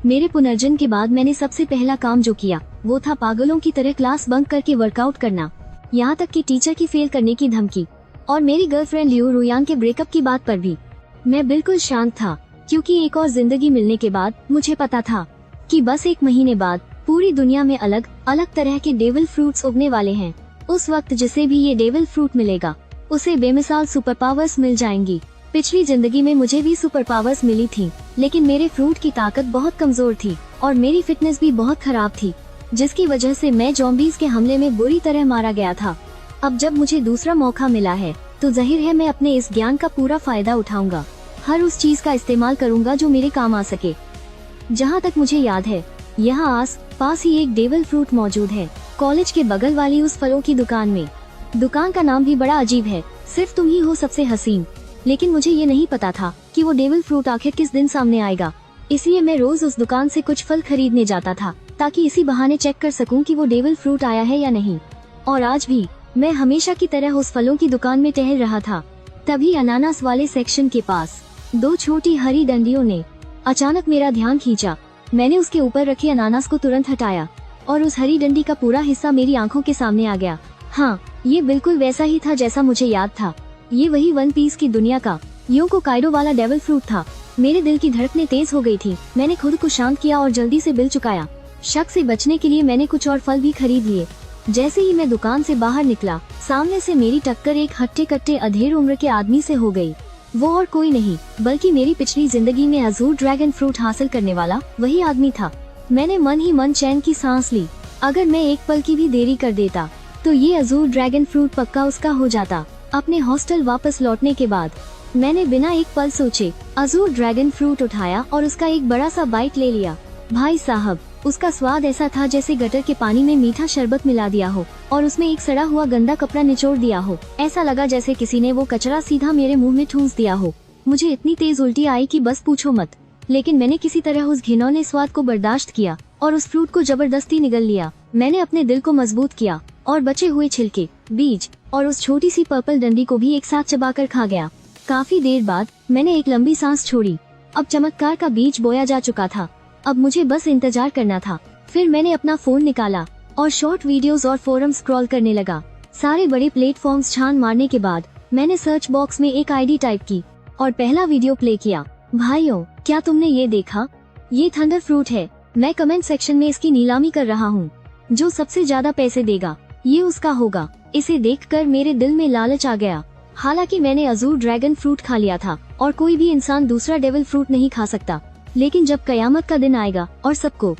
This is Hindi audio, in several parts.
मेरे पुनर्जन्म के बाद मैंने सबसे पहला काम जो किया वो था पागलों की तरह क्लास बंक करके वर्कआउट करना, यहाँ तक कि टीचर की फेल करने की धमकी और मेरी गर्लफ्रेंड लियो रुयान के ब्रेकअप की बात पर भी मैं बिल्कुल शांत था, क्योंकि एक और जिंदगी मिलने के बाद मुझे पता था कि बस 1 महीने बाद पूरी दुनिया में अलग अलग तरह के डेविल फ्रूट्स उगने वाले हैं। उस वक्त जिसे भी ये डेविल फ्रूट मिलेगा उसे बेमिसाल सुपर पावर्स मिल जाएंगी। पिछली जिंदगी में मुझे भी सुपर पावर्स मिली थी, लेकिन मेरे फ्रूट की ताकत बहुत कमजोर थी और मेरी फिटनेस भी बहुत खराब थी, जिसकी वजह से मैं ज़ॉम्बीज़ के हमले में बुरी तरह मारा गया था। अब जब मुझे दूसरा मौका मिला है तो जाहिर है मैं अपने इस ज्ञान का पूरा फायदा उठाऊंगा। हर उस चीज का इस्तेमाल करूंगा जो मेरे काम आ सके। जहाँ तक मुझे याद है यहाँ आस पास ही एक डेविल फ्रूट मौजूद है, कॉलेज के बगल वाली उस फलों की दुकान में। दुकान का नाम भी बड़ा अजीब है, सिर्फ तुम ही हो सबसे हसीन। लेकिन मुझे ये नहीं पता था कि वो डेविल फ्रूट आखिर किस दिन सामने आएगा, इसलिए मैं रोज उस दुकान से कुछ फल खरीदने जाता था ताकि इसी बहाने चेक कर सकूं कि वो डेविल फ्रूट आया है या नहीं। और आज भी मैं हमेशा की तरह उस फलों की दुकान में टहल रहा था। तभी अनानास वाले सेक्शन के पास 2 छोटी हरी डंडियों ने अचानक मेरा ध्यान खींचा। मैंने उसके ऊपर रखे अनानास को तुरंत हटाया और उस हरी डंडी का पूरा हिस्सा मेरी आंखों के सामने आ गया। हाँ, ये बिल्कुल वैसा ही था जैसा मुझे याद था। ये वही वन पीस की दुनिया का योको काइडो वाला डेविल फ्रूट था। मेरे दिल की धड़कनें तेज हो गई थी। मैंने खुद को शांत किया और जल्दी से बिल चुकाया। शक से बचने के लिए मैंने कुछ और फल भी खरीद लिए। जैसे ही मैं दुकान से बाहर निकला, सामने से मेरी टक्कर एक हट्टे कट्टे अधेड़ उम्र के आदमी से हो गई। वो और कोई नहीं बल्कि मेरी पिछली जिंदगी में अजूर ड्रैगन फ्रूट हासिल करने वाला वही आदमी था। मैंने मन ही मन चैन की सांस ली। अगर मैं एक पल की भी देरी कर देता तो ये अजूर ड्रैगन फ्रूट पक्का उसका हो जाता। अपने हॉस्टल वापस लौटने के बाद मैंने बिना एक पल सोचे अजूर ड्रैगन फ्रूट उठाया और उसका एक बड़ा सा बाइट ले लिया। भाई साहब, उसका स्वाद ऐसा था जैसे गटर के पानी में मीठा शरबत मिला दिया हो और उसमें एक सड़ा हुआ गंदा कपड़ा निचोड़ दिया हो। ऐसा लगा जैसे किसी ने वो कचरा सीधा मेरे मुंह में ठूंस दिया हो। मुझे इतनी तेज उल्टी आई कि बस पूछो मत, लेकिन मैंने किसी तरह उस घिनौने स्वाद को बर्दाश्त किया और उस फ्रूट को जबरदस्ती निगल लिया। मैंने अपने दिल को मजबूत किया और बचे हुए छिलके, बीज और उस छोटी सी पर्पल डंडी को भी एक साथ चबाकर खा गया। काफी देर बाद मैंने एक लंबी सांस छोड़ी। अब चमत्कार का बीज बोया जा चुका था। अब मुझे बस इंतजार करना था। फिर मैंने अपना फोन निकाला और शॉर्ट वीडियोस और फोरम स्क्रॉल करने लगा। सारे बड़े प्लेटफॉर्म्स छान मारने के बाद मैंने सर्च बॉक्स में एक आईडी टाइप की और पहला वीडियो प्ले किया। भाइयों, क्या तुमने ये देखा? ये थंडर फ्रूट है। मैं कमेंट सेक्शन में इसकी नीलामी कर रहा हूँ। जो सबसे ज्यादा पैसे देगा ये उसका होगा। इसे देखकर मेरे दिल में लालच आ गया। हालांकि मैंने अजूर ड्रैगन फ्रूट खा लिया था और कोई भी इंसान दूसरा डेविल फ्रूट नहीं खा सकता, लेकिन जब कयामत का दिन आएगा और सबको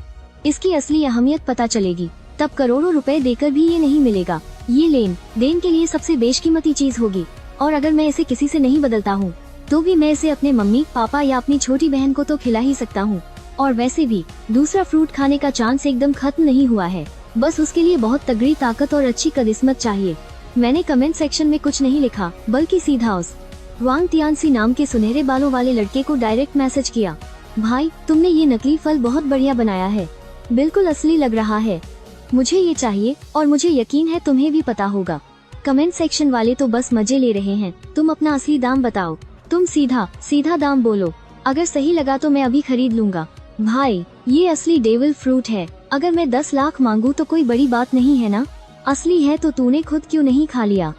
इसकी असली अहमियत पता चलेगी, तब करोड़ों रुपए देकर भी ये नहीं मिलेगा। ये लेन देन के लिए सबसे बेशकीमती चीज होगी और अगर मैं इसे किसी से नहीं बदलता हूँ तो भी मैं इसे अपने मम्मी पापा या अपनी छोटी बहन को तो खिला ही सकता हूँ। और वैसे भी दूसरा फ्रूट खाने का चांस एकदम खत्म नहीं हुआ है, बस उसके लिए बहुत तगड़ी ताकत और अच्छी किस्मत चाहिए। मैंने कमेंट सेक्शन में कुछ नहीं लिखा, बल्कि सीधा उस वांग तियानसी नाम के सुनहरे बालों वाले लड़के को डायरेक्ट मैसेज किया। भाई, तुमने ये नकली फल बहुत बढ़िया बनाया है, बिल्कुल असली लग रहा है। मुझे ये चाहिए और मुझे यकीन है तुम्हें भी पता होगा। कमेंट सेक्शन वाले तो बस मजे ले रहे हैं, तुम अपना असली दाम बताओ। तुम सीधा दाम बोलो, अगर सही लगा तो मैं अभी खरीद लूंगा। भाई, ये असली डेविल फ्रूट है। अगर मैं 10 लाख मांगू तो कोई बड़ी बात नहीं है ना? असली है तो तूने खुद क्यों नहीं खा लिया?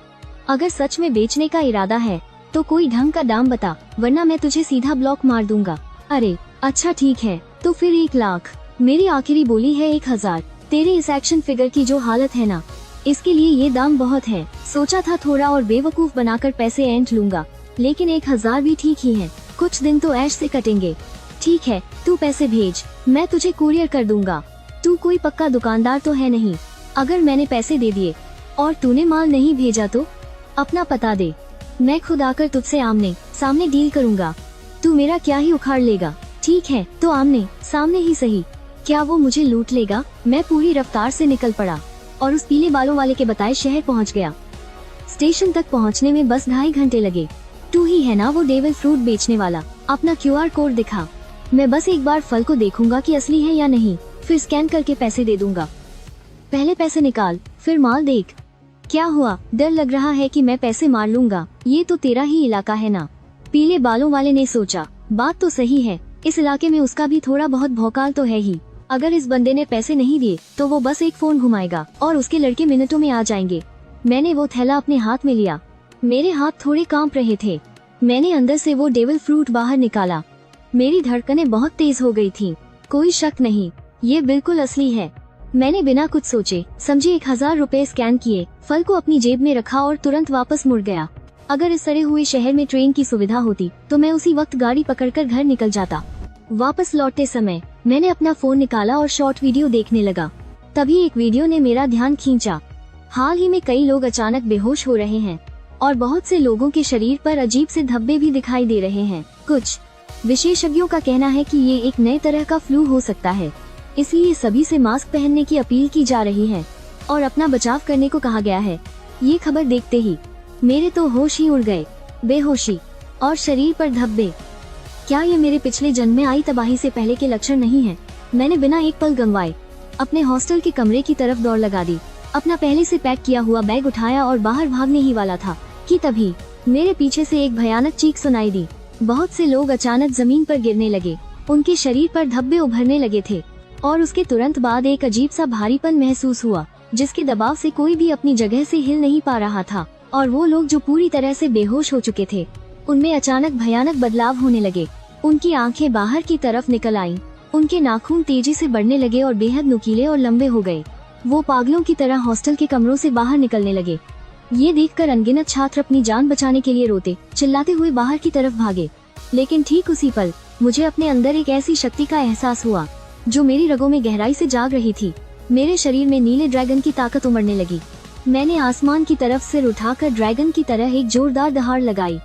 अगर सच में बेचने का इरादा है तो कोई ढंग का दाम बता, वरना मैं तुझे सीधा ब्लॉक मार दूंगा। अरे अच्छा ठीक है, तो फिर 1 लाख। मेरी आखिरी बोली है 1000। तेरे इस एक्शन फिगर की जो हालत है ना, इसके लिए ये दाम बहुत है। सोचा था थोड़ा और बेवकूफ बनाकर पैसे ऐंठ लूंगा, लेकिन 1000 भी ठीक ही है। कुछ दिन तो ऐश से कटेंगे। ठीक है, तू पैसे भेज, मैं तुझे कुरियर कर दूंगा। तू कोई पक्का दुकानदार तो है नहीं? अगर मैंने पैसे दे दिए और तूने माल नहीं भेजा तो अपना पता दे, मैं खुद आकर तुझसे आमने सामने डील करूंगा। तू मेरा क्या ही उखाड़ लेगा। ठीक है, तो आमने सामने ही सही। क्या वो मुझे लूट लेगा? मैं पूरी रफ्तार से निकल पड़ा और उस पीले बालों वाले के बताए शहर पहुंच गया। स्टेशन तक पहुंचने में बस 2.5 घंटे लगे। तू ही है ना वो डेविल फ्रूट बेचने वाला? अपना QR कोड दिखा। मैं बस एक बार फल को देखूंगा कि असली है या नहीं, फिर स्कैन करके पैसे दे दूंगा। पहले पैसे निकाल, फिर माल देख। क्या हुआ, डर लग रहा है कि मैं पैसे मार लूंगा? ये तो तेरा ही इलाका है ना? पीले बालों वाले ने सोचा, बात तो सही है, इस इलाके में उसका भी थोड़ा बहुत भौकाल तो है ही। अगर इस बंदे ने पैसे नहीं दिए तो वो बस एक फोन घुमाएगा और उसके लड़के मिनटों में आ जाएंगे। मैंने वो थैला अपने हाथ में लिया। मेरे हाथ थोड़े कांप रहे थे। मैंने अंदर से वो डेविल फ्रूट बाहर निकाला। मेरी धड़कनें बहुत तेज हो गई थीं। कोई शक नहीं, ये बिल्कुल असली है। मैंने बिना कुछ सोचे समझे 1000 रुपए स्कैन किए, फल को अपनी जेब में रखा और तुरंत वापस मुड़ गया। अगर इस सड़े हुए शहर में ट्रेन की सुविधा होती तो मैं उसी वक्त गाड़ी पकड़कर घर निकल जाता। वापस लौटते समय मैंने अपना फोन निकाला और शॉर्ट वीडियो देखने लगा। तभी एक वीडियो ने मेरा ध्यान खींचा। हाल ही में कई लोग अचानक बेहोश हो रहे हैं और बहुत से लोगों के शरीर पर अजीब से धब्बे भी दिखाई दे रहे हैं। कुछ विशेषज्ञों का कहना है कि ये एक नए तरह का फ्लू हो सकता है, इसलिए सभी से मास्क पहनने की अपील की जा रही है और अपना बचाव करने को कहा गया है। ये खबर देखते ही मेरे तो होश ही उड़ गए। बेहोशी और शरीर पर धब्बे, क्या ये मेरे पिछले जन्म में आई तबाही से पहले के लक्षण नहीं है? मैंने बिना एक पल गंवाए अपने हॉस्टल के कमरे की तरफ दौड़ लगा दी। अपना पहले से पैक किया हुआ बैग उठाया और बाहर भागने ही वाला था कि तभी मेरे पीछे से एक भयानक चीख सुनाई दी। बहुत से लोग अचानक जमीन पर गिरने लगे। उनके शरीर पर धब्बे उभरने लगे थे और उसके तुरंत बाद एक अजीब सा भारीपन महसूस हुआ, जिसके दबाव से कोई भी अपनी जगह से हिल नहीं पा रहा था। और वो लोग जो पूरी तरह से बेहोश हो चुके थे, उनमें अचानक भयानक बदलाव होने लगे। उनकी आंखें बाहर की तरफ निकल आईं, उनके नाखून तेजी से बढ़ने लगे और बेहद नुकीले और लंबे हो गए। वो पागलों की तरह हॉस्टल के कमरों से बाहर निकलने लगे। ये देखकर अनगिनत छात्र अपनी जान बचाने के लिए रोते चिल्लाते हुए बाहर की तरफ भागे। लेकिन ठीक उसी पल मुझे अपने अंदर एक ऐसी शक्ति का एहसास हुआ जो मेरी रगों में गहराई से जाग रही थी। मेरे शरीर में नीले ड्रैगन की ताकत उमड़ने लगी। मैंने आसमान की तरफ सिर उठाकर ड्रैगन की तरह एक जोरदार दहाड़ लगाई।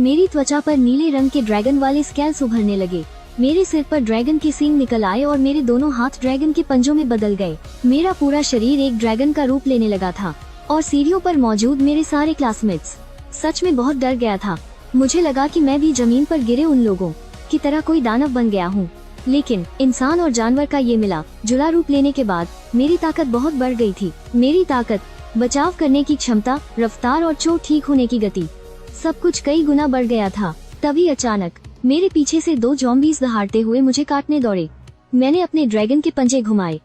मेरी त्वचा पर नीले रंग के ड्रैगन वाले स्केल्स उभरने लगे। मेरे सिर पर ड्रैगन के सींग निकल आए और मेरे दोनों हाथ ड्रैगन के पंजों में बदल गए। मेरा पूरा शरीर एक ड्रैगन का रूप लेने लगा था और सीढ़ियों पर मौजूद मेरे सारे क्लासमेट्स सच में बहुत डर गया था। मुझे लगा कि मैं भी जमीन पर गिरे उन लोगों की तरह कोई दानव बन गया हूँ। लेकिन इंसान और जानवर का ये मिला जुला रूप लेने के बाद मेरी ताकत बहुत बढ़ गई थी। मेरी ताकत, बचाव करने की क्षमता, रफ्तार और चोट ठीक होने की गति, सब कुछ कई गुना बढ़ गया था। तभी अचानक मेरे पीछे से 2 ज़ॉम्बीज़ दहाड़ते हुए मुझे काटने दौड़े। मैंने अपने ड्रैगन के पंजे घुमाए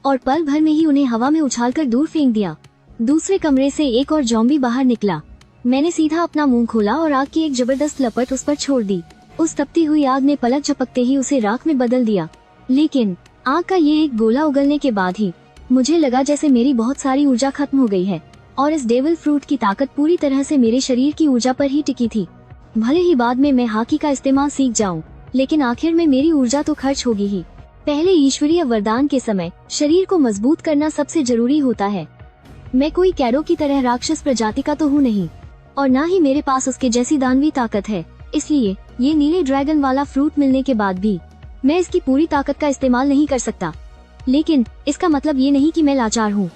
और पल भर में ही उन्हें हवा में उछालकर दूर फेंक दिया। दूसरे कमरे से एक और ज़ॉम्बी बाहर निकला। मैंने सीधा अपना मुंह खोला और आग की एक जबरदस्त लपट उस पर छोड़ दी। उस तपती हुई आग ने पलक झपकते ही उसे राख में बदल दिया। लेकिन आग का ये एक गोला उगलने के बाद ही मुझे लगा जैसे मेरी बहुत सारी ऊर्जा खत्म हो गई है और इस डेविल फ्रूट की ताकत पूरी तरह से मेरे शरीर की ऊर्जा पर ही टिकी थी। भले ही बाद में मैं हाकी का इस्तेमाल सीख जाऊं, लेकिन आखिर में मेरी ऊर्जा तो खर्च होगी ही। पहले ईश्वरीय वरदान के समय शरीर को मजबूत करना सबसे जरूरी होता है। मैं कोई कैरो की तरह राक्षस प्रजाति का तो हूँ नहीं और ना ही मेरे पास उसके जैसी दानवी ताकत है। इसलिए ये नीले ड्रैगन वाला फ्रूट मिलने के बाद भी मैं इसकी पूरी ताकत का इस्तेमाल नहीं कर सकता। लेकिन इसका मतलब ये नहीं कि मैं लाचार हूँ।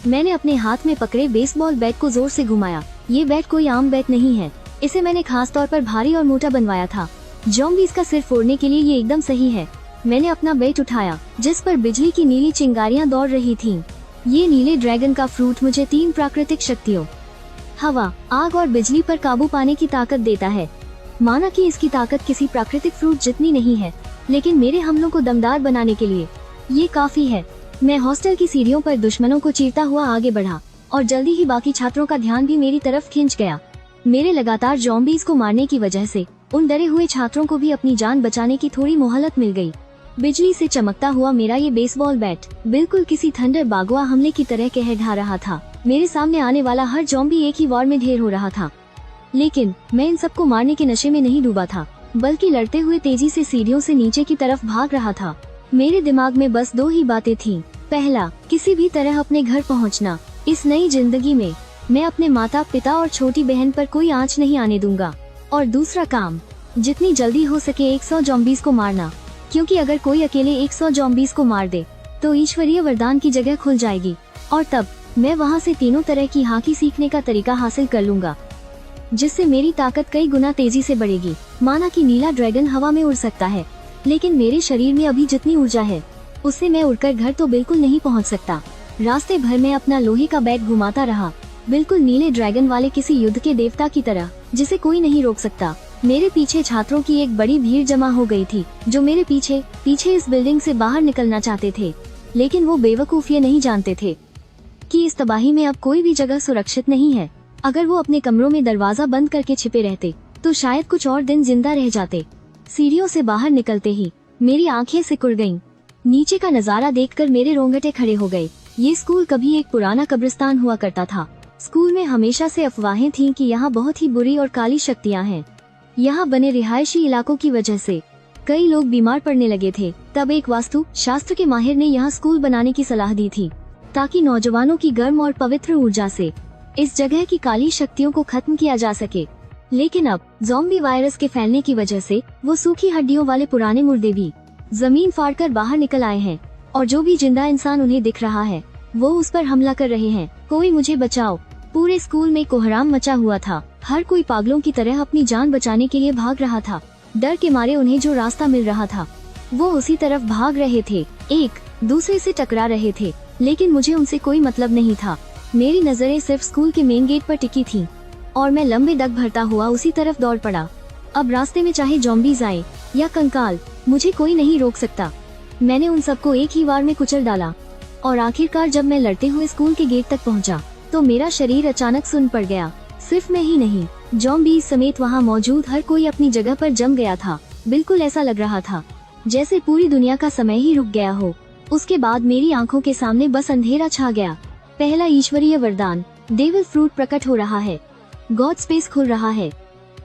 मैंने अपने हाथ में पकड़े बेसबॉल बैट को जोर से घुमाया। ये बैट कोई आम बैट नहीं है, इसे मैंने खास तौर पर भारी और मोटा बनवाया था। ज़ॉम्बीज़ का सिर फोड़ने के लिए ये एकदम सही है। मैंने अपना बैट उठाया जिस पर बिजली की नीली चिंगारियां दौड़ रही थीं। ये नीले ड्रैगन का फ्रूट मुझे 3 प्राकृतिक शक्तियों, हवा, आग और बिजली पर काबू पाने की ताकत देता है। माना कि इसकी ताकत किसी प्राकृतिक फ्रूट जितनी नहीं है, लेकिन मेरे हमलों को दमदार बनाने के लिए ये काफी है। मैं हॉस्टल की सीढ़ियों पर दुश्मनों को चीरता हुआ आगे बढ़ा और जल्दी ही बाकी छात्रों का ध्यान भी मेरी तरफ खिंच गया। मेरे लगातार ज़ॉम्बीज़ को मारने की वजह से उन डरे हुए छात्रों को भी अपनी जान बचाने की थोड़ी मोहलत मिल गई। बिजली से चमकता हुआ मेरा ये बेसबॉल बैट बिल्कुल किसी थंडर बागुआ हमले की तरह कह ढा रहा था। मेरे सामने आने वाला हर ज़ॉम्बी एक ही वार में ढेर हो रहा था। लेकिन मैं इन सबको मारने के नशे में नहीं डूबा था, बल्कि लड़ते हुए तेजी से सीढ़ियों से नीचे की तरफ भाग रहा था। मेरे दिमाग में बस 2 ही बातें थीं। पहला, किसी भी तरह अपने घर पहुंचना। इस नई जिंदगी में मैं अपने माता पिता और छोटी बहन पर कोई आंच नहीं आने दूंगा। और दूसरा काम, जितनी जल्दी हो सके 100 ज़ॉम्बीज़ को मारना, क्योंकि अगर कोई अकेले 100 ज़ॉम्बीज़ को मार दे तो ईश्वरीय वरदान की जगह खुल जाएगी और तब मैं वहाँ से 3 तरह की हाकी सीखने का तरीका हासिल कर लूंगा, जिससे मेरी ताकत कई गुना तेजी से बढ़ेगी। माना कि नीला ड्रैगन हवा में उड़ सकता है, लेकिन मेरे शरीर में अभी जितनी ऊर्जा है उससे मैं उड़कर घर तो बिल्कुल नहीं पहुंच सकता। रास्ते भर में अपना लोहे का बैट घुमाता रहा, बिल्कुल नीले ड्रैगन वाले किसी युद्ध के देवता की तरह, जिसे कोई नहीं रोक सकता। मेरे पीछे छात्रों की एक बड़ी भीड़ जमा हो गई थी, जो मेरे पीछे पीछे इस बिल्डिंग से बाहर निकलना चाहते थे। लेकिन वो बेवकूफ ये नहीं जानते थे कि इस तबाही में अब कोई भी जगह सुरक्षित नहीं है। अगर वो अपने कमरों में दरवाजा बंद करके छिपे रहते तो शायद कुछ और दिन जिंदा रह जाते। सीढ़ियों से बाहर निकलते ही मेरी आंखें सिकुड़ गईं। नीचे का नजारा देखकर मेरे रोंगटे खड़े हो गए। ये स्कूल कभी एक पुराना कब्रिस्तान हुआ करता था। स्कूल में हमेशा से अफवाहें थीं कि यहाँ बहुत ही बुरी और काली शक्तियाँ हैं। यहाँ बने रिहायशी इलाकों की वजह से कई लोग बीमार पड़ने लगे थे। तब एक वास्तु शास्त्र के माहिर ने यहाँ स्कूल बनाने की सलाह दी थी, ताकि नौजवानों की गर्म और पवित्र ऊर्जा से इस जगह की काली शक्तियों को खत्म किया जा सके। लेकिन अब ज़ॉम्बी वायरस के फैलने की वजह से वो सूखी हड्डियों वाले पुराने मुर्दे भी जमीन फाड़कर बाहर निकल आए हैं, और जो भी जिंदा इंसान उन्हें दिख रहा है वो उस पर हमला कर रहे हैं। कोई मुझे बचाओ। पूरे स्कूल में कोहराम मचा हुआ था। हर कोई पागलों की तरह अपनी जान बचाने के लिए भाग रहा था। डर के मारे उन्हें जो रास्ता मिल रहा था वो उसी तरफ भाग रहे थे, एक दूसरे से टकरा रहे थे। लेकिन मुझे उनसे कोई मतलब नहीं था। मेरी नजरें सिर्फ स्कूल के मेन गेट पर टिकी थीं, और मैं लंबे दग भरता हुआ उसी तरफ दौड़ पड़ा। अब रास्ते में चाहे ज़ॉम्बीज़ आए या कंकाल, मुझे कोई नहीं रोक सकता। मैंने उन सबको एक ही बार में कुचल डाला, और आखिरकार जब मैं लड़ते हुए स्कूल के गेट तक पहुंचा, तो मेरा शरीर अचानक सुन्न पड़ गया। सिर्फ मैं ही नहीं, ज़ॉम्बीज़ समेत वहाँ मौजूद हर कोई अपनी जगह पर जम गया था। बिल्कुल ऐसा लग रहा था जैसे पूरी दुनिया का समय ही रुक गया हो। उसके बाद मेरी आंखों के सामने बस अंधेरा छा गया। पहला ईश्वरीय वरदान डेविल फ्रूट प्रकट हो रहा है। गॉड स्पेस खुल रहा है।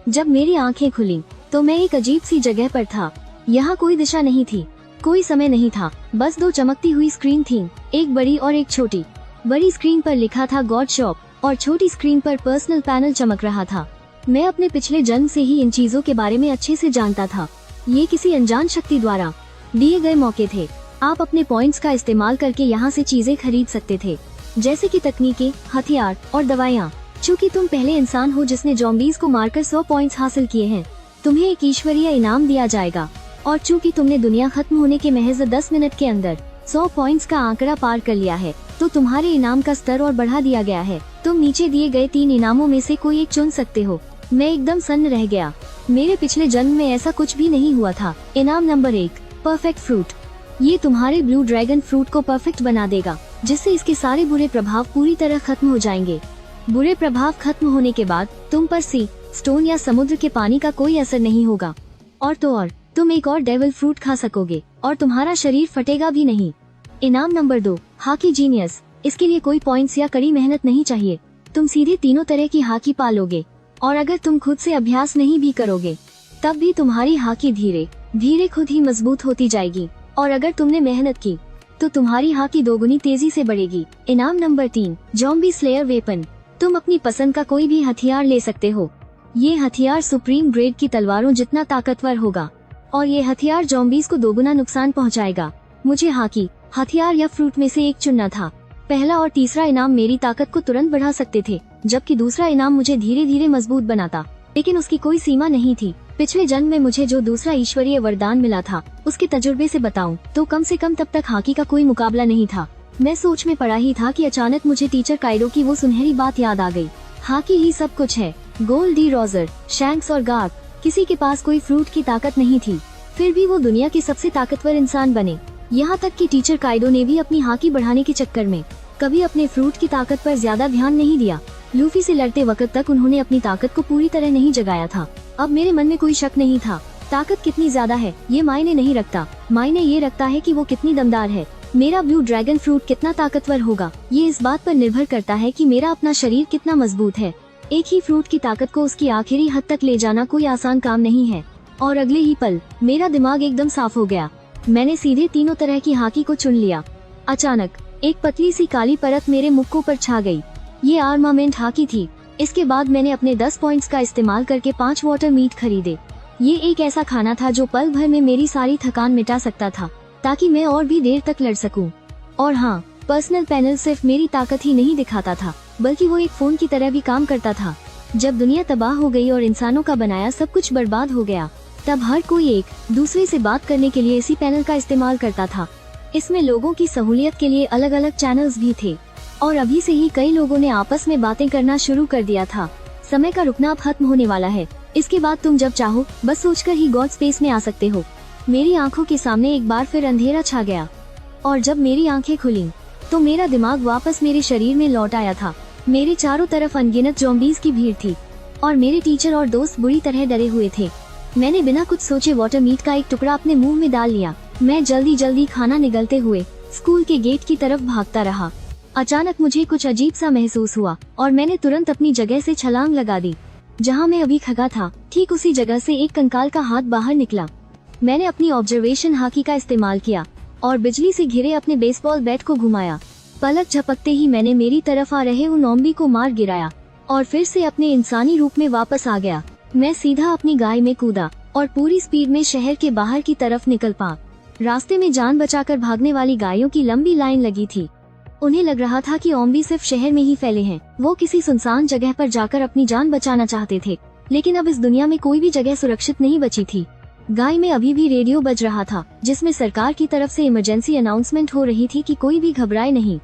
जब मेरी आंखें खुली तो मैं एक अजीब सी जगह पर था। यहाँ कोई दिशा नहीं थी, कोई समय नहीं था, बस दो चमकती हुई स्क्रीन थीं, एक बड़ी और एक छोटी। बड़ी स्क्रीन पर लिखा था गॉड शॉप, और छोटी स्क्रीन पर पर्सनल पैनल चमक रहा था। मैं अपने पिछले जन्म से ही इन चीजों के बारे में अच्छे से जानता था। ये किसी अनजान शक्ति द्वारा दिए गए मौके थे। आप अपने पॉइंट्स का इस्तेमाल करके यहाँ से चीजें खरीद सकते थे, जैसे कि तकनीकें, हथियार और दवाइयाँ। चूँकि तुम पहले इंसान हो जिसने ज़ॉम्बीज़ को मारकर 100 पॉइंट्स हासिल किए हैं, तुम्हें एक ईश्वरीय इनाम दिया जाएगा। और चूँकि तुमने दुनिया खत्म होने के महज 10 मिनट के अंदर 100 पॉइंट्स का आंकड़ा पार कर लिया है, तो तुम्हारे इनाम का स्तर और बढ़ा दिया गया है। तुम नीचे दिए गए 3 इनामों में से कोई एक चुन सकते हो। मैं एकदम सन्न रह गया। मेरे पिछले जन्म में ऐसा कुछ भी नहीं हुआ था। इनाम नंबर 1, परफेक्ट फ्रूट। ये तुम्हारे ब्लू ड्रैगन फ्रूट को परफेक्ट बना देगा, जिससे इसके सारे बुरे प्रभाव पूरी तरह खत्म हो जाएंगे। बुरे प्रभाव खत्म होने के बाद तुम पर सी, स्टोन या समुद्र के पानी का कोई असर नहीं होगा। और तो और तुम एक और डेविल फ्रूट खा सकोगे, और तुम्हारा शरीर फटेगा भी नहीं। इनाम नंबर 2, हाकी जीनियस। इसके लिए कोई पॉइंट्स या कड़ी मेहनत नहीं चाहिए। तुम सीधे तीनों तरह की हाकी पालोगे, और अगर तुम खुद से अभ्यास नहीं भी करोगे, तब भी तुम्हारी हाकी धीरे धीरे खुद ही मजबूत होती जाएगी। और अगर तुमने मेहनत की तो तुम्हारी हाकी दोगुनी तेजी से बढ़ेगी। इनाम नंबर 3, ज़ॉम्बी स्लेयर वेपन। तुम अपनी पसंद का कोई भी हथियार ले सकते हो। ये हथियार सुप्रीम ग्रेड की तलवारों जितना ताकतवर होगा, और ये हथियार ज़ॉम्बीज़ को दोगुना नुकसान पहुंचाएगा। मुझे हाकी, हथियार या फ्रूट में से एक चुनना था। पहला और तीसरा इनाम मेरी ताकत को तुरंत बढ़ा सकते थे, जबकि दूसरा इनाम मुझे धीरे धीरे मजबूत बनाता। लेकिन उसकी कोई सीमा नहीं थी। पिछले जन्म में मुझे जो दूसरा ईश्वरीय वरदान मिला था, उसके तजुर्बे से बताऊं तो कम से कम तब तक हाकी का कोई मुकाबला नहीं था। मैं सोच में पड़ा ही था कि अचानक मुझे टीचर काइडो की वो सुनहरी बात याद आ गई। हाकी ही सब कुछ है। गोल्ड डी रोजर, शैंक्स और गार्क, किसी के पास कोई फ्रूट की ताकत नहीं थी, फिर भी वो दुनिया के सबसे ताकतवर इंसान बने। यहाँ तक कि टीचर काइडो ने भी अपनी हाकी बढ़ाने के चक्कर में कभी अपने फ्रूट की ताकत पर ज्यादा ध्यान नहीं दिया। लूफी से लड़ते वक्त तक उन्होंने अपनी ताकत को पूरी तरह नहीं जगाया था। अब मेरे मन में कोई शक नहीं था। ताकत कितनी ज्यादा है ये मायने नहीं रखता, मायने ये रखता है कि वो कितनी दमदार है। मेरा ब्लू ड्रैगन फ्रूट कितना ताकतवर होगा, ये इस बात पर निर्भर करता है कि मेरा अपना शरीर कितना मजबूत है। एक ही फ्रूट की ताकत को उसकी आखिरी हद तक ले जाना कोई आसान काम नहीं है। और अगले ही पल मेरा दिमाग एकदम साफ हो गया। मैंने सीधे तीनों तरह की हाकी को चुन लिया। अचानक एक पतली सी काली परत मेरे मुक्कों पर छा गई। ये आर्मामेंट हाकी थी। इसके बाद मैंने अपने 10 पॉइंट्स का इस्तेमाल करके 5 वाटर मीट खरीदे। ये एक ऐसा खाना था जो पल भर में मेरी सारी थकान मिटा सकता था, ताकि मैं और भी देर तक लड़ सकूं। और हाँ, पर्सनल पैनल सिर्फ मेरी ताकत ही नहीं दिखाता था, बल्कि वो एक फोन की तरह भी काम करता था। जब दुनिया तबाह हो गई और इंसानों का बनाया सब कुछ बर्बाद हो गया, तब हर कोई एक दूसरे से बात करने के लिए इसी पैनल का इस्तेमाल करता था। इसमें लोगों की सहूलियत के लिए अलग अलग चैनल्स भी थे, और अभी से ही कई लोगों ने आपस में बातें करना शुरू कर दिया था। समय का रुकना अब खत्म होने वाला है। इसके बाद तुम जब चाहो बस सोचकर ही गॉड स्पेस में आ सकते हो। मेरी आंखों के सामने एक बार फिर अंधेरा छा गया और जब मेरी आंखें खुलीं तो मेरा दिमाग वापस मेरे शरीर में लौट आया था। मेरे चारों तरफ अनगिनत ज़ॉम्बीज़ की भीड़ थी और मेरे टीचर और दोस्त बुरी तरह डरे हुए थे। मैंने बिना कुछ सोचे वाटर मीट का एक टुकड़ा अपने मुंह में डाल लिया। मैं जल्दी जल्दी खाना निगलते हुए स्कूल के गेट की तरफ भागता रहा। अचानक मुझे कुछ अजीब सा महसूस हुआ और मैंने तुरंत अपनी जगह से छलांग लगा दी। जहाँ मैं अभी खड़ा था ठीक उसी जगह से एक कंकाल का हाथ बाहर निकला। मैंने अपनी ऑब्जर्वेशन हाकी का इस्तेमाल किया और बिजली से घिरे अपने बेसबॉल बैट को घुमाया। पलक झपकते ही मैंने मेरी तरफ आ रहे उन ज़ॉम्बी को मार गिराया और फिर से अपने इंसानी रूप में वापस आ गया। मैं सीधा अपनी गाय में कूदा और पूरी स्पीड में शहर के बाहर की तरफ निकल पा। रास्ते में जान बचाकर भागने वाली गायों की लंबी लाइन लगी थी। उन्हें लग रहा था कि ज़ॉम्बी सिर्फ शहर में ही फैले हैं। वो किसी सुनसान जगह पर जाकर अपनी जान बचाना चाहते थे, लेकिन अब इस दुनिया में कोई भी जगह सुरक्षित नहीं बची थी। गाय में अभी भी रेडियो बज रहा था जिसमें सरकार की तरफ से इमरजेंसी अनाउंसमेंट हो रही थी कि कोई भी घबराए नहीं,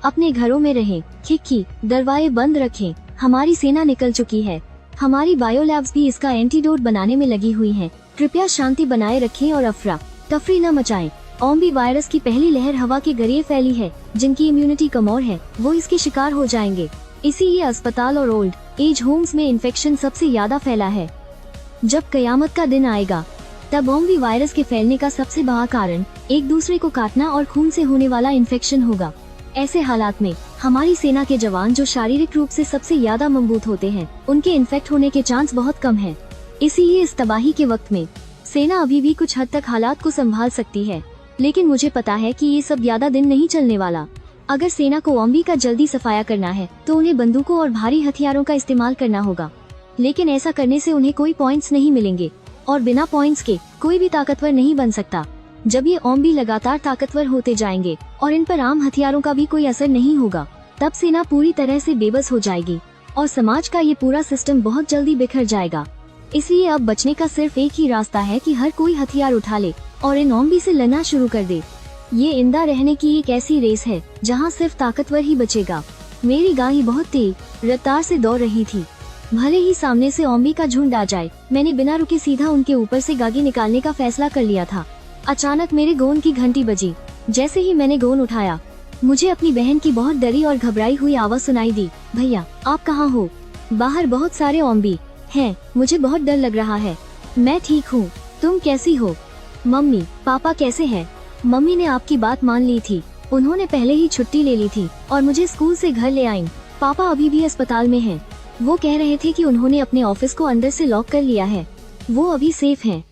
अपने घरों में रहें, खिड़की दरवाजे बंद रखें, हमारी सेना निकल चुकी है, हमारी बायो लैब्स भी इसका एंटीडोट बनाने में लगी हुई हैं, कृपया शांति बनाए रखें और अफरा तफरी न मचाएं। ज़ॉम्बी वायरस की पहली लहर हवा के जरिए फैली है। जिनकी इम्यूनिटी कमजोर है वो इसके शिकार हो जाएंगे। इसीलिए अस्पताल और ओल्ड एज होम्स में इन्फेक्शन सबसे ज्यादा फैला है। जब कयामत का दिन आएगा तब ज़ॉम्बी वायरस के फैलने का सबसे बड़ा कारण एक दूसरे को काटना और खून से होने वाला इन्फेक्शन होगा। ऐसे हालात में हमारी सेना के जवान जो शारीरिक रूप से सबसे ज्यादा मजबूत होते हैं उनके इन्फेक्ट होने के चांस बहुत कम है। इसीलिए इस तबाही के वक्त में सेना अभी भी कुछ हद तक हालात को संभाल सकती है, लेकिन मुझे पता है कि ये सब ज्यादा दिन नहीं चलने वाला। अगर सेना को ज़ॉम्बी का जल्दी सफाया करना है तो उन्हें बंदूकों और भारी हथियारों का इस्तेमाल करना होगा, लेकिन ऐसा करने से उन्हें कोई पॉइंट्स नहीं मिलेंगे और बिना पॉइंट्स के कोई भी ताकतवर नहीं बन सकता। जब ये ज़ॉम्बी लगातार ताकतवर होते जाएंगे और इन पर आम हथियारों का भी कोई असर नहीं होगा, तब सेना पूरी तरह से बेबस हो जाएगी और समाज का ये पूरा सिस्टम बहुत जल्दी बिखर जाएगा। इसलिए अब बचने का सिर्फ एक ही रास्ता है कि हर कोई हथियार उठा ले और इन ज़ॉम्बी से लड़ना शुरू कर दे। ये इंदा रहने की एक ऐसी रेस है जहाँ सिर्फ ताकतवर ही बचेगा। मेरी गाय बहुत तेज रफ्तार से दौड़ रही थी। भले ही सामने से ज़ॉम्बी का झुंड आ जाए, मैंने बिना रुके सीधा उनके ऊपर से गागी निकालने का फैसला कर लिया था। अचानक मेरे गोंद की घंटी बजी। जैसे ही मैंने गोंद उठाया मुझे अपनी बहन की बहुत डरी और घबराई हुई आवाज सुनाई दी, भैया आप कहाँ हो? बाहर बहुत सारे ज़ॉम्बी हैं, मुझे बहुत डर लग रहा है। मैं ठीक हूँ, तुम कैसी हो? मम्मी पापा कैसे हैं? मम्मी ने आपकी बात मान ली थी, उन्होंने पहले ही छुट्टी ले ली थी और मुझे स्कूल से घर ले आईं। पापा अभी भी अस्पताल में हैं। वो कह रहे थे कि उन्होंने अपने ऑफिस को अंदर से लॉक कर लिया है, वो अभी सेफ हैं।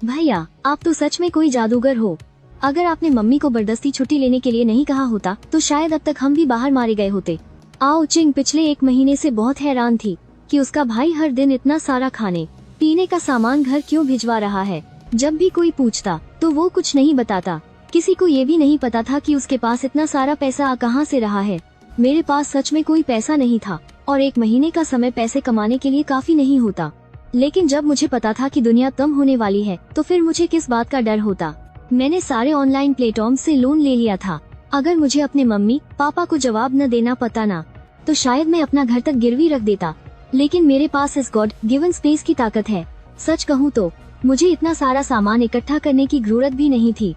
भैया आप तो सच में कोई जादूगर हो। अगर आपने मम्मी को जबरदस्ती छुट्टी लेने के लिए नहीं कहा होता तो शायद अब तक हम भी बाहर मारे गए होते। आओ चिंग पिछले 1 महीने से बहुत हैरान थी कि उसका भाई हर दिन इतना सारा खाने पीने का सामान घर क्यों भिजवा रहा है। जब भी कोई पूछता तो वो कुछ नहीं बताता। किसी को ये भी नहीं पता था कि उसके पास इतना सारा पैसा आ कहाँ से रहा है। मेरे पास सच में कोई पैसा नहीं था और 1 महीने का समय पैसे कमाने के लिए काफी नहीं होता। लेकिन जब मुझे पता था कि दुनिया कम होने वाली है तो फिर मुझे किस बात का डर होता। मैंने सारे ऑनलाइन प्लेटफॉर्म से लोन ले लिया था। अगर मुझे अपने मम्मी पापा को जवाब न देना पता ना तो शायद मैं अपना घर तक गिरवी रख देता, लेकिन मेरे पास इस गॉड गिवन स्पेस की ताकत है। सच कहूँ तो मुझे इतना सारा सामान इकट्ठा करने की जरूरत भी नहीं थी।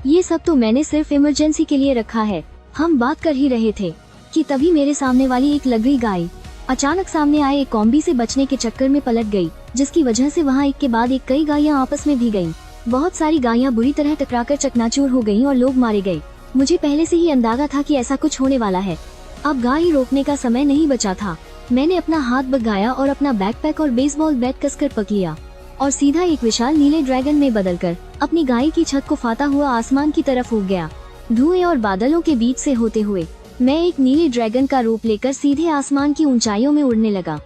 ये सब तो मैंने सिर्फ इमरजेंसी के लिए रखा है। हम बात कर ही रहे थे कि तभी मेरे सामने वाली एक लगड़ी गाय अचानक सामने आए एक ज़ॉम्बी से बचने के चक्कर में पलट गई, जिसकी वजह से वहाँ एक के बाद एक कई गायें आपस में भी गईं। बहुत सारी गायें बुरी तरह टकराकर चकनाचूर हो गईं और लोग मारे गए। मुझे पहले से ही अंदाजा था कि ऐसा कुछ होने वाला है। अब गाय रोकने का समय नहीं बचा था। मैंने अपना हाथ बगाया और अपना बैकपैक और बेसबॉल बैट कसकर पक लिया और सीधा एक विशाल नीले ड्रैगन में बदलकर अपनी गाय की छत को फाता हुआ आसमान की तरफ उड़ गया। धुएं और बादलों के बीच से होते हुए मैं एक नीले ड्रैगन का रूप लेकर सीधे आसमान की ऊंचाइयों में उड़ने लगा।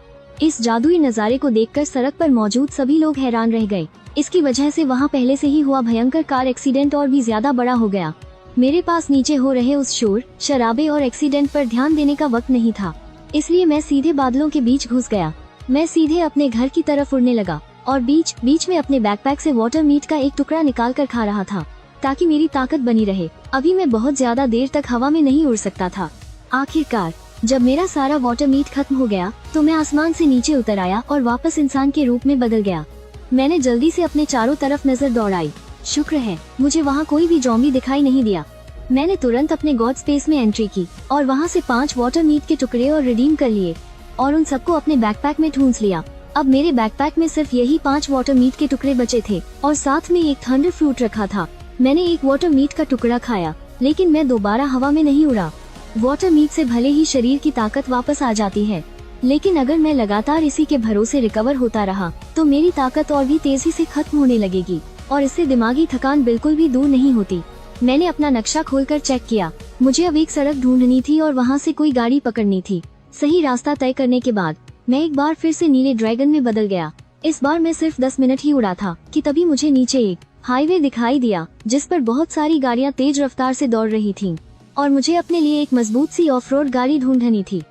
इस जादुई नजारे को देखकर सड़क पर मौजूद सभी लोग हैरान रह गए। इसकी वजह से वहाँ पहले से ही हुआ भयंकर कार एक्सीडेंट और भी ज्यादा बड़ा हो गया। मेरे पास नीचे हो रहे उस शोर, शराबे और एक्सीडेंट पर ध्यान देने का वक्त नहीं था, इसलिए मैं सीधे बादलों के बीच घुस गया। मैं सीधे अपने घर की तरफ उड़ने लगा और बीच बीच में अपने बैकपैक से वाटर मीट का एक टुकड़ा निकाल कर खा रहा था ताकि मेरी ताकत बनी रहे। अभी मैं बहुत ज्यादा देर तक हवा में नहीं उड़ सकता था। आखिरकार जब मेरा सारा वाटर मीट खत्म हो गया तो मैं आसमान से नीचे उतर आया और वापस इंसान के रूप में बदल गया। मैंने जल्दी से अपने चारों तरफ नजर दौड़ाई। शुक्र है मुझे वहाँ कोई भी ज़ॉम्बी दिखाई नहीं दिया। मैंने तुरंत अपने गॉड स्पेस में एंट्री की और वहाँ से 5 वाटर मीट के टुकड़े और रिडीम कर लिए और उन सबको अपने बैकपैक में ठूंस लिया। अब मेरे बैकपैक में सिर्फ यही 5 वाटर मीट के टुकड़े बचे थे और साथ में एक थंडर फ्रूट रखा था। मैंने एक वाटर मीट का टुकड़ा खाया, लेकिन मैं दोबारा हवा में नहीं उड़ा। वाटर मीट से भले ही शरीर की ताकत वापस आ जाती है, लेकिन अगर मैं लगातार इसी के भरोसे रिकवर होता रहा तो मेरी ताकत और भी तेजी से खत्म होने लगेगी और इससे दिमागी थकान बिल्कुल भी दूर नहीं होती। मैंने अपना नक्शा खोलकर चेक किया। मुझे अब एक सड़क ढूंढनी थी और वहाँ से कोई गाड़ी पकड़नी थी। सही रास्ता तय करने के बाद मैं एक बार फिर से नीले ड्रैगन में बदल गया। इस बार मैं सिर्फ 10 मिनट ही उड़ा था कि तभी मुझे नीचे एक हाईवे दिखाई दिया जिस पर बहुत सारी गाड़ियाँ तेज रफ्तार से दौड़ रही थीं और मुझे अपने लिए एक मजबूत सी ऑफ रोड गाड़ी ढूंढनी थी।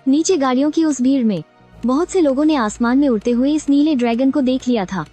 नीचे गाड़ियों की उस भीड़ में बहुत से लोगों ने आसमान में उड़ते हुए इस नीले ड्रैगन को देख लिया था।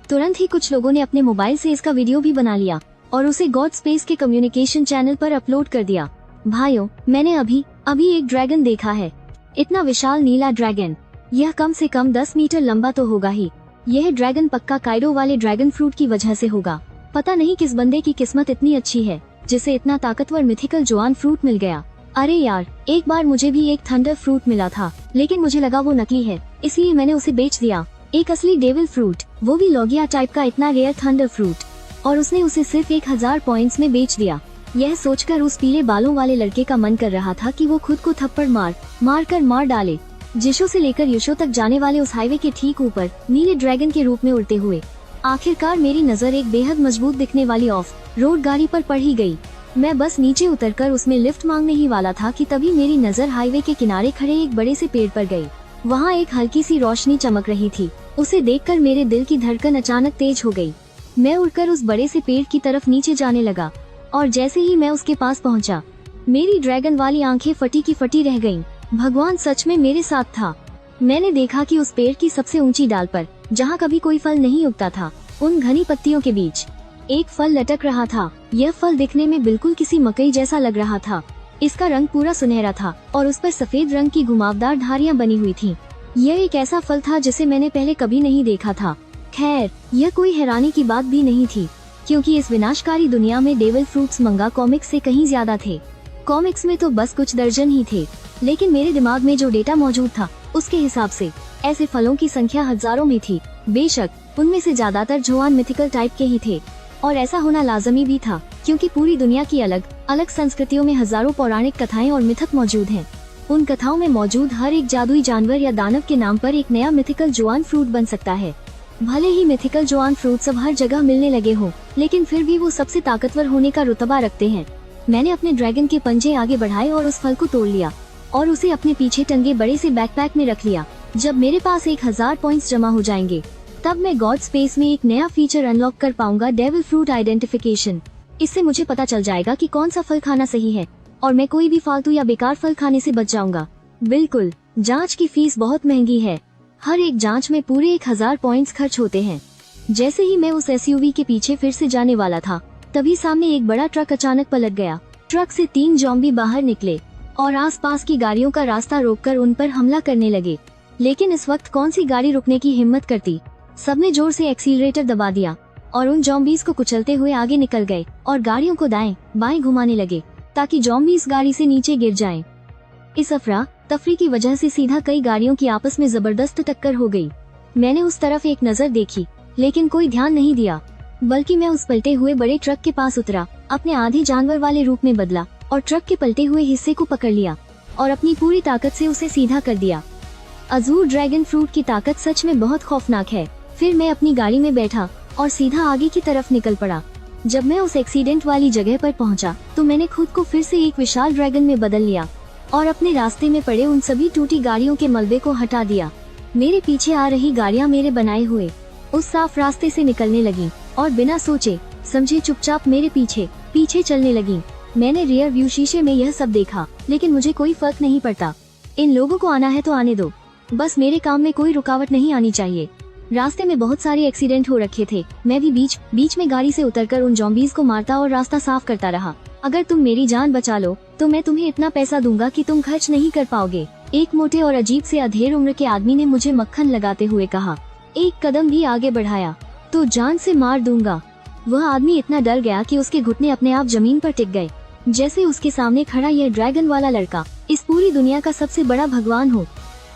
तुरंत ही कुछ लोगों ने अपने मोबाइल से इसका वीडियो भी बना लिया और उसे गॉड स्पेस के कम्युनिकेशन चैनल पर अपलोड कर दिया। भाइयों, मैंने अभी एक ड्रैगन देखा है। इतना विशाल नीला ड्रैगन, यह कम से कम 10 मीटर लंबा तो होगा ही। यह ड्रैगन पक्का काइडो वाले ड्रैगन फ्रूट की वजह से होगा। पता नहीं किस बंदे की किस्मत इतनी अच्छी है जिसे इतना ताकतवर मिथिकल जोआन फ्रूट मिल गया। अरे यार, एक बार मुझे भी एक थंडर फ्रूट मिला था, लेकिन मुझे लगा वो नकली है, इसलिए मैंने उसे बेच दिया। एक असली डेविल फ्रूट, वो भी लॉगिया टाइप का इतना रेयर थंडर फ्रूट, और उसने उसे सिर्फ 1000 पॉइंट्स में बेच दिया। यह सोचकर उस पीले बालों वाले लड़के का मन कर रहा था कि वो खुद को थप्पड़ मार डाले। जिशो से लेकर युशो तक जाने वाले उस हाईवे के ठीक ऊपर नीले ड्रैगन के रूप में उड़ते हुए आखिरकार मेरी नजर एक बेहद मजबूत दिखने वाली ऑफ रोड गाड़ी पर पड़ ही गई। मैं बस नीचे उतरकर उसमें लिफ्ट मांगने ही वाला था कि तभी मेरी नजर हाईवे के किनारे खड़े एक बड़े से पेड़ पर गई। वहाँ एक हल्की सी रोशनी चमक रही थी। उसे देखकर मेरे दिल की धड़कन अचानक तेज हो गई। मैं उड़कर उस बड़े से पेड़ की तरफ नीचे जाने लगा और जैसे ही मैं उसके पास पहुंचा, मेरी ड्रैगन वाली आंखें फटी की फटी रह गईं। भगवान सच में मेरे साथ था। मैंने देखा कि उस पेड़ की सबसे ऊंची डाल पर, जहाँ कभी कोई फल नहीं उगता था, उन घनी पत्तियों के बीच एक फल लटक रहा था। यह फल दिखने में बिल्कुल किसी मकई जैसा लग रहा था। इसका रंग पूरा सुनहरा था और उस पर सफेद रंग की घुमावदार धारियां बनी हुई थीं। यह एक ऐसा फल था जिसे मैंने पहले कभी नहीं देखा था। खैर, यह कोई हैरानी की बात भी नहीं थी, क्योंकि इस विनाशकारी दुनिया में डेविल फ्रूट्स मंगा कॉमिक्स से कहीं ज्यादा थे। कॉमिक्स में तो बस कुछ दर्जन ही थे, लेकिन मेरे दिमाग में जो डेटा मौजूद था उसके हिसाब से ऐसे फलों की संख्या हजारों में थी। बेशक उनमें से ज्यादातर जोआन मिथिकल टाइप के ही थे, और ऐसा होना लाजमी भी था, क्योंकि पूरी दुनिया की अलग अलग संस्कृतियों में हजारों पौराणिक कथाएं और मिथक मौजूद हैं। उन कथाओं में मौजूद हर एक जादुई जानवर या दानव के नाम पर एक नया मिथिकल जोआन फ्रूट बन सकता है। भले ही मिथिकल जोआन फ्रूट्स अब हर जगह मिलने लगे हो, लेकिन फिर भी वो सबसे ताकतवर होने का रुतबा रखते हैं। मैंने अपने ड्रैगन के पंजे आगे बढ़ाए और उस फल को तोड़ लिया और उसे अपने पीछे टंगे बड़े से बैकपैक में रख लिया। जब मेरे पास 1000 पॉइंट्स जमा हो जाएंगे, तब मैं गॉड स्पेस में एक नया फीचर अनलॉक कर पाऊंगा, डेविल फ्रूट आइडेंटिफिकेशन। इससे मुझे पता चल जाएगा कि कौन सा फल खाना सही है और मैं कोई भी फालतू या बेकार फल खाने से बच जाऊंगा। बिल्कुल, जांच की फीस बहुत महंगी है। हर एक जांच में पूरे 1000 पॉइंट्स खर्च होते हैं। जैसे ही मैं उस एसयूवी के पीछे फिर से जाने वाला था, तभी सामने एक बड़ा ट्रक अचानक पलट गया। ट्रक से 3 ज़ॉम्बी बाहर निकले और आसपास की गाड़ियों का रास्ता रोककर उन पर हमला करने लगे। लेकिन इस वक्त कौन सी गाड़ी रुकने की हिम्मत करती। सबने जोर से एक्सीलरेटर दबा दिया और उन ज़ॉम्बीज को कुचलते हुए आगे निकल गए और गाड़ियों को दाएं बाएं घुमाने लगे ताकि ज़ॉम्बीज गाड़ी से नीचे गिर जाएं। इस अफरा तफरी की वजह से सीधा कई गाड़ियों की आपस में जबरदस्त टक्कर हो गई। मैंने उस तरफ एक नजर देखी, लेकिन कोई ध्यान नहीं दिया, बल्कि मैं उस पलटे हुए बड़े ट्रक के पास उतरा, अपने आधे जानवर वाले रूप में बदला और ट्रक के पलटे हुए हिस्से को पकड़ लिया और अपनी पूरी ताकत से उसे सीधा कर दिया। अजूर ड्रैगन फ्रूट की ताकत सच में बहुत खौफनाक है। फिर मैं अपनी गाड़ी में बैठा और सीधा आगे की तरफ निकल पड़ा। जब मैं उस एक्सीडेंट वाली जगह पर पहुंचा, तो मैंने खुद को फिर से एक विशाल ड्रैगन में बदल लिया और अपने रास्ते में पड़े उन सभी टूटी गाड़ियों के मलबे को हटा दिया। मेरे पीछे आ रही गाड़ियां मेरे बनाए हुए उस साफ रास्ते से निकलने लगी और बिना सोचे समझे चुपचाप मेरे पीछे चलने लगी। मैंने रियर व्यू शीशे में यह सब देखा, लेकिन मुझे कोई फर्क नहीं पड़ता। इन लोगों को आना है तो आने दो, बस मेरे काम में कोई रुकावट नहीं आनी चाहिए। रास्ते में बहुत सारे एक्सीडेंट हो रखे थे। मैं भी बीच में गाड़ी से उतरकर उन ज़ॉम्बीज को मारता और रास्ता साफ करता रहा। अगर तुम मेरी जान बचा लो तो मैं तुम्हें इतना पैसा दूंगा कि तुम खर्च नहीं कर पाओगे। एक मोटे और अजीब से अधेड़ उम्र के आदमी ने मुझे मक्खन लगाते हुए कहा। एक कदम भी आगे बढ़ाया तो जान से मार दूंगा। वह आदमी इतना डर गया कि उसके घुटने अपने आप जमीन पर टिक गए, जैसे उसके सामने खड़ा यह ड्रैगन वाला लड़का इस पूरी दुनिया का सबसे बड़ा भगवान हो।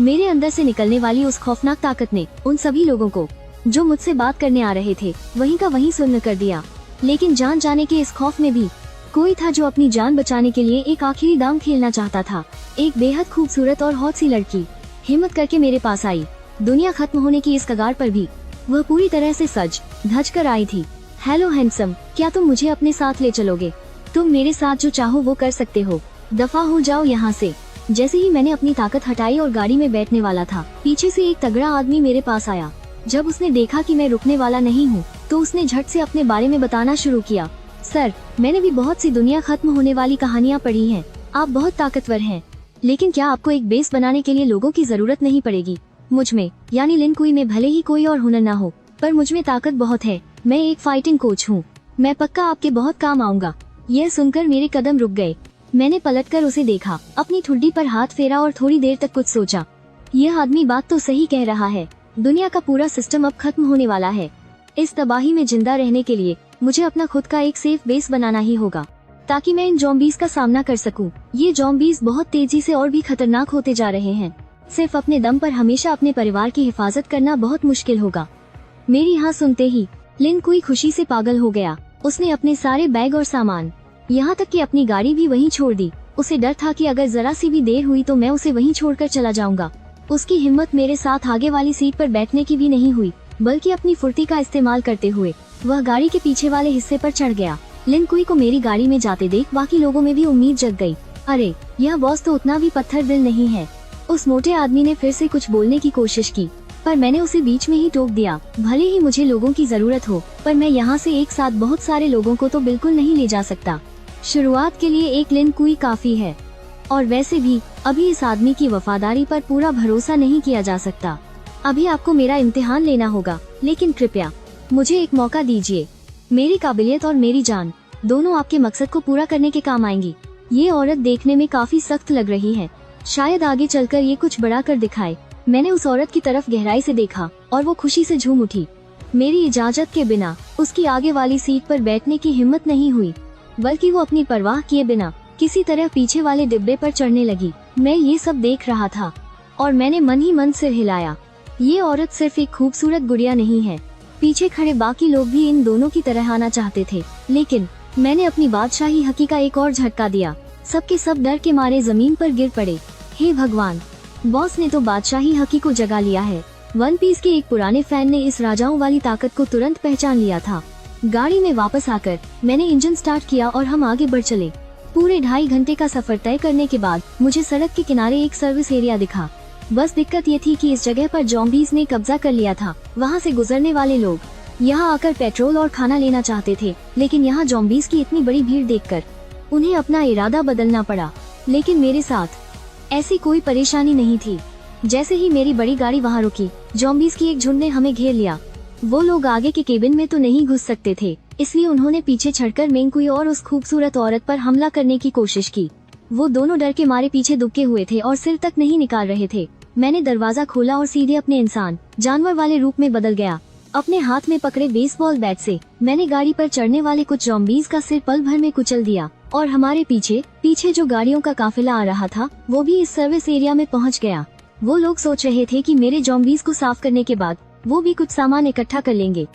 मेरे अंदर से निकलने वाली उस खौफनाक ताकत ने उन सभी लोगों को जो मुझसे बात करने आ रहे थे वहीं का वहीं सुन्न कर दिया। लेकिन जान जाने के इस खौफ में भी कोई था जो अपनी जान बचाने के लिए एक आखिरी दांव खेलना चाहता था। एक बेहद खूबसूरत और हॉट सी लड़की हिम्मत करके मेरे पास आई। दुनिया खत्म होने की इस कगार पर भी वह पूरी तरह से सज धज कर आई थी। हेलो हैंडसम, क्या तुम मुझे अपने साथ ले चलोगे? तुम मेरे साथ जो चाहो वो कर सकते हो, दफा हो जाओ यहाँ से। जैसे ही मैंने अपनी ताकत हटाई और गाड़ी में बैठने वाला था, पीछे से एक तगड़ा आदमी मेरे पास आया। जब उसने देखा कि मैं रुकने वाला नहीं हूँ तो उसने झट से अपने बारे में बताना शुरू किया। सर, मैंने भी बहुत सी दुनिया खत्म होने वाली कहानियाँ पढ़ी हैं। आप बहुत ताकतवर हैं, लेकिन क्या आपको एक बेस बनाने के लिए लोगों की जरूरत नहीं पड़ेगी? मुझ में यानी लिन कुई में भले ही कोई और हुनर ना हो, पर मुझ में ताकत बहुत है। मैं एक फाइटिंग कोच हूँ, मैं पक्का आपके बहुत काम आऊंगा। यह सुनकर मेरे कदम रुक गए। मैंने पलटकर उसे देखा, अपनी ठुड्डी पर हाथ फेरा और थोड़ी देर तक कुछ सोचा। यह आदमी बात तो सही कह रहा है, दुनिया का पूरा सिस्टम अब खत्म होने वाला है। इस तबाही में जिंदा रहने के लिए मुझे अपना खुद का एक सेफ बेस बनाना ही होगा, ताकि मैं इन ज़ॉम्बीज़ का सामना कर सकूं। ये ज़ॉम्बीज़ बहुत तेजी से और भी खतरनाक होते जा रहे हैं। सिर्फ अपने दम पर हमेशा अपने परिवार की हिफाजत करना बहुत मुश्किल होगा। मेरी हाँ सुनते ही लिन कुई खुशी से पागल हो गया। उसने अपने सारे बैग और सामान, यहाँ तक कि अपनी गाड़ी भी वहीं छोड़ दी। उसे डर था कि अगर जरा सी भी देर हुई तो मैं उसे वहीं छोड़कर चला जाऊंगा। उसकी हिम्मत मेरे साथ आगे वाली सीट पर बैठने की भी नहीं हुई, बल्कि अपनी फुर्ती का इस्तेमाल करते हुए वह गाड़ी के पीछे वाले हिस्से पर चढ़ गया। लिन कुई को मेरी गाड़ी में जाते देख बाकी लोगों में भी उम्मीद जग गई। अरे, यह बॉस तो उतना भी पत्थर दिल नहीं है। उस मोटे आदमी ने फिर से कुछ बोलने की कोशिश की, पर मैंने उसे बीच में ही टोक दिया। भले ही मुझे लोगों की जरूरत हो, पर मैं यहाँ से एक साथ बहुत सारे लोगों को तो बिल्कुल नहीं ले जा सकता। शुरुआत के लिए एक लिन कुई काफी है, और वैसे भी अभी इस आदमी की वफादारी पर पूरा भरोसा नहीं किया जा सकता। अभी आपको मेरा इम्तिहान लेना होगा, लेकिन कृपया मुझे एक मौका दीजिए। मेरी काबिलियत और मेरी जान दोनों आपके मकसद को पूरा करने के काम आएंगी। ये औरत देखने में काफी सख्त लग रही है, शायद आगे चलकर ये कुछ बड़ा कर दिखाए। मैंने उस औरत की तरफ गहराई से देखा और वो खुशी से झूम उठी। मेरी इजाजत के बिना उसकी आगे वाली सीट पर बैठने की हिम्मत नहीं हुई, बल्कि वो अपनी परवाह किए बिना किसी तरह पीछे वाले डिब्बे पर चढ़ने लगी। मैं ये सब देख रहा था और मैंने मन ही मन सिर हिलाया। ये औरत सिर्फ एक खूबसूरत गुड़िया नहीं है। पीछे खड़े बाकी लोग भी इन दोनों की तरह आना चाहते थे, लेकिन मैंने अपनी बादशाही हकी का एक और झटका दिया। सबके सब डर के मारे जमीन पर गिर पड़े। हे भगवान, बॉस ने तो बादशाही हकी को जगा लिया है। वन पीस के एक पुराने फैन ने इस राजाओं वाली ताकत को तुरंत पहचान लिया था। गाड़ी में वापस आकर मैंने इंजन स्टार्ट किया और हम आगे बढ़ चले। पूरे 2.5 घंटे का सफर तय करने के बाद मुझे सड़क के किनारे एक सर्विस एरिया दिखा। बस दिक्कत ये थी कि इस जगह पर ज़ॉम्बीज़ ने कब्जा कर लिया था। वहाँ से गुजरने वाले लोग यहाँ आकर पेट्रोल और खाना लेना चाहते थे, लेकिन यहाँ ज़ॉम्बीज़ की इतनी बड़ी भीड़ देखकर उन्हें अपना इरादा बदलना पड़ा। लेकिन मेरे साथ ऐसी कोई परेशानी नहीं थी। जैसे ही मेरी बड़ी गाड़ी वहाँ रुकी, ज़ॉम्बीज़ की एक झुंड ने हमें घेर लिया। वो लोग आगे के केबिन में तो नहीं घुस सकते थे, इसलिए उन्होंने पीछे चढ़कर मेंकुई और उस खूबसूरत औरत पर हमला करने की कोशिश की। वो दोनों डर के मारे पीछे दुबके हुए थे और सिर तक नहीं निकाल रहे थे। मैंने दरवाजा खोला और सीधे अपने इंसान जानवर वाले रूप में बदल गया। अपने हाथ में पकड़े बेसबॉल बैट से मैंने गाड़ी पर चढ़ने वाले कुछ ज़ॉम्बीज़ का सिर पल भर में कुचल दिया और हमारे पीछे जो गाड़ियों का काफिला आ रहा था वो भी इस सर्विस एरिया में पहुंच गया। वो लोग सोच रहे थे कि मेरे ज़ॉम्बीज़ को साफ करने के बाद वो भी कुछ सामान इकट्ठा कर लेंगे,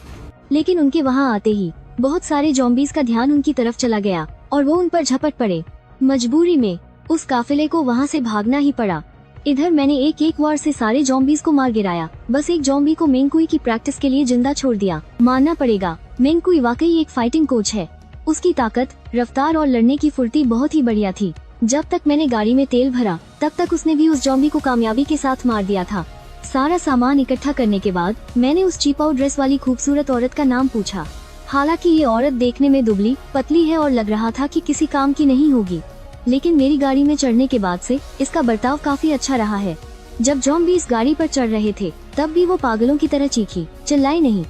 लेकिन उनके वहाँ आते ही बहुत सारे ज़ॉम्बीज़ का ध्यान उनकी तरफ चला गया और वो उन पर झपट पड़े। मजबूरी में उस काफिले को वहाँ से भागना ही पड़ा। इधर मैंने एक वार से सारे ज़ॉम्बीज़ को मार गिराया। बस एक ज़ॉम्बी को मेंकुई की प्रैक्टिस के लिए जिंदा छोड़ दिया। मानना पड़ेगा, मेंकुई वाकई एक फाइटिंग कोच है। उसकी ताकत, रफ्तार और लड़ने की फुर्ती बहुत ही बढ़िया थी। जब तक मैंने गाड़ी में तेल भरा तब तक उसने भी उस ज़ॉम्बी को कामयाबी के साथ मार दिया था। सारा सामान इकट्ठा करने के बाद मैंने उस चीपाउ ड्रेस वाली खूबसूरत औरत का नाम पूछा। हालांकि ये औरत देखने में दुबली पतली है और लग रहा था कि किसी काम की नहीं होगी, लेकिन मेरी गाड़ी में चढ़ने के बाद से इसका बर्ताव काफी अच्छा रहा है। जब ज़ॉम्बीज़ गाड़ी पर चढ़ रहे थे तब भी वो पागलों की तरह चीखी, चिल्लाई नहीं।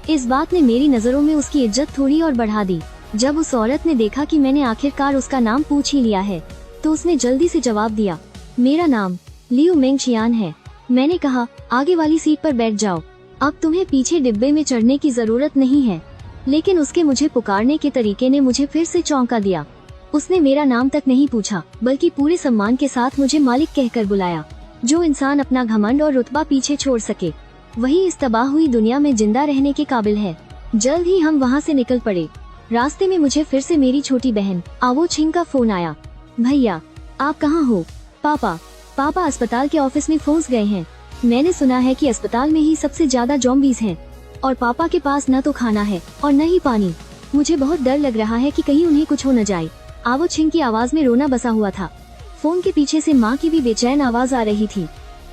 इस बात ने मेरी नजरों में उसकी इज्जत थोड़ी और बढ़ा दी। जब उस औरत ने देखा कि मैंने आखिरकार उसका नाम पूछ ही लिया है तो उसने जल्दी से जवाब दिया, मेरा नाम लियू मेंगशियान है। मैंने कहा, आगे वाली सीट पर बैठ जाओ, अब तुम्हें पीछे डिब्बे में चढ़ने की जरूरत नहीं है। लेकिन उसके मुझे पुकारने के तरीके ने मुझे फिर से चौंका दिया। उसने मेरा नाम तक नहीं पूछा बल्कि पूरे सम्मान के साथ मुझे मालिक कहकर बुलाया। जो इंसान अपना घमंड और रुतबा पीछे छोड़ सके वही इस तबाह हुई दुनिया में जिंदा रहने के काबिल है। जल्द ही हम वहाँ से निकल पड़े। रास्ते में मुझे फिर से मेरी छोटी बहन आवो छिंग का फोन आया। भैया आप कहाँ हो? पापा अस्पताल के ऑफिस में फंस गए हैं। मैंने सुना है कि अस्पताल में ही सबसे ज्यादा ज़ॉम्बीज हैं और पापा के पास न तो खाना है और न ही पानी। मुझे बहुत डर लग रहा है कि कहीं उन्हें कुछ हो न जाए। आवो छिंग की आवाज में रोना बसा हुआ था। फोन के पीछे से माँ की भी बेचैन आवाज आ रही थी।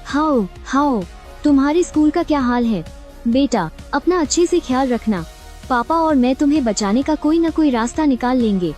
हाओ तुम्हारे स्कूल का क्या हाल है? बेटा अपना अच्छे से ख्याल रखना, पापा और मैं तुम्हें बचाने का कोई न कोई रास्ता निकाल लेंगे।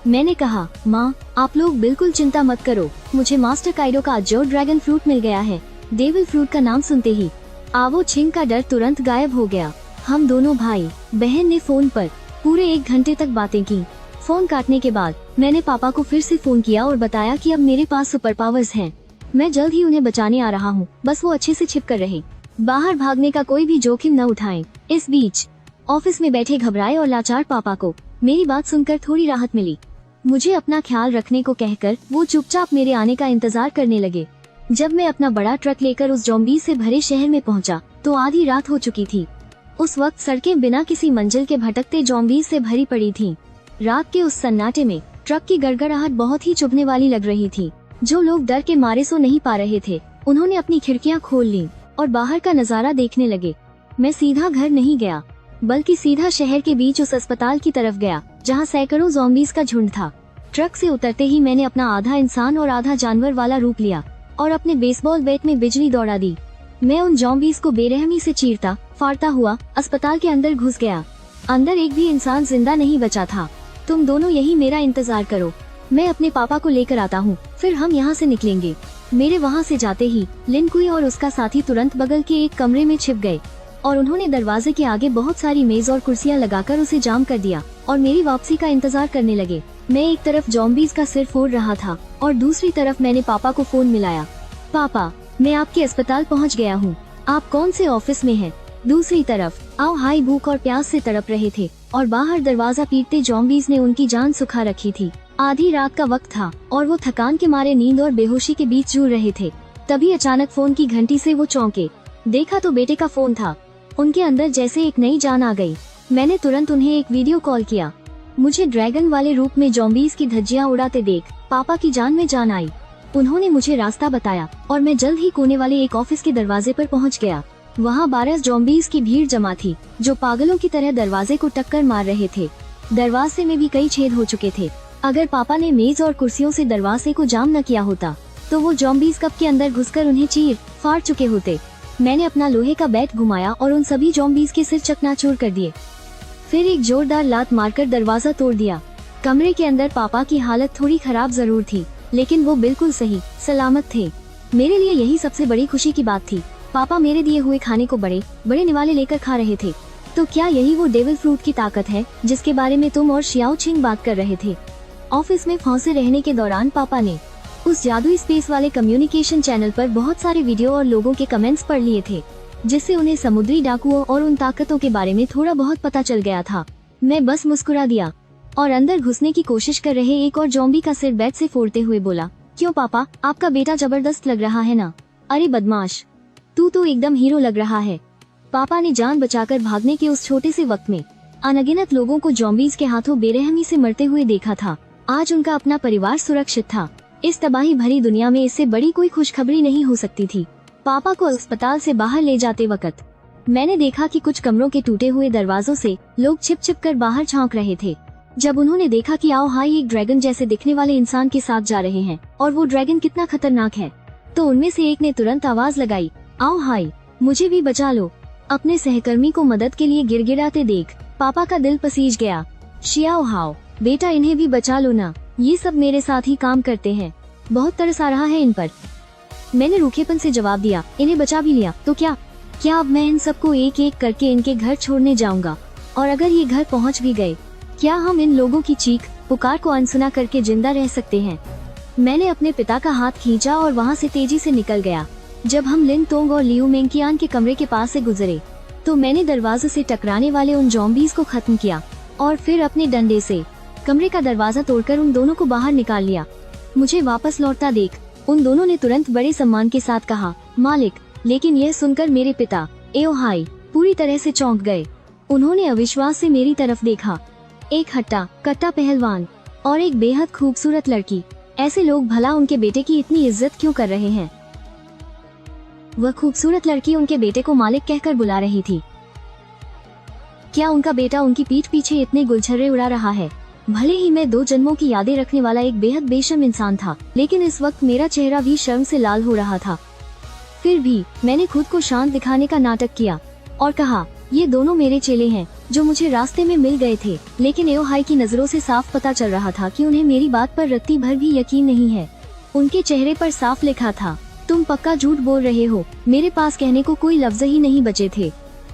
मैंने कहा, माँ आप लोग बिल्कुल चिंता मत करो, मुझे मास्टर काइडो का जो ड्रैगन फ्रूट मिल गया है। डेविल फ्रूट का नाम सुनते ही आवो छिंग का डर तुरंत गायब हो गया। हम दोनों भाई बहन ने फोन पर पूरे 1 घंटे तक बातें की। फोन काटने के बाद मैंने पापा को फिर से फोन किया और बताया कि अब मेरे पास सुपर पावर्स हैं। मैं जल्द ही उन्हें बचाने आ रहा हूँ, बस वो अच्छे से छिप कर रहे, बाहर भागने का कोई भी जोखिम न उठाएं। इस बीच ऑफिस में बैठे घबराए और लाचार पापा को मेरी बात सुनकर थोड़ी राहत मिली। मुझे अपना ख्याल रखने को कहकर वो चुपचाप मेरे आने का इंतजार करने लगे। जब मैं अपना बड़ा ट्रक लेकर उस ज़ॉम्बी से भरे शहर में पहुंचा तो आधी रात हो चुकी थी। उस वक्त सड़कें बिना किसी मंजिल के भटकते ज़ॉम्बी से भरी पड़ी थीं। रात के उस सन्नाटे में ट्रक की गड़गड़ाहट बहुत ही चुभने वाली लग रही थी। जो लोग डर के मारे सो नहीं पा रहे थे उन्होंने अपनी खिड़कियां खोल लीं और बाहर का नजारा देखने लगे। मैं सीधा घर नहीं गया बल्कि सीधा शहर के बीच उस अस्पताल की तरफ गया जहां सैकड़ों ज़ॉम्बीज का झुंड था। ट्रक से उतरते ही मैंने अपना आधा इंसान और आधा जानवर वाला रूप लिया और अपने बेसबॉल बैट में बिजली दौड़ा दी। मैं उन ज़ॉम्बीज को बेरहमी से चीरता फाड़ता हुआ अस्पताल के अंदर घुस गया। अंदर एक भी इंसान जिंदा नहीं बचा था। तुम दोनों यही मेरा इंतजार करो, मैं अपने पापा को लेकर आता हूँ, फिर हम यहाँ से निकलेंगे। मेरे वहाँ से जाते ही लिन कुई और उसका साथी तुरंत बगल के एक कमरे में छिप गए और उन्होंने दरवाजे के आगे बहुत सारी मेज और कुर्सियाँ लगाकर उसे जाम कर दिया और मेरी वापसी का इंतजार करने लगे। मैं एक तरफ ज़ॉम्बीज का सिर फोड़ रहा था और दूसरी तरफ मैंने पापा को फोन मिलाया। पापा मैं आपके अस्पताल पहुँच गया हूँ, आप कौन से ऑफिस में हैं? दूसरी तरफ आओ हाई भूख और प्यास से तड़प रहे थे और बाहर दरवाजा पीटते ज़ॉम्बीज ने उनकी जान सुखा रखी थी। आधी रात का वक्त था और वो थकान के मारे नींद और बेहोशी के बीच जूझ रहे थे। तभी अचानक फोन की घंटी से वो चौंके। देखा तो बेटे का फोन था। उनके अंदर जैसे एक नई जान आ गई। मैंने तुरंत उन्हें एक वीडियो कॉल किया। मुझे ड्रैगन वाले रूप में ज़ॉम्बीज की धज्जियां उड़ाते देख पापा की जान में जान आई। उन्होंने मुझे रास्ता बताया और मैं जल्द ही कोने वाले एक ऑफिस के दरवाजे पर पहुंच गया। वहां 12 ज़ॉम्बीज की भीड़ जमा थी जो पागलों की तरह दरवाजे को टक्कर मार रहे थे। दरवाजे में भी कई छेद हो चुके थे। अगर पापा ने मेज और कुर्सियों से दरवाजे को जाम न किया होता तो वो ज़ॉम्बीज कब के अंदर घुसकर उन्हें चीर फाड़ चुके होते। मैंने अपना लोहे का बैट घुमाया और उन सभी ज़ॉम्बीज के सिर चकनाचूर कर दिए। फिर एक जोरदार लात मारकर दरवाजा तोड़ दिया। कमरे के अंदर पापा की हालत थोड़ी खराब जरूर थी लेकिन वो बिल्कुल सही सलामत थे। मेरे लिए यही सबसे बड़ी खुशी की बात थी। पापा मेरे दिए हुए खाने को बड़े बड़े निवाले लेकर खा रहे थे। तो क्या यही वो डेविल फ्रूट की ताकत है जिसके बारे में तुम और शियाओ छिंग बात कर रहे थे? ऑफिस में फंसे रहने के दौरान पापा ने उस जादुई स्पेस वाले कम्युनिकेशन चैनल पर बहुत सारे वीडियो और लोगों के कमेंट्स पढ़ लिए थे जिससे उन्हें समुद्री डाकुओं और उन ताकतों के बारे में थोड़ा बहुत पता चल गया था। मैं बस मुस्कुरा दिया और अंदर घुसने की कोशिश कर रहे एक और ज़ॉम्बी का सिर बैट से फोड़ते हुए बोला, क्यों पापा आपका बेटा जबरदस्त लग रहा है ना? अरे बदमाश, तू तो एकदम हीरो लग रहा है। पापा ने जान बचाकर भागने के उस छोटे से वक्त में अनगिनत लोगों को ज़ॉम्बीज के हाथों बेरहमी से मरते हुए देखा था। आज उनका अपना परिवार सुरक्षित था। इस तबाही भरी दुनिया में इससे बड़ी कोई खुशखबरी नहीं हो सकती थी। पापा को अस्पताल से बाहर ले जाते वक्त मैंने देखा कि कुछ कमरों के टूटे हुए दरवाजों से लोग छिप छिप कर बाहर झांक रहे थे। जब उन्होंने देखा कि आओ हाई एक ड्रैगन जैसे दिखने वाले इंसान के साथ जा रहे हैं और वो ड्रैगन कितना खतरनाक है, तो उनमें से एक ने तुरंत आवाज लगाई, आओ हाई मुझे भी बचा लो। अपने सहकर्मी को मदद के लिए गिड़गिड़ाते देख पापा का दिल पसीज गया। शियाओ हाओ बेटा इन्हें भी बचा लो ना, ये सब मेरे साथ ही काम करते हैं, बहुत तरस आ रहा है इन पर। मैंने रूखेपन से जवाब दिया, इन्हें बचा भी लिया तो क्या अब मैं इन सबको एक एक करके इनके घर छोड़ने जाऊंगा और अगर ये घर पहुंच भी गए क्या हम इन लोगों की चीख पुकार को अनसुना करके जिंदा रह सकते हैं? मैंने अपने पिता का हाथ खींचा और वहाँ से तेजी से निकल गया। जब हम लिन तोंग और लियू मेंकियान के कमरे के पास से गुजरे तो मैंने दरवाजे से टकराने वाले उन ज़ॉम्बीज़ को खत्म किया और फिर अपने डंडे से कमरे का दरवाजा तोड़कर उन दोनों को बाहर निकाल लिया। मुझे वापस लौटता देख उन दोनों ने तुरंत बड़े सम्मान के साथ कहा, मालिक। लेकिन यह सुनकर मेरे पिता एओहाई पूरी तरह से चौंक गए। उन्होंने अविश्वास से मेरी तरफ देखा। एक हट्टा कट्टा पहलवान और एक बेहद खूबसूरत लड़की, ऐसे लोग भला उनके बेटे की इतनी इज्जत क्यों कर रहे हैं? वह खूबसूरत लड़की उनके बेटे को मालिक कहकर बुला रही थी। क्या उनका बेटा उनकी पीठ पीछे इतने गुलछर्रे उड़ा रहा है? भले ही मैं 2 जन्मों की यादें रखने वाला एक बेहद बेशर्म इंसान था, लेकिन इस वक्त मेरा चेहरा भी शर्म से लाल हो रहा था। फिर भी मैंने खुद को शांत दिखाने का नाटक किया और कहा, ये दोनों मेरे चेले हैं जो मुझे रास्ते में मिल गए थे। लेकिन एओहाई की नजरों से साफ पता चल रहा था कि उन्हें मेरी बात पर रत्ती भर भी यकीन नहीं है। उनके चेहरे पर साफ लिखा था, तुम पक्का झूठ बोल रहे हो। मेरे पास कहने को कोई लफ्ज ही नहीं बचे थे,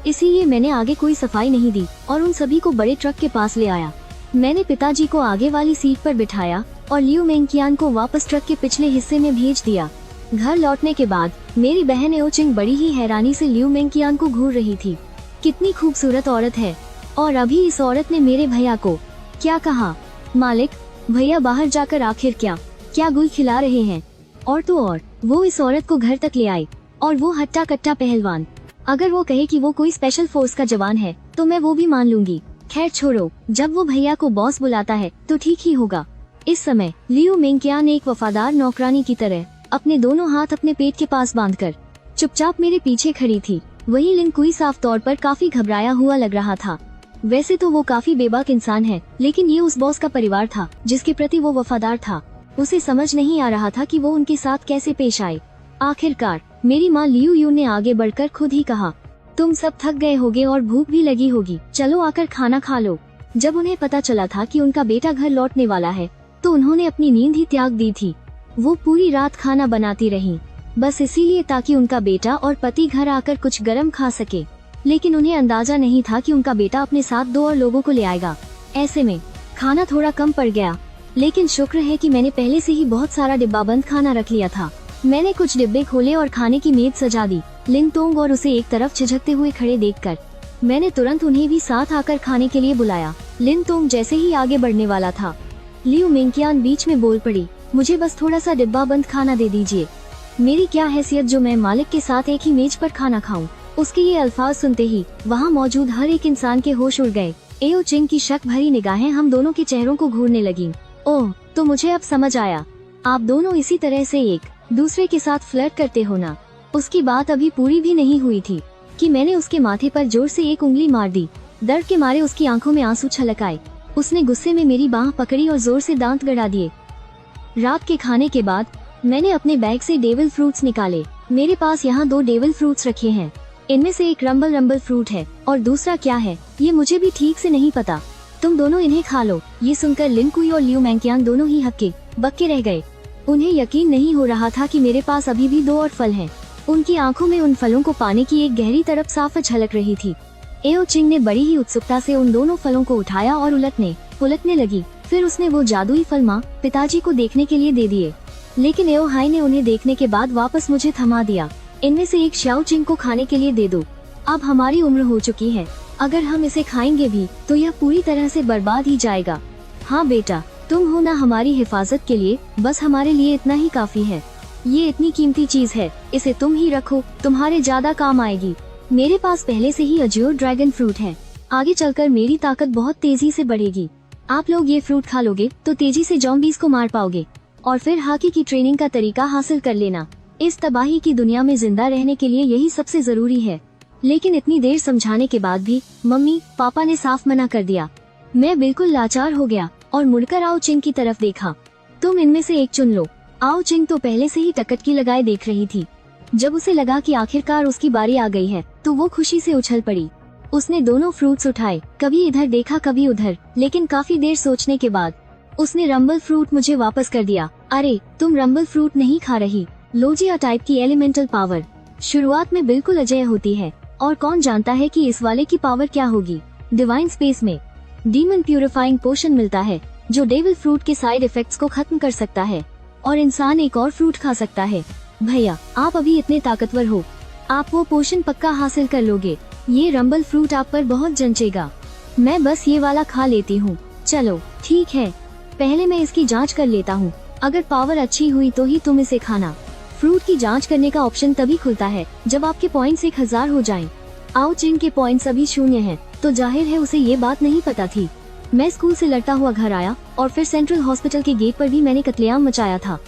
इसीलिए मैंने आगे कोई सफाई नहीं दी और उन सभी को बड़े ट्रक के पास ले आया। मैंने पिताजी को आगे वाली सीट पर बिठाया और लियू मेंकियान को वापस ट्रक के पिछले हिस्से में भेज दिया। घर लौटने के बाद मेरी बहन एओचिंग बड़ी ही हैरानी से लियू मेंकियान को घूर रही थी। कितनी खूबसूरत औरत है। और अभी इस औरत ने मेरे भैया को क्या कहा? मालिक, भैया बाहर जाकर आखिर क्या गुल खिला रहे हैं? और तो और वो इस औरत को घर तक ले आई, और वो हट्टा कट्टा पहलवान। अगर वो कहे कि वो कोई स्पेशल फोर्स का जवान है तो मैं वो भी मान लूंगी। खैर छोड़ो, जब वो भैया को बॉस बुलाता है तो ठीक ही होगा। इस समय लियू मेंकियान एक वफादार नौकरानी की तरह अपने दोनों हाथ अपने पेट के पास बांधकर चुपचाप मेरे पीछे खड़ी थी। वही लिन कुई साफ तौर पर काफी घबराया हुआ लग रहा था। वैसे तो वो काफी बेबाक इंसान है, लेकिन ये उस बॉस का परिवार था जिसके प्रति वो वफादार था। उसे समझ नहीं आ रहा था कि वो उनके साथ कैसे पेश आए। आखिरकार मेरी माँ लियू यू ने आगे बढ़कर खुद ही कहा, तुम सब थक गए होगे और भूख भी लगी होगी, चलो आकर खाना खा लो। जब उन्हें पता चला था कि उनका बेटा घर लौटने वाला है तो उन्होंने अपनी नींद ही त्याग दी थी। वो पूरी रात खाना बनाती रहीं, बस इसीलिए ताकि उनका बेटा और पति घर आकर कुछ गरम खा सके। लेकिन उन्हें अंदाजा नहीं था कि उनका बेटा अपने साथ 2 और लोगों को ले आएगा। ऐसे में खाना थोड़ा कम पड़ गया, लेकिन शुक्र है कि मैंने पहले से ही बहुत सारा डिब्बाबंद खाना रख लिया था। मैंने कुछ डिब्बे खोले और खाने की मेज सजा दी। लिन तोंग और उसे एक तरफ झिझकते हुए खड़े देखकर मैंने तुरंत उन्हें भी साथ आकर खाने के लिए बुलाया। लिन तोंग जैसे ही आगे बढ़ने वाला था, लियू मेंकियान बीच में बोल पड़ी, मुझे बस थोड़ा सा डिब्बाबंद खाना दे दीजिए। मेरी क्या हैसियत जो मैं मालिक के साथ एक ही मेज पर खाना खाऊं। उसके ये अल्फाज सुनते ही वहाँ मौजूद हर एक इंसान के होश उड़ गए। एओचिंग की शक भरी निगाहें हम दोनों के चेहरों को घूरने लगीं। ओह, तो मुझे अब समझ आया, आप दोनों इसी तरह से एक दूसरे के साथ फ्लर्ट करते हो ना। उसकी बात अभी पूरी भी नहीं हुई थी कि मैंने उसके माथे पर जोर से एक उंगली मार दी। दर्द के मारे उसकी आंखों में आंसू छलक आए। उसने गुस्से में मेरी बांह पकड़ी और जोर से दांत गड़ा दिए। रात के खाने के बाद मैंने अपने बैग से डेविल फ्रूट्स निकाले। मेरे पास यहाँ 2 डेविल फ्रूट्स रखे हैं। इनमें से एक रंबल फ्रूट है और दूसरा क्या है ये मुझे भी ठीक से नहीं पता। तुम दोनों इन्हें खा लो। ये सुनकर लिन कुई और लियू मेंकियान दोनों ही हक्के बक्के रह गए। उन्हें यकीन नहीं हो रहा था कि मेरे पास अभी भी 2 और फल हैं। उनकी आंखों में उन फलों को पाने की एक गहरी तरफ साफ झलक रही थी। एओचिंग ने बड़ी ही उत्सुकता से उन दोनों फलों को उठाया और उलटने लगी। फिर उसने वो जादुई फल माँ पिताजी को देखने के लिए दे दिए, लेकिन एओहाई ने उन्हें देखने के बाद वापस मुझे थमा दिया। इनमें से एक शाओचिंग को खाने के लिए दे दो। अब हमारी उम्र हो चुकी है, अगर हम इसे खाएंगे भी तो यह पूरी तरह से बर्बाद ही जाएगा। हाँ बेटा, तुम हो ना हमारी हिफाजत के लिए, बस हमारे लिए इतना ही काफी है। ये इतनी कीमती चीज है, इसे तुम ही रखो, तुम्हारे ज्यादा काम आएगी। मेरे पास पहले से ही अज्योर ड्रैगन फ्रूट है, आगे चलकर मेरी ताकत बहुत तेजी से बढ़ेगी। आप लोग ये फ्रूट खा लोगे तो तेजी से ज़ॉम्बीज़ को मार पाओगे और फिर हाकी की ट्रेनिंग का तरीका हासिल कर लेना। इस तबाही की दुनिया में जिंदा रहने के लिए यही सबसे जरूरी है। लेकिन इतनी देर समझाने के बाद भी मम्मी पापा ने साफ मना कर दिया। मैं बिल्कुल लाचार हो गया और मुड़कर आओ चिंग की तरफ देखा। तुम इनमें से एक चुन लो। आओ चिंग तो पहले से ही टकटकी लगाए देख रही थी। जब उसे लगा कि आखिरकार उसकी बारी आ गई है तो वो खुशी से उछल पड़ी। उसने दोनों फ्रूट्स उठाए, कभी इधर देखा कभी उधर, लेकिन काफी देर सोचने के बाद उसने रंबल फ्रूट मुझे वापस कर दिया। अरे तुम रंबल फ्रूट नहीं खा रही, लोजिया टाइप की एलिमेंटल पावर शुरुआत में बिल्कुल अजेय होती है और कौन जानता है कि इस वाले की पावर क्या होगी डिवाइन स्पेस में। डीमन प्यूरिफाइंग पोशन मिलता है जो डेविल फ्रूट के साइड इफेक्ट्स को खत्म कर सकता है और इंसान एक और फ्रूट खा सकता है। भैया आप अभी इतने ताकतवर हो, आप वो पोशन पक्का हासिल कर लोगे। ये रंबल फ्रूट आप पर बहुत जंचेगा। मैं बस ये वाला खा लेती हूँ। चलो ठीक है, पहले मैं इसकी जांच कर लेता हूँ। अगर पावर अच्छी हुई तो ही तुम इसे खाना। फ्रूट की जांच करने का ऑप्शन तभी खुलता है जब आपके पॉइंट्स 1000 हो जाएं। आओ चिंग के पॉइंट्स अभी 0 हैं, तो जाहिर है उसे ये बात नहीं पता थी। मैं स्कूल से लड़ता हुआ घर आया और फिर सेंट्रल हॉस्पिटल के गेट पर भी मैंने कत्लेआम मचाया था।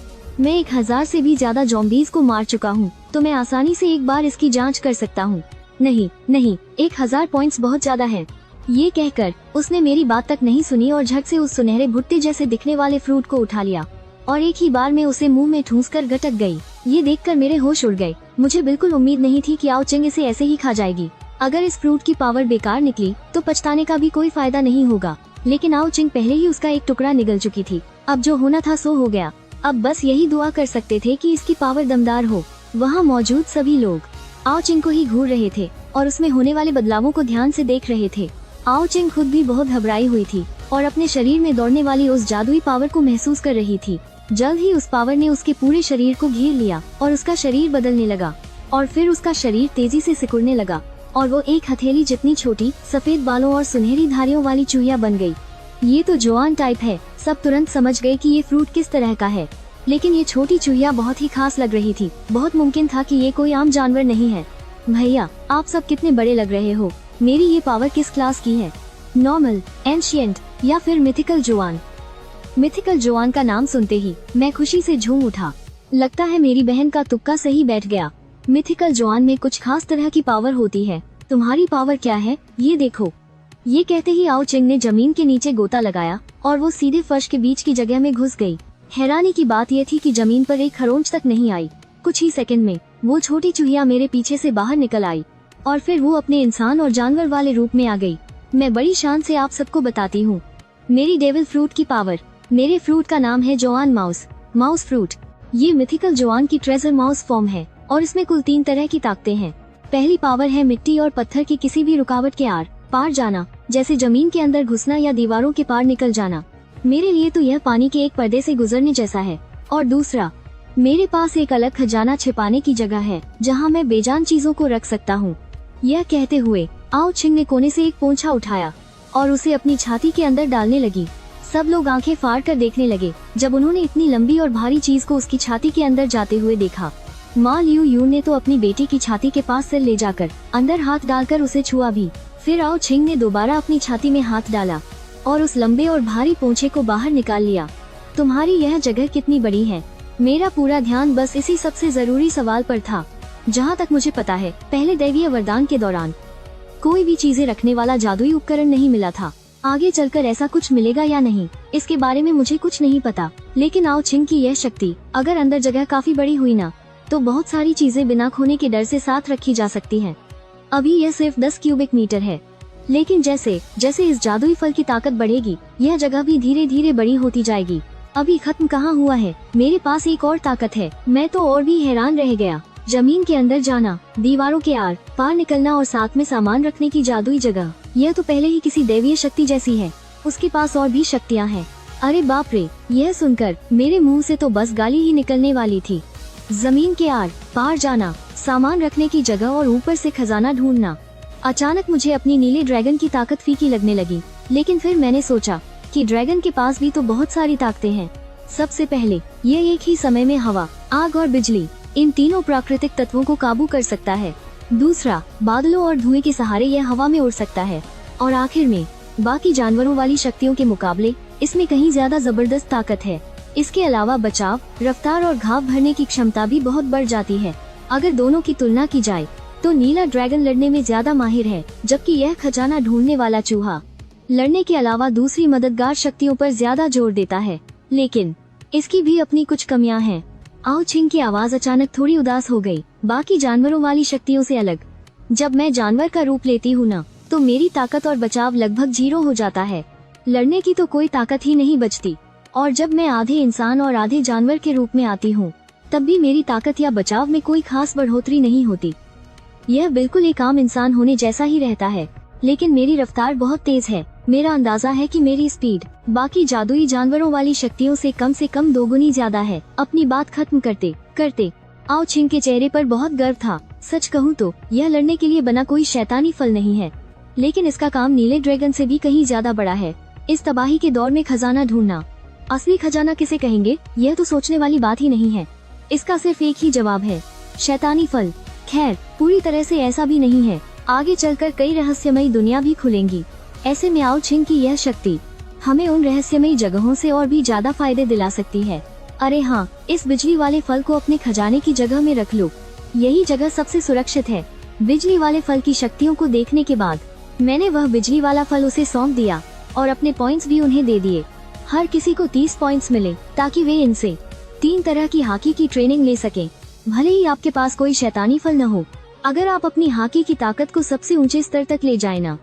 मैं 1000 से भी ज्यादा ज़ॉम्बीज़ को मार चुका हूँ, तो मैं आसानी से एक बार इसकी जांच कर सकता हूँ। नहीं नहीं, 1000 पॉइंट्स बहुत ज्यादा है। ये कहकर उसने मेरी बात तक नहीं सुनी और झट से उस सुनहरे भुट्टे जैसे दिखने वाले फ्रूट को उठा लिया और एक ही बार में उसे मुंह में ठूंस कर गटक गई। ये देखकर मेरे होश उड़ गए। मुझे बिल्कुल उम्मीद नहीं थी कि आओ चिंग इसे ऐसे ही खा जाएगी। अगर इस फ्रूट की पावर बेकार निकली तो पछताने का भी कोई फायदा नहीं होगा, लेकिन आओ चिंग पहले ही उसका एक टुकड़ा निगल चुकी थी। अब जो होना था सो हो गया। अब बस यही दुआ कर सकते थे कि इसकी पावर दमदार हो। वहाँ मौजूद सभी लोग आओ चिंग को ही घूर रहे थे और उसमें होने वाले बदलावों को ध्यान से देख रहे थे। आओ चिंग खुद भी बहुत घबराई हुई थी और अपने शरीर में दौड़ने वाली उस जादुई पावर को महसूस कर रही थी। जल्द ही उस पावर ने उसके पूरे शरीर को घेर लिया और उसका शरीर बदलने लगा और फिर उसका शरीर तेजी से सिकुड़ने लगा और वो एक हथेली जितनी छोटी सफेद बालों और सुनहरी धारियों वाली चूहिया बन गई। ये तो जोआन टाइप है। सब तुरंत समझ गए कि ये फ्रूट किस तरह का है, लेकिन ये छोटी चूहिया बहुत ही खास लग रही थी। बहुत मुमकिन था कि ये कोई आम जानवर नहीं है। भैया आप सब कितने बड़े लग रहे हो। मेरी ये पावर किस क्लास की है? नॉर्मल, एंशिएंट या फिर मिथिकल जोआन? मिथिकल जोआन का नाम सुनते ही मैं खुशी से झूम उठा। लगता है मेरी बहन का तुक्का सही बैठ गया। मिथिकल जोआन में कुछ खास तरह की पावर होती है। तुम्हारी पावर क्या है ये देखो। ये कहते ही आओ चिंग ने जमीन के नीचे गोता लगाया और वो सीधे फर्श के बीच की जगह में घुस गई। हैरानी की बात यह थी कि जमीन पर एक खरोंच तक नहीं आई। कुछ ही सेकंड में वो छोटी चूहिया मेरे पीछे से बाहर निकल आई और फिर वो अपने इंसान और जानवर वाले रूप में आ गई। मैं बड़ी शान से आप सबको बताती हूँ मेरी डेविल फ्रूट की पावर। मेरे फ्रूट का नाम है जोआन माउस फ्रूट। ये मिथिकल जोआन की ट्रेजर माउस फॉर्म है और इसमें कुल 3 तरह की ताकतें हैं। पहली पावर है मिट्टी और पत्थर की किसी भी रुकावट के आर पार जाना, जैसे जमीन के अंदर घुसना या दीवारों के पार निकल जाना। मेरे लिए तो यह पानी के एक पर्दे से गुजरने जैसा है। और दूसरा, मेरे पास एक अलग खजाना छिपाने की जगह है जहाँ मैं बेजान चीजों को रख सकता हूँ। यह कहते हुए आओ चिंग ने कोने से एक पोंछा उठाया और उसे अपनी छाती के अंदर डालने लगी। सब लोग आंखें फाड़ कर देखने लगे जब उन्होंने इतनी लंबी और भारी चीज को उसकी छाती के अंदर जाते हुए देखा। माँ लियू यू ने तो अपनी बेटी की छाती के पास सिर ले जाकर अंदर हाथ डालकर उसे छुआ भी। फिर आओ चिंग ने दोबारा अपनी छाती में हाथ डाला और उस लंबे और भारी पोंछे को बाहर निकाल लिया। तुम्हारी यह जगह कितनी बड़ी है? मेरा पूरा ध्यान बस इसी सबसे जरूरी सवाल पर था। जहाँ तक मुझे पता है पहले दैवीय वरदान के दौरान कोई भी चीजें रखने वाला जादुई उपकरण नहीं मिला था। आगे चलकर ऐसा कुछ मिलेगा या नहीं इसके बारे में मुझे कुछ नहीं पता, लेकिन आओ चिंग की यह शक्ति अगर अंदर जगह काफी बड़ी हुई ना तो बहुत सारी चीजें बिना खोने के डर से साथ रखी जा सकती हैं। अभी यह सिर्फ 10 क्यूबिक मीटर है, लेकिन जैसे जैसे इस जादुई फल की ताकत बढ़ेगी यह जगह भी धीरे धीरे बड़ी होती जाएगी। अभी खत्म कहाँ हुआ है, मेरे पास एक और ताकत है। मैं तो और भी हैरान रह गया। जमीन के अंदर जाना, दीवारों के आर पार निकलना और साथ में सामान रखने की जादुई जगह, यह तो पहले ही किसी दैवीय शक्ति जैसी है। उसके पास और भी शक्तियाँ हैं। अरे बाप रे, यह सुनकर मेरे मुंह से तो बस गाली ही निकलने वाली थी। जमीन के आर पार जाना, सामान रखने की जगह और ऊपर से खजाना ढूंढना। अचानक मुझे अपनी नीले ड्रैगन की ताकत फीकी लगने लगी, लेकिन फिर मैंने सोचा कि ड्रैगन के पास भी तो बहुत सारी ताकतें हैं। सबसे पहले ये एक ही समय में हवा, आग और बिजली, इन तीनों प्राकृतिक तत्वों को काबू कर सकता है। दूसरा, बादलों और धुएं के सहारे यह हवा में उड़ सकता है। और आखिर में बाकी जानवरों वाली शक्तियों के मुकाबले इसमें कहीं ज्यादा जबरदस्त ताकत है। इसके अलावा बचाव, रफ्तार और घाव भरने की क्षमता भी बहुत बढ़ जाती है। अगर दोनों की तुलना की जाए तो नीला ड्रैगन लड़ने में ज्यादा माहिर है, जबकि यह खजाना ढूंढने वाला चूहा लड़ने के अलावा दूसरी मददगार शक्तियों पर ज्यादा जोर देता है। लेकिन इसकी भी अपनी कुछ कमियां हैं। आओ चिंग की आवाज अचानक थोड़ी उदास हो गई। बाकी जानवरों वाली शक्तियों से अलग, जब मैं जानवर का रूप लेती हूँ ना तो मेरी ताकत और बचाव लगभग 0 हो जाता है। लड़ने की तो कोई ताकत ही नहीं बचती। और जब मैं आधे इंसान और आधे जानवर के रूप में आती हूँ तब भी मेरी ताकत या बचाव में कोई खास बढ़ोतरी नहीं होती। यह बिल्कुल एक आम इंसान होने जैसा ही रहता है, लेकिन मेरी रफ्तार बहुत तेज है मेरा अंदाजा है कि मेरी स्पीड बाकी जादुई जानवरों वाली शक्तियों से कम 2 गुनी ज्यादा है। अपनी बात खत्म करते करते आओ छिंग के चेहरे पर बहुत गर्व था। सच कहूँ तो यह लड़ने के लिए बना कोई शैतानी फल नहीं है, लेकिन इसका काम नीले ड्रैगन से भी कहीं ज्यादा बड़ा है। इस तबाही के दौर में खजाना ढूंढना, असली खजाना किसे कहेंगे, यह तो सोचने वाली बात ही नहीं है। इसका सिर्फ एक ही जवाब है, शैतानी फल। खैर, पूरी तरह से ऐसा भी नहीं है। आगे चलकर कई रहस्यमयी दुनिया भी खुलेंगी। ऐसे में आओ छिंग की यह शक्ति हमें उन रहस्यमयी जगहों से और भी ज्यादा फायदे दिला सकती है। अरे हाँ, इस बिजली वाले फल को अपने खजाने की जगह में रख लो। यही जगह सबसे सुरक्षित है। बिजली वाले फल की शक्तियों को देखने के बाद मैंने वह बिजली वाला फल उसे सौंप दिया और अपने पॉइंट्स भी उन्हें दे दिए। हर किसी को 30 पॉइंट्स मिले ताकि वे इनसे 3 तरह की हाकी की ट्रेनिंग ले सकें। भले ही आपके पास कोई शैतानी फल न हो, अगर आप अपनी हाकी की ताकत को सबसे ऊंचे स्तर तक ले जाए ना,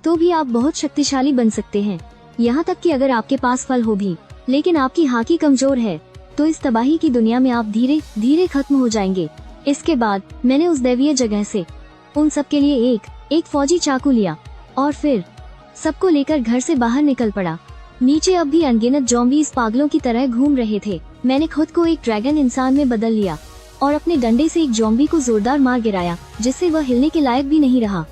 तो भी आप बहुत शक्तिशाली बन सकते हैं। यहाँ तक कि अगर आपके पास फल हो भी, लेकिन आपकी हाकी कमजोर है, तो इस तबाही की दुनिया में आप धीरे धीरे खत्म हो जाएंगे। इसके बाद मैंने उस दैवीय जगह से उन सबके लिए एक फौजी चाकू लिया और फिर सबको लेकर घर से बाहर निकल पड़ा। नीचे अब भी अनगिनत ज़ॉम्बीज़ पागलों की तरह घूम रहे थे। मैंने खुद को एक ड्रैगन इंसान में बदल लिया और अपने डंडे से एक ज़ॉम्बी को जोरदार मार गिराया, जिससे वह हिलने के लायक भी नहीं रहा।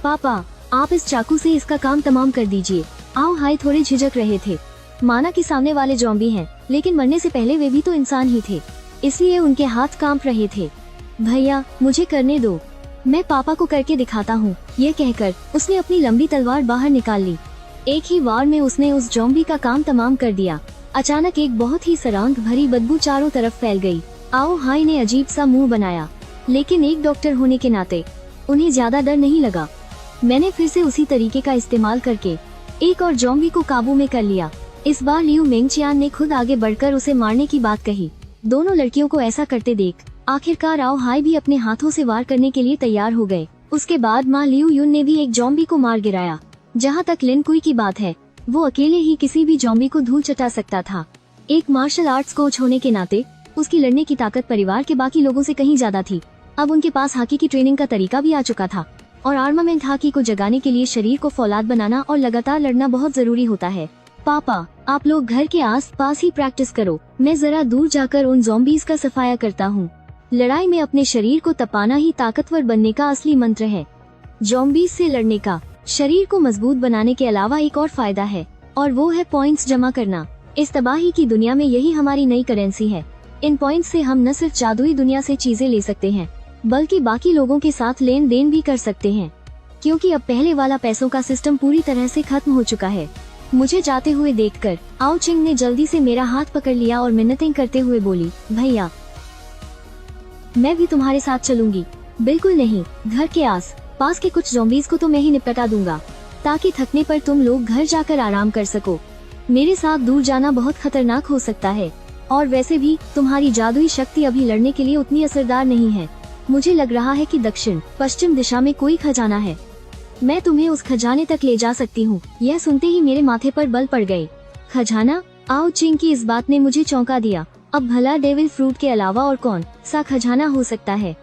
पापा, आप इस चाकू से इसका काम तमाम कर दीजिए। आओ हाय थोड़े झिझक रहे थे, माना कि सामने वाले ज़ॉम्बी हैं, लेकिन मरने से पहले वे भी तो इंसान ही थे, इसलिए उनके हाथ कांप रहे थे। भैया, मुझे करने दो, मैं पापा को करके दिखाता हूँ। यह कहकर उसने अपनी लंबी तलवार बाहर निकाल ली। एक ही वार में उसने उस ज़ॉम्बी का काम तमाम कर दिया। अचानक एक बहुत ही सरांक भरी बदबू चारों तरफ फैल गई। आओ हाय ने अजीब सा मुंह बनाया, लेकिन एक डॉक्टर होने के नाते उन्हें ज्यादा डर नहीं लगा। मैंने फिर से उसी तरीके का इस्तेमाल करके एक और ज़ॉम्बी को काबू में कर लिया। इस बार लियू मेंगचियान ने खुद आगे बढ़कर उसे मारने की बात कही। दोनों लड़कियों को ऐसा करते देख आखिरकार आओ हाय भी अपने हाथों से वार करने के लिए तैयार हो गए। उसके बाद माँ लियू युन ने भी एक ज़ॉम्बी को मार गिराया। जहाँ तक लिन कुई की बात है, वो अकेले ही किसी भी ज़ॉम्बी को धूल चटा सकता था। एक मार्शल आर्ट्स कोच होने के नाते उसकी लड़ने की ताकत परिवार के बाकी लोगों से कहीं ज्यादा थी। अब उनके पास हाकी की ट्रेनिंग का तरीका भी आ चुका था और आर्मामेंट हाकी को जगाने के लिए शरीर को फौलाद बनाना और लगातार लड़ना बहुत जरूरी होता है। पापा, आप लोग घर के आस पास ही प्रैक्टिस करो, मैं जरा दूर जाकर उन ज़ॉम्बीज़ का सफाया करता हूँ। लड़ाई में अपने शरीर को तपाना ही ताकतवर बनने का असली मंत्र है। ज़ॉम्बीज़ से लड़ने का शरीर को मजबूत बनाने के अलावा एक और फायदा है, और वो है पॉइंट्स जमा करना। इस तबाही की दुनिया में यही हमारी नई करेंसी है। इन पॉइंट्स से हम न सिर्फ जादुई दुनिया से चीजें ले सकते हैं, बल्कि बाकी लोगों के साथ लेन देन भी कर सकते हैं, क्योंकि अब पहले वाला पैसों का सिस्टम पूरी तरह से खत्म हो चुका है। मुझे जाते हुए देखकर आओ चिंग ने जल्दी से मेरा हाथ पकड़ लिया और मिन्नतें करते हुए बोली, भैया मैं भी तुम्हारे साथ चलूंगी। बिल्कुल नहीं, घर के आस पास के कुछ ज़ॉम्बीज़ को तो मैं ही निपटा दूंगा, ताकि थकने पर तुम लोग घर जाकर आराम कर सको। मेरे साथ दूर जाना बहुत खतरनाक हो सकता है, और वैसे भी तुम्हारी जादुई शक्ति अभी लड़ने के लिए उतनी असरदार नहीं है। मुझे लग रहा है कि दक्षिण पश्चिम दिशा में कोई खजाना है, मैं तुम्हें उस खजाने तक ले जा सकती हूँ। यह सुनते ही मेरे माथे पर बल पड़ गए। खजाना? आओ चिंग की इस बात ने मुझे चौंका दिया। अब भला डेविल फ्रूट के अलावा और कौन सा खजाना हो सकता है?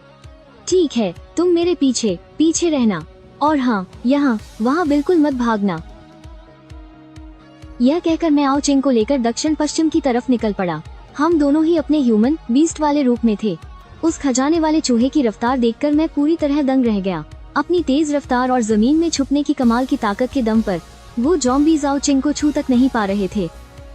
ठीक है, तुम मेरे पीछे पीछे रहना, और हाँ, यहाँ वहाँ बिल्कुल मत भागना। यह कहकर मैं आओ चिंग को लेकर दक्षिण पश्चिम की तरफ निकल पड़ा। हम दोनों ही अपने ह्यूमन बीस्ट वाले रूप में थे। उस खजाने वाले चूहे की रफ्तार देखकर मैं पूरी तरह दंग रह गया। अपनी तेज रफ्तार और जमीन में छुपने की कमाल की ताकत के दम पर वो ज़ॉम्बीज़ आओ चिंग को छू तक नहीं पा रहे थे।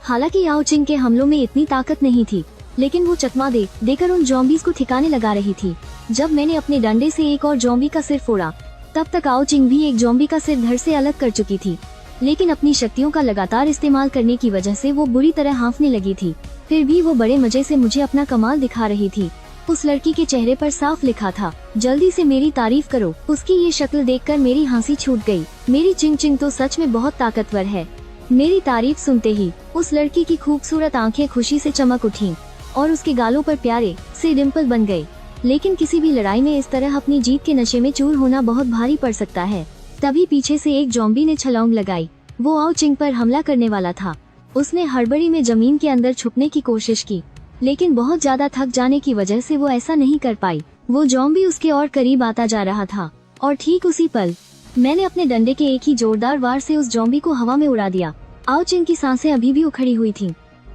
हालांकि आओ चिंग के हमलों में इतनी ताकत नहीं थी, लेकिन वो चकमा देकर उन ज़ॉम्बीज़ को ठिकाने लगा रही थी। जब मैंने अपने डंडे से एक और ज़ॉम्बी का सिर फोड़ा, तब तक आओ चिंग भी एक ज़ॉम्बी का सिर धड़ से अलग कर चुकी थी, लेकिन अपनी शक्तियों का लगातार इस्तेमाल करने की वजह से वो बुरी तरह हाँफने लगी थी। फिर भी वो बड़े मजे से मुझे अपना कमाल दिखा रही थी। उस लड़की के चेहरे पर साफ लिखा था, जल्दी से मेरी तारीफ करो। उसकी ये शक्ल देखकर मेरी हंसी छूट गई। मेरी चिंग चिंग तो सच में बहुत ताकतवर है। मेरी तारीफ सुनते ही उस लड़की की खूबसूरत आंखें खुशी से चमक उठीं और उसके गालों पर प्यारे से डिम्पल बन गए। लेकिन किसी भी लड़ाई में इस तरह अपनी जीत के नशे में चूर होना बहुत भारी पड़ सकता है। तभी पीछे से एक ज़ॉम्बी ने छलांग लगाई। वो आओ चिंग पर हमला करने वाला था। उसने हड़बड़ी में जमीन के अंदर छुपने की कोशिश की, लेकिन बहुत ज्यादा थक जाने की वजह से वो ऐसा नहीं कर पाई। वो ज़ॉम्बी उसके और करीब आता जा रहा था, और ठीक उसी पल मैंने अपने डंडे के एक ही जोरदार वार से उस ज़ॉम्बी को हवा में उड़ा दिया। आओ चिंग की सांसें अभी भी उखड़ी हुई थीं।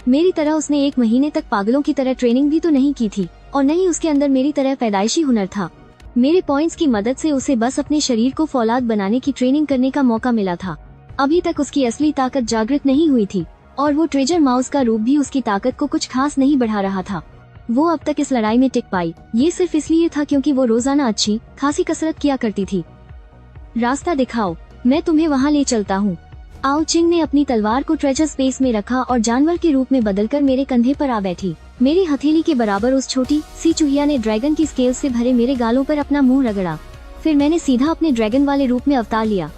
मेरी तरह उसने 1 महीने तक पागलों की तरह ट्रेनिंग भी तो नहीं की थी और न ही उसके अंदर मेरी तरह पैदाइशी हुनर था। मेरे पॉइंट्स की मदद से उसे बस अपने शरीर को फौलाद बनाने की ट्रेनिंग करने का मौका मिला था। अभी तक उसकी असली ताकत जागृत नहीं हुई थी और वो ट्रेजर माउस का रूप भी उसकी ताकत को कुछ खास नहीं बढ़ा रहा था। वो अब तक इस लड़ाई में टिक पाई, ये सिर्फ इसलिए था क्योंकि वो रोजाना अच्छी खासी कसरत किया करती थी। रास्ता दिखाओ, मैं तुम्हें वहाँ ले चलता हूँ। आओ चिंग ने अपनी तलवार को ट्रेजर स्पेस में रखा और जानवर के रूप में बदलकर मेरे कंधे पर आ बैठी। मेरी हथेली के बराबर उस छोटी सी चूहिया ने ड्रैगन की स्केल से भरे मेरे गालों पर अपना मुंह रगड़ा। फिर मैंने सीधा अपने ड्रैगन वाले रूप में अवतार लिया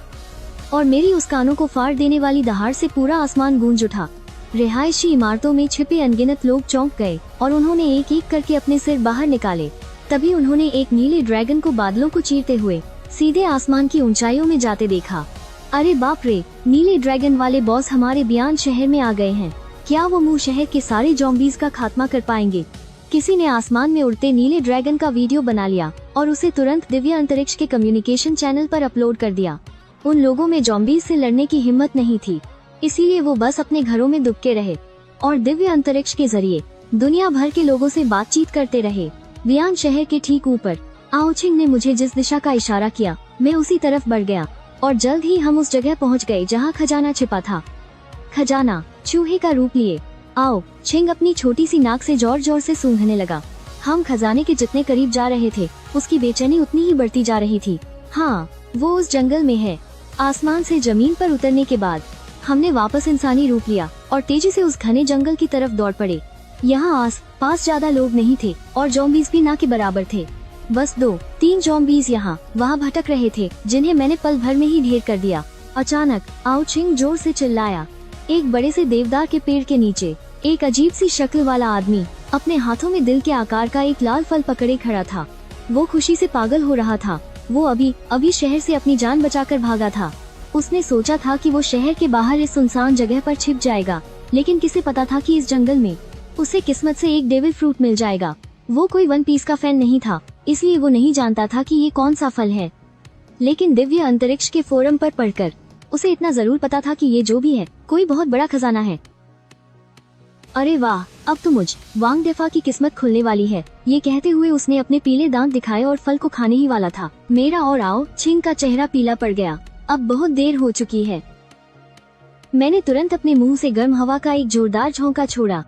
और मेरी उस कानों को फाड़ देने वाली दहाड़ से पूरा आसमान गूंज उठा। रिहायशी इमारतों में छिपे अनगिनत लोग चौंक गए और उन्होंने एक एक करके अपने सिर बाहर निकाले। तभी उन्होंने एक नीले ड्रैगन को बादलों को चीरते हुए सीधे आसमान की ऊंचाइयों में जाते देखा। अरे बाप रे, नीले ड्रैगन वाले बॉस हमारे बियान शहर में आ गए हैं। क्या वो मुंह शहर के सारे ज़ॉम्बीज़ का खात्मा कर पाएंगे? किसी ने आसमान में उड़ते नीले ड्रैगन का वीडियो बना लिया और उसे तुरंत दिव्य अंतरिक्ष के कम्युनिकेशन चैनल पर अपलोड कर दिया। उन लोगों में ज़ॉम्बीज़ से लड़ने की हिम्मत नहीं थी, इसीलिए वो बस अपने घरों में दुबके रहे और दिव्य अंतरिक्ष के जरिए दुनिया भर के लोगों से बातचीत करते रहे। बियान शहर के ठीक ऊपर आओ चिंग ने मुझे जिस दिशा का इशारा किया, मैं उसी तरफ बढ़ गया और जल्द ही हम उस जगह पहुंच गए जहां खजाना छिपा था। खजाना चूहे का रूप लिए आओ चिंग अपनी छोटी सी नाक से जोर जोर से सूंघने लगा। हम खजाने के जितने करीब जा रहे थे, उसकी बेचैनी उतनी ही बढ़ती जा रही थी। हाँ, वो उस जंगल में है। आसमान से जमीन पर उतरने के बाद हमने वापस इंसानी रूप लिया और तेजी से उस घने जंगल की तरफ दौड़ पड़े। यहाँ आस पास ज्यादा लोग नहीं थे और ज़ॉम्बीज़ भी ना के बराबर थे। बस 2-3 ज़ॉम्बीज़ यहाँ वहाँ भटक रहे थे, जिन्हें मैंने पल भर में ही ढेर कर दिया। अचानक आओ चिंग जोर से चिल्लाया। एक बड़े से देवदार के पेड़ के नीचे एक अजीब सी शक्ल वाला आदमी अपने हाथों में दिल के आकार का एक लाल फल पकड़े खड़ा था। वो खुशी से पागल हो रहा था। वो अभी शहर से अपनी जान बचाकर भागा था। उसने सोचा था कि वो शहर के बाहर इस सुनसान जगह पर छिप जाएगा, लेकिन किसे पता था कि इस जंगल में उसे किस्मत से एक डेविल फ्रूट मिल जाएगा। वो कोई वन पीस का फैन नहीं था, इसलिए वो नहीं जानता था कि ये कौन सा फल है, लेकिन दिव्य अंतरिक्ष के फोरम पर पढ़कर उसे इतना जरूर पता था कि ये जो भी है कोई बहुत बड़ा खजाना है। अरे वाह, अब तो मुझ वांग डेफा की किस्मत खुलने वाली है। ये कहते हुए उसने अपने पीले दांत दिखाए और फल को खाने ही वाला था। मेरा और आओ चिंग का चेहरा पीला पड़ गया। अब बहुत देर हो चुकी है। मैंने तुरंत अपने मुंह से गर्म हवा का एक जोरदार झोंका छोड़ा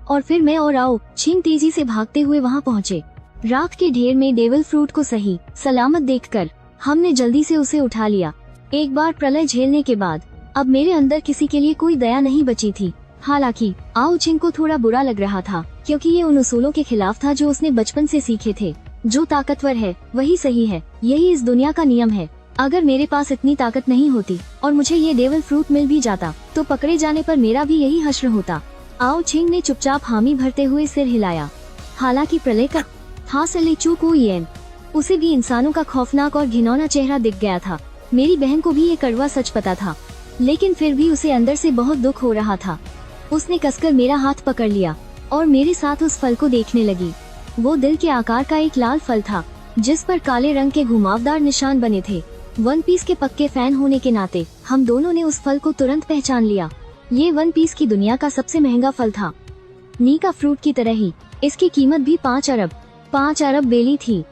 और फिर मैं और आओ चिंग तेजी से भागते हुए वहां पहुंचे। राख के ढेर में डेविल फ्रूट को सही सलामत देखकर हमने जल्दी से उसे उठा लिया। एक बार प्रलय झेलने के बाद अब मेरे अंदर किसी के लिए कोई दया नहीं बची थी। हालांकि आओ चिंग को थोड़ा बुरा लग रहा था, क्योंकि ये उन उसूलों के खिलाफ था जो उसने बचपन से सीखे थे। जो ताकतवर है वही सही है, यही इस दुनिया का नियम है। अगर मेरे पास इतनी ताकत नहीं होती और मुझे ये डेविल फ्रूट मिल भी जाता, तो पकड़े जाने पर मेरा भी यही हश्र होता। आओ चिंग ने चुपचाप हामी भरते हुए सिर हिलाया। हालांकि प्रलय का उसे भी इंसानों का खौफनाक और घिनौना चेहरा दिख गया था। मेरी बहन को भी ये कड़वा सच पता था, लेकिन फिर भी उसे अंदर से बहुत दुख हो रहा था। उसने कसकर मेरा हाथ पकड़ लिया और मेरे साथ उस फल को देखने लगी। वो दिल के आकार का एक लाल फल था, जिस पर काले रंग के घुमावदार निशान बने थे। वन पीस के पक्के फैन होने के नाते हम दोनों ने उस फल को तुरंत पहचान लिया। ये वन पीस की दुनिया का सबसे महंगा फल था। नीका फ्रूट की तरह ही इसकी कीमत भी 5 अरब बेली थी।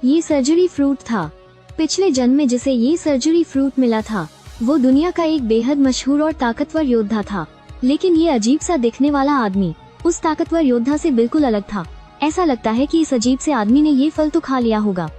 ये सर्जरी फ्रूट था। पिछले जन्म में जिसे ये सर्जरी फ्रूट मिला था, वो दुनिया का एक बेहद मशहूर और ताकतवर योद्धा था। लेकिन ये अजीब सा दिखने वाला आदमी उस ताकतवर योद्धा से बिल्कुल अलग था। ऐसा लगता है कि इस अजीब से आदमी ने ये फल तो खा लिया होगा,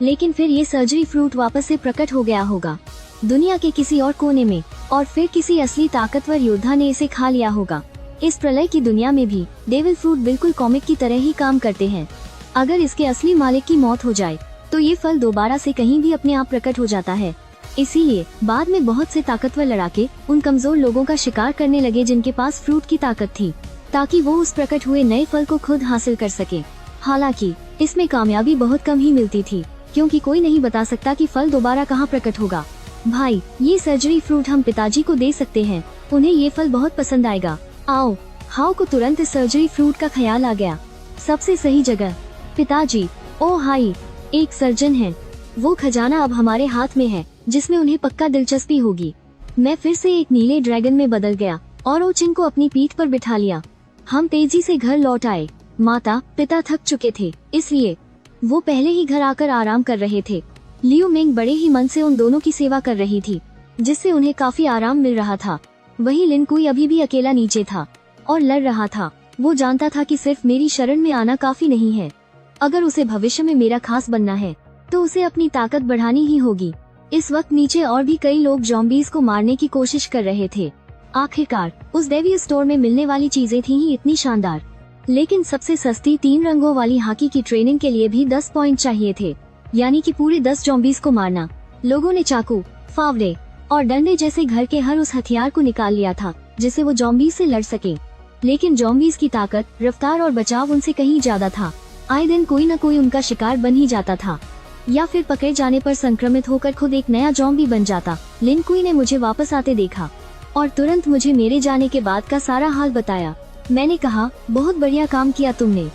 लेकिन फिर ये सर्जरी फ्रूट वापस से प्रकट हो गया होगा दुनिया के किसी और कोने में, और फिर किसी असली ताकतवर योद्धा ने इसे खा लिया होगा। इस प्रलय की दुनिया में भी डेविल फ्रूट बिल्कुल कॉमिक की तरह ही काम करते हैं। अगर इसके असली मालिक की मौत हो जाए तो ये फल दोबारा से कहीं भी अपने आप प्रकट हो जाता है। इसीलिए बाद में बहुत से ताकतवर लड़ाके उन कमजोर लोगों का शिकार करने लगे जिनके पास फ्रूट की ताकत थी, ताकि वो उस प्रकट हुए नए फल को खुद हासिल कर सके। हालांकि इसमें कामयाबी बहुत कम ही मिलती थी, क्योंकि कोई नहीं बता सकता कि फल दोबारा कहाँ प्रकट होगा। भाई, ये सर्जरी फ्रूट हम पिताजी को दे सकते हैं, उन्हें ये फल बहुत पसंद आएगा। आओ। हाउ को तुरंत इस सर्जरी फ्रूट का ख्याल आ गया। सबसे सही जगह। पिताजी, ओ हाई, एक सर्जन है। वो खजाना अब हमारे हाथ में है जिसमें उन्हें पक्का दिलचस्पी होगी। मैं फिर से एक नीले ड्रैगन में बदल गया और ओचिन को अपनी पीठ पर बिठा लिया। हम तेजी से घर लौट आए। माता पिता थक चुके थे, इसलिए वो पहले ही घर आकर आराम कर रहे थे। लियू मिंग बड़े ही मन से उन दोनों की सेवा कर रही थी, जिससे उन्हें काफी आराम मिल रहा था। वहीं लिन कुई अभी भी अकेला नीचे था और लड़ रहा था। वो जानता था कि सिर्फ मेरी शरण में आना काफी नहीं है। अगर उसे भविष्य में मेरा खास बनना है तो उसे अपनी ताकत बढ़ानी ही होगी। इस वक्त नीचे और भी कई लोग ज़ॉम्बीज़ को मारने की कोशिश कर रहे थे। आखिरकार उस देवी स्टोर में मिलने वाली चीजें थी ही इतनी शानदार, लेकिन सबसे सस्ती 3 रंगों वाली हॉकी की ट्रेनिंग के लिए भी 10 पॉइंट चाहिए थे, यानी कि पूरे 10 ज़ॉम्बीज़ को मारना। लोगों ने चाकू, फावड़े और डंडे जैसे घर के हर उस हथियार को निकाल लिया था जिससे वो ज़ॉम्बीज़ से लड़ सके, लेकिन ज़ॉम्बीज़ की ताकत, रफ्तार और बचाव उनसे कहीं ज्यादा था। आए दिन कोई न कोई उनका शिकार बन ही जाता था, या फिर पकड़े जाने पर संक्रमित होकर खुद एक नया ज़ॉम्बी बन जाता। लिन कुई ने मुझे वापस आते देखा और तुरंत मुझे मेरे जाने के बाद का सारा हाल बताया। मैंने कहा, बहुत बढ़िया काम किया तुमने।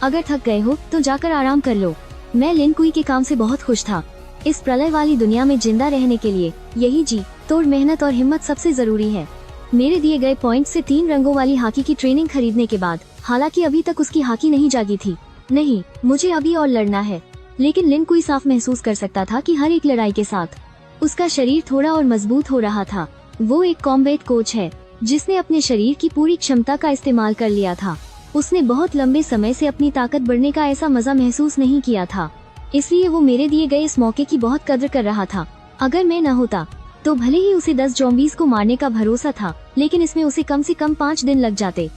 अगर थक गए हो तो जाकर आराम कर लो। मैं लिन कुई के काम से बहुत खुश था। इस प्रलय वाली दुनिया में जिंदा रहने के लिए यही जी तोड़ मेहनत और हिम्मत सबसे जरूरी है। मेरे दिए गए पॉइंट से 3 रंगों वाली हॉकी की ट्रेनिंग खरीदने के बाद, हालांकि अभी तक उसकी हॉकी नहीं जागी थी। नहीं, मुझे अभी और लड़ना है। लेकिन लिन कुई साफ महसूस कर सकता था कि हर एक लड़ाई के साथ उसका शरीर थोड़ा और मजबूत हो रहा था। वो एक कॉम्बैट कोच है जिसने अपने शरीर की पूरी क्षमता का इस्तेमाल कर लिया था। उसने बहुत लंबे समय से अपनी ताकत बढ़ने का ऐसा मजा महसूस नहीं किया था, इसलिए वो मेरे दिए गए इस मौके की बहुत कदर कर रहा था। अगर मैं न होता तो भले ही उसे 10 ज़ॉम्बीज़ को मारने का भरोसा था, लेकिन इसमें उसे कम से कम 5 दिन लग जाते।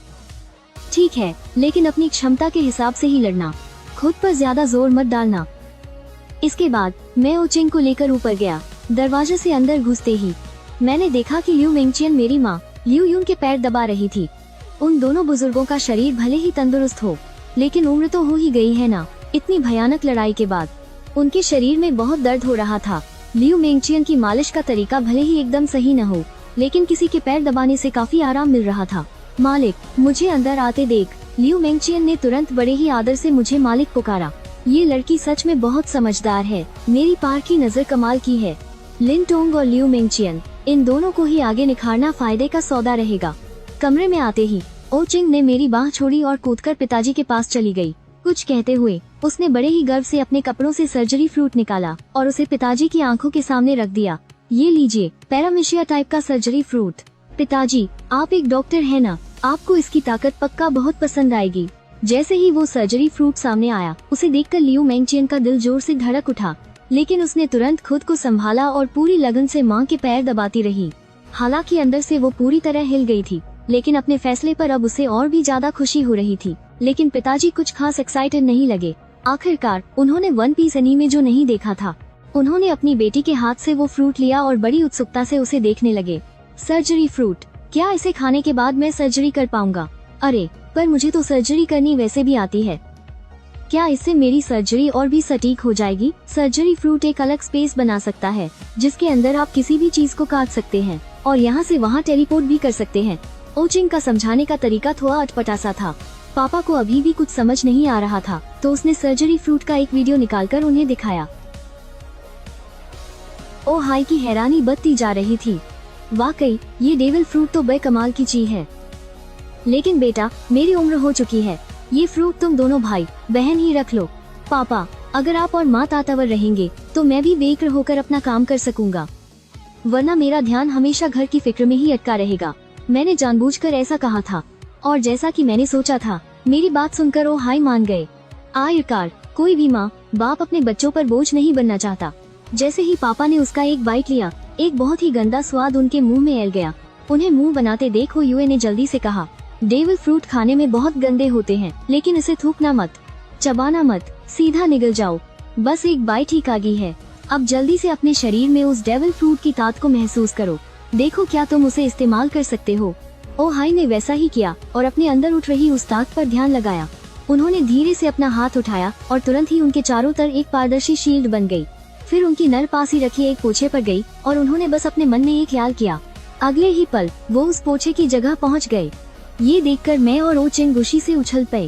ठीक है, लेकिन अपनी क्षमता के हिसाब से ही लड़ना, खुद पर ज्यादा जोर मत डालना। इसके बाद मैं ओचिंग को लेकर ऊपर गया। दरवाजे से अंदर घुसते ही मैंने देखा कि लियू मिंगचियन मेरी माँ लियू यून के पैर दबा रही थी। उन दोनों बुजुर्गों का शरीर भले ही तंदुरुस्त हो, लेकिन उम्र तो हो ही गई है ना। इतनी भयानक लड़ाई के बाद उनके शरीर में बहुत दर्द हो रहा था। लियू मिंगचियन की मालिश का तरीका भले ही एकदम सही न हो, लेकिन किसी के पैर दबाने से काफी आराम मिल रहा था। मालिक, मुझे अंदर आते देख। लियू मिंगचियन ने तुरंत बड़े ही आदर से मुझे मालिक पुकारा। ये लड़की सच में बहुत समझदार है। मेरी पार की नजर कमाल की है। लिन टोंग और लियू मिंगचियन, इन दोनों को ही आगे निखारना फायदे का सौदा रहेगा। कमरे में आते ही ओचिंग ने मेरी बाह छोड़ी और कूदकर पिताजी के पास चली गई। कुछ कहते हुए उसने बड़े ही गर्व से अपने कपड़ों से सर्जरी फ्रूट निकाला और उसे पिताजी की आंखों के सामने रख दिया। ये लीजिए, पैरामिशिया टाइप का सर्जरी फ्रूट। पिताजी, आप एक डॉक्टर है ना, आपको इसकी ताकत पक्का बहुत पसंद आएगी। जैसे ही वो सर्जरी फ्रूट सामने आया, उसे देखकर लियू मिंगचियन का दिल जोर से धड़क उठा, लेकिन उसने तुरंत खुद को संभाला और पूरी लगन से माँ के पैर दबाती रही। हालांकि अंदर से वो पूरी तरह हिल गई थी, लेकिन अपने फैसले पर अब उसे और भी ज्यादा खुशी हो रही थी। लेकिन पिताजी कुछ खास एक्साइटेड नहीं लगे। आखिरकार उन्होंने वन पीस एनीमे जो नहीं देखा था, उन्होंने अपनी बेटी के हाथ से वो फ्रूट लिया और बड़ी उत्सुकता से उसे देखने लगे। सर्जरी फ्रूट, क्या इसे खाने के बाद मैं सर्जरी कर पाऊंगा? अरे, पर मुझे तो सर्जरी करनी वैसे भी आती है। क्या इससे मेरी सर्जरी और भी सटीक हो जाएगी? सर्जरी फ्रूट एक अलग स्पेस बना सकता है जिसके अंदर आप किसी भी चीज को काट सकते हैं और यहाँ से वहाँ टेलीपोर्ट भी कर सकते हैं। ओचिंग का समझाने का तरीका थोड़ा अटपटा सा था। पापा को अभी भी कुछ समझ नहीं आ रहा था, तो उसने सर्जरी फ्रूट का एक वीडियो निकालकर उन्हें दिखाया। ओ हाय की हैरानी बढ़ती जा रही थी। वाकई ये डेविल फ्रूट तो बेकमाल की चीज है। लेकिन बेटा, मेरी उम्र हो चुकी है, ये फ्रूट तुम दोनों भाई बहन ही रख लो। पापा, अगर आप और माँ तातावर रहेंगे तो मैं भी बेकर होकर अपना काम कर सकूंगा, वरना मेरा ध्यान हमेशा घर की फिक्र में ही अटका रहेगा। मैंने जानबूझकर ऐसा कहा था, और जैसा कि मैंने सोचा था, मेरी बात सुनकर ओ हाय मान गए। आखिरकार कोई भी माँ बाप अपने बच्चों पर बोझ नहीं बनना चाहता। जैसे ही पापा ने उसका एक बाइट लिया, एक बहुत ही गंदा स्वाद उनके मुंह में ऐल गया। उन्हें मुंह बनाते देख हो यूए ने जल्दी से कहा, डेविल फ्रूट खाने में बहुत गंदे होते हैं, लेकिन इसे थूकना मत, चबाना मत, सीधा निगल जाओ। बस एक बाइट ही कागी है। अब जल्दी से अपने शरीर में उस डेविल फ्रूट की ताकत को महसूस करो। देखो क्या तुम उसे इस्तेमाल कर सकते हो। ओ हाई ने वैसा ही किया और अपने अंदर उठ रही उस ताकत पर ध्यान लगाया। उन्होंने धीरे से अपना हाथ उठाया और तुरंत ही उनके चारों तरफ एक पारदर्शी शील्ड बन गई। फिर उनकी नर पास ही रखी एक पोछे पर गई और उन्होंने बस अपने मन में एक ख्याल किया। अगले ही पल वो उस पोछे की जगह पहुंच गए। ये देखकर मैं और ओचिंग खुशी से उछल पे।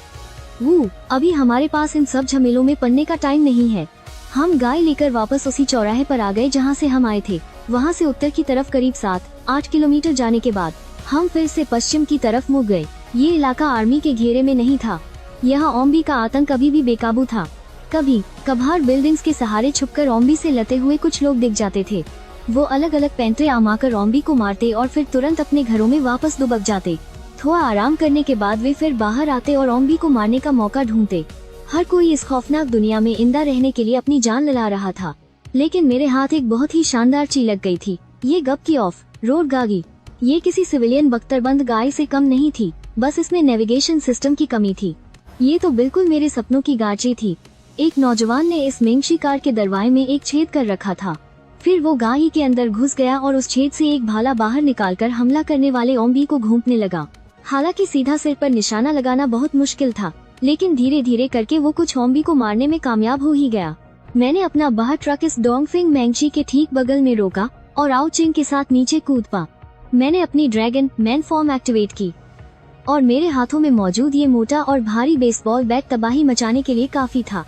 अभी हमारे पास इन सब झमेलों में पड़ने का टाइम नहीं है। हम गाय लेकर वापस उसी चौराहे पर आ गए जहाँ से हम आए थे। वहाँ से उत्तर की तरफ करीब 7-8 किलोमीटर जाने के बाद हम फिर से पश्चिम की तरफ मुड़ गए। ये इलाका आर्मी के घेरे में नहीं था। यहाँ ओम्बी का आतंक अभी भी बेकाबू था। कभी कभार बिल्डिंग्स के सहारे छुपकर ओम्बी से लते हुए कुछ लोग दिख जाते थे। वो अलग अलग पैंतरे आमाकर ओम्बी को मारते और फिर तुरंत अपने घरों में वापस दुबक जाते। थोड़ा आराम करने के बाद वे फिर बाहर आते और ओम्बी को मारने का मौका ढूंढते। हर कोई इस खौफनाक दुनिया में इंदा रहने के लिए अपनी जान लगा रहा था, लेकिन मेरे हाथ एक बहुत ही शानदार चीज लग गई थी। ये गप की ऑफ रोड गाड़ी। ये किसी सिविलियन बख्तरबंद गाड़ी से कम नहीं थी, बस इसमें नेविगेशन सिस्टम की कमी थी। ये तो बिल्कुल मेरे सपनों की गाड़ी थी। एक नौजवान ने इस मेंगशी कार के दरवाजे में एक छेद कर रखा था। फिर वो गाड़ी के अंदर घुस गया और उस छेद से एक भाला बाहर निकालकर हमला करने वाले ओम्बी को घूंपने लगा। हालांकि सीधा सिर पर निशाना लगाना बहुत मुश्किल था, लेकिन धीरे धीरे करके वो कुछ ओम्बी को मारने में कामयाब हो ही गया। मैंने अपना बाहर ट्रक इस डोंगफिंग मेंगशी के ठीक बगल में रोका और आउचिंग के साथ नीचे कूद पा। मैंने अपनी ड्रैगन मैन फॉर्म एक्टिवेट की और मेरे हाथों में मौजूद ये मोटा और भारी बेसबॉल बैट तबाही मचाने के लिए काफी था।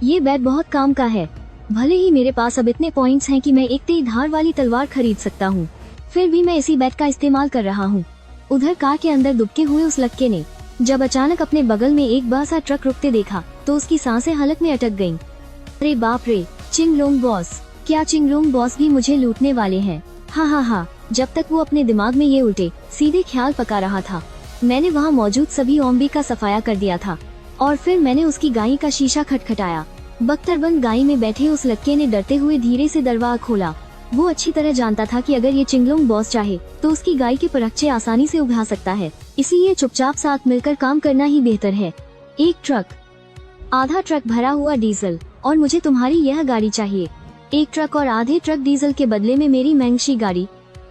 ये बैट बहुत काम का है। भले ही मेरे पास अब इतने पॉइंट्स हैं कि मैं एक तेज धार वाली तलवार खरीद सकता हूँ, फिर भी मैं इसी बैट का इस्तेमाल कर रहा हूँ। उधर कार के अंदर दुबके हुए उस लड़के ने जब अचानक अपने बगल में एक बड़ा सा ट्रक रुकते देखा तो उसकी सांसें हलक में अटक गईं। अरे बाप रे, चिंगलोंग बॉस! क्या चिंगलोंग बॉस भी मुझे लूटने वाले हैं? हाँ। जब तक वो अपने दिमाग में ये उल्टे सीधे ख्याल पका रहा था, मैंने वहाँ मौजूद सभी ओम्बी का सफाया कर दिया था और फिर मैंने उसकी गाड़ी का शीशा खटखटाया। बख्तरबंद गाड़ी में बैठे उस लड़के ने डरते हुए धीरे से दरवाजा खोला। वो अच्छी तरह जानता था कि अगर ये चिंगलोंग बॉस चाहे तो उसकी गाड़ी के परखचे आसानी से उभा सकता है, इसलिए चुपचाप साथ मिलकर काम करना ही बेहतर है। एक ट्रक, आधा ट्रक भरा हुआ डीजल, और मुझे तुम्हारी यह गाड़ी चाहिए। एक ट्रक और आधे ट्रक डीजल के बदले में मेरी मेंगशी गाड़ी।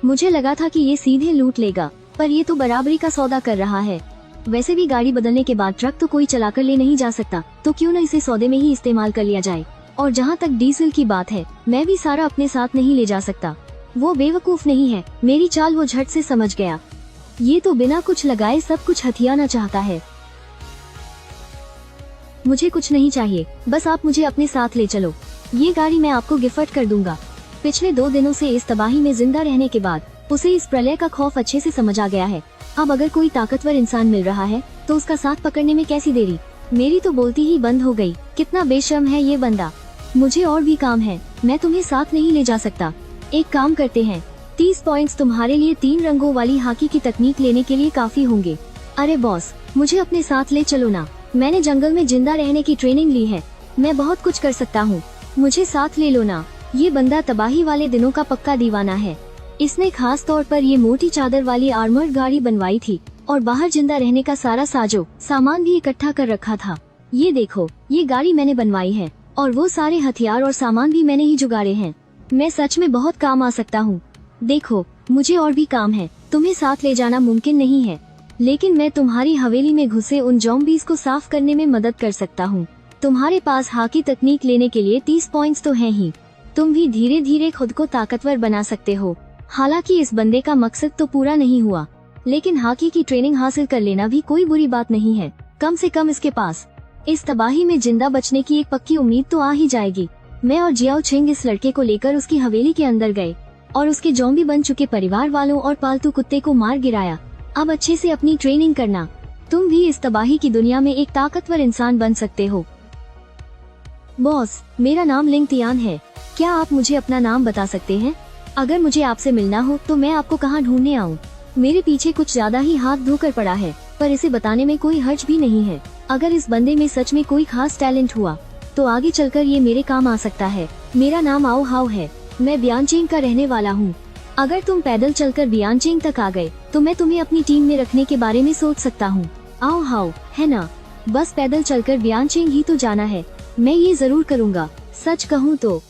मुझे लगा था कि ये सीधे लूट लेगा, पर ये तो बराबरी का सौदा कर रहा है। वैसे भी गाड़ी बदलने के बाद ट्रक तो कोई चलाकर ले नहीं जा सकता, तो क्यों न इसे सौदे में ही इस्तेमाल कर लिया जाए। और जहाँ तक डीजल की बात है, मैं भी सारा अपने साथ नहीं ले जा सकता। वो बेवकूफ नहीं है, मेरी चाल वो झट से समझ गया। ये तो बिना कुछ लगाए सब कुछ हथियाना चाहता है। मुझे कुछ नहीं चाहिए, बस आप मुझे अपने साथ ले चलो। ये गाड़ी मैं आपको गिफ्ट कर दूंगा। पिछले 2 दिनों से इस तबाही में जिंदा रहने के बाद उसे इस प्रलय का खौफ अच्छे से समझ आ गया है। अब अगर कोई ताकतवर इंसान मिल रहा है तो उसका साथ पकड़ने में कैसी देरी। मेरी तो बोलती ही बंद हो गई। कितना बेशर्म है ये बंदा। मुझे और भी काम है, मैं तुम्हें साथ नहीं ले जा सकता। एक काम करते हैं, 30 पॉइंट्स तुम्हारे लिए 3 रंगों वाली हॉकी की तकनीक लेने के लिए काफी होंगे। अरे बॉस, मुझे अपने साथ ले चलो ना। मैंने जंगल में जिंदा रहने की ट्रेनिंग ली है, मैं बहुत कुछ कर सकता हूँ। मुझे साथ ले लो ना। ये बंदा तबाही वाले दिनों का पक्का दीवाना है। इसने खास तौर पर ये मोटी चादर वाली आर्मर्ड गाड़ी बनवाई थी और बाहर जिंदा रहने का सारा साजो सामान भी इकट्ठा कर रखा था। ये देखो, ये गाड़ी मैंने बनवाई है और वो सारे हथियार और सामान भी मैंने ही जुगाड़े हैं। मैं सच में बहुत काम आ सकता हूँ। देखो, मुझे और भी काम है, तुम्हें साथ ले जाना मुमकिन नहीं है, लेकिन मैं तुम्हारी हवेली में घुसे उन ज़ॉम्बीज़ को साफ करने में मदद कर सकता हूँ। तुम्हारे पास हॉकी तकनीक लेने के लिए 30 पॉइंट्स तो हैं ही। तुम भी धीरे धीरे खुद को ताकतवर बना सकते हो। हालांकि इस बंदे का मकसद तो पूरा नहीं हुआ, लेकिन हॉकी की ट्रेनिंग हासिल कर लेना भी कोई बुरी बात नहीं है। कम से कम इसके पास इस तबाही में जिंदा बचने की एक पक्की उम्मीद तो आ ही जाएगी। मैं और जियाओ छिंग इस लड़के को लेकर उसकी हवेली के अंदर गए और उसके ज़ॉम्बी बन चुके परिवार वालों और पालतू कुत्ते को मार गिराया। अब अच्छे से अपनी ट्रेनिंग करना, तुम भी इस तबाही की दुनिया में एक ताकतवर इंसान बन सकते हो। बॉस, मेरा नाम लिंग तियान है। क्या आप मुझे अपना नाम बता सकते हैं? अगर मुझे आपसे मिलना हो तो मैं आपको कहाँ ढूंढने आऊँ? मेरे पीछे कुछ ज्यादा ही हाथ धोकर पड़ा है, पर इसे बताने में कोई हर्ज भी नहीं है। अगर इस बंदे में सच में कोई खास टैलेंट हुआ तो आगे चलकर ये मेरे काम आ सकता है। मेरा नाम आओ हाउ है, मैं बियानचेंग का रहने वाला हूँ। अगर तुम पैदल चलकर बियानचेंग तक आ गए तो मैं तुम्हें अपनी टीम में रखने के बारे में सोच सकता हूँ। आओ हाउ, है ना? बस पैदल चलकर बियानचेंग ही तो जाना है। मैं ये जरूर करूँगा। सच कहूँ तो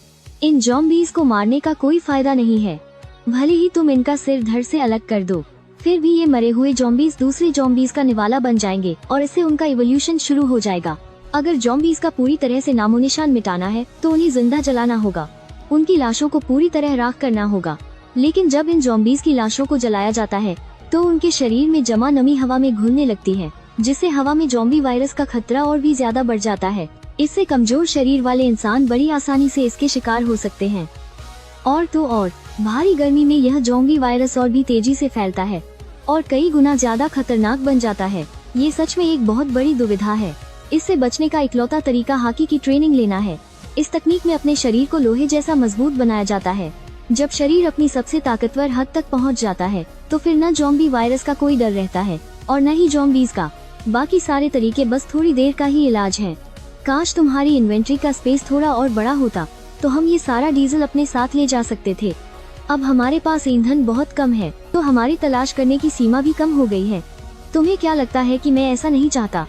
इन ज़ॉम्बीज़ को मारने का कोई फायदा नहीं है। भले ही तुम इनका सिर धड़ से अलग कर दो, फिर भी ये मरे हुए ज़ॉम्बीज़ दूसरे ज़ॉम्बीज़ का निवाला बन जाएंगे और इससे उनका इवोल्यूशन शुरू हो जाएगा। अगर ज़ॉम्बीज़ का पूरी तरह से नामोनिशान मिटाना है तो उन्हें जिंदा जलाना होगा, उनकी लाशों को पूरी तरह राख करना होगा। लेकिन जब इन ज़ॉम्बीज़ की लाशों को जलाया जाता है तो उनके शरीर में जमा नमी हवा में घुलने लगती है जिससे हवा में ज़ॉम्बी वायरस का खतरा और भी ज्यादा बढ़ जाता है। इससे कमजोर शरीर वाले इंसान बड़ी आसानी से इसके शिकार हो सकते हैं। और तो और भारी गर्मी में यह ज़ॉम्बी वायरस और भी तेजी से फैलता है और कई गुना ज्यादा खतरनाक बन जाता है। ये सच में एक बहुत बड़ी दुविधा है। इससे बचने का इकलौता तरीका हॉकी की ट्रेनिंग लेना है। इस तकनीक में अपने शरीर को लोहे जैसा मजबूत बनाया जाता है। जब शरीर अपनी सबसे ताकतवर हद तक पहुंच जाता है तो फिर न ज़ॉम्बी वायरस का कोई डर रहता है और न ही ज़ॉम्बीज का। बाकी सारे तरीके बस थोड़ी देर का ही इलाज है। काश तुम्हारी इन्वेंट्री का स्पेस थोड़ा और बड़ा होता तो हम ये सारा डीजल अपने साथ ले जा सकते थे। अब हमारे पास ईंधन बहुत कम है तो हमारी तलाश करने की सीमा भी कम हो गई है। तुम्हें क्या लगता है कि मैं ऐसा नहीं चाहता?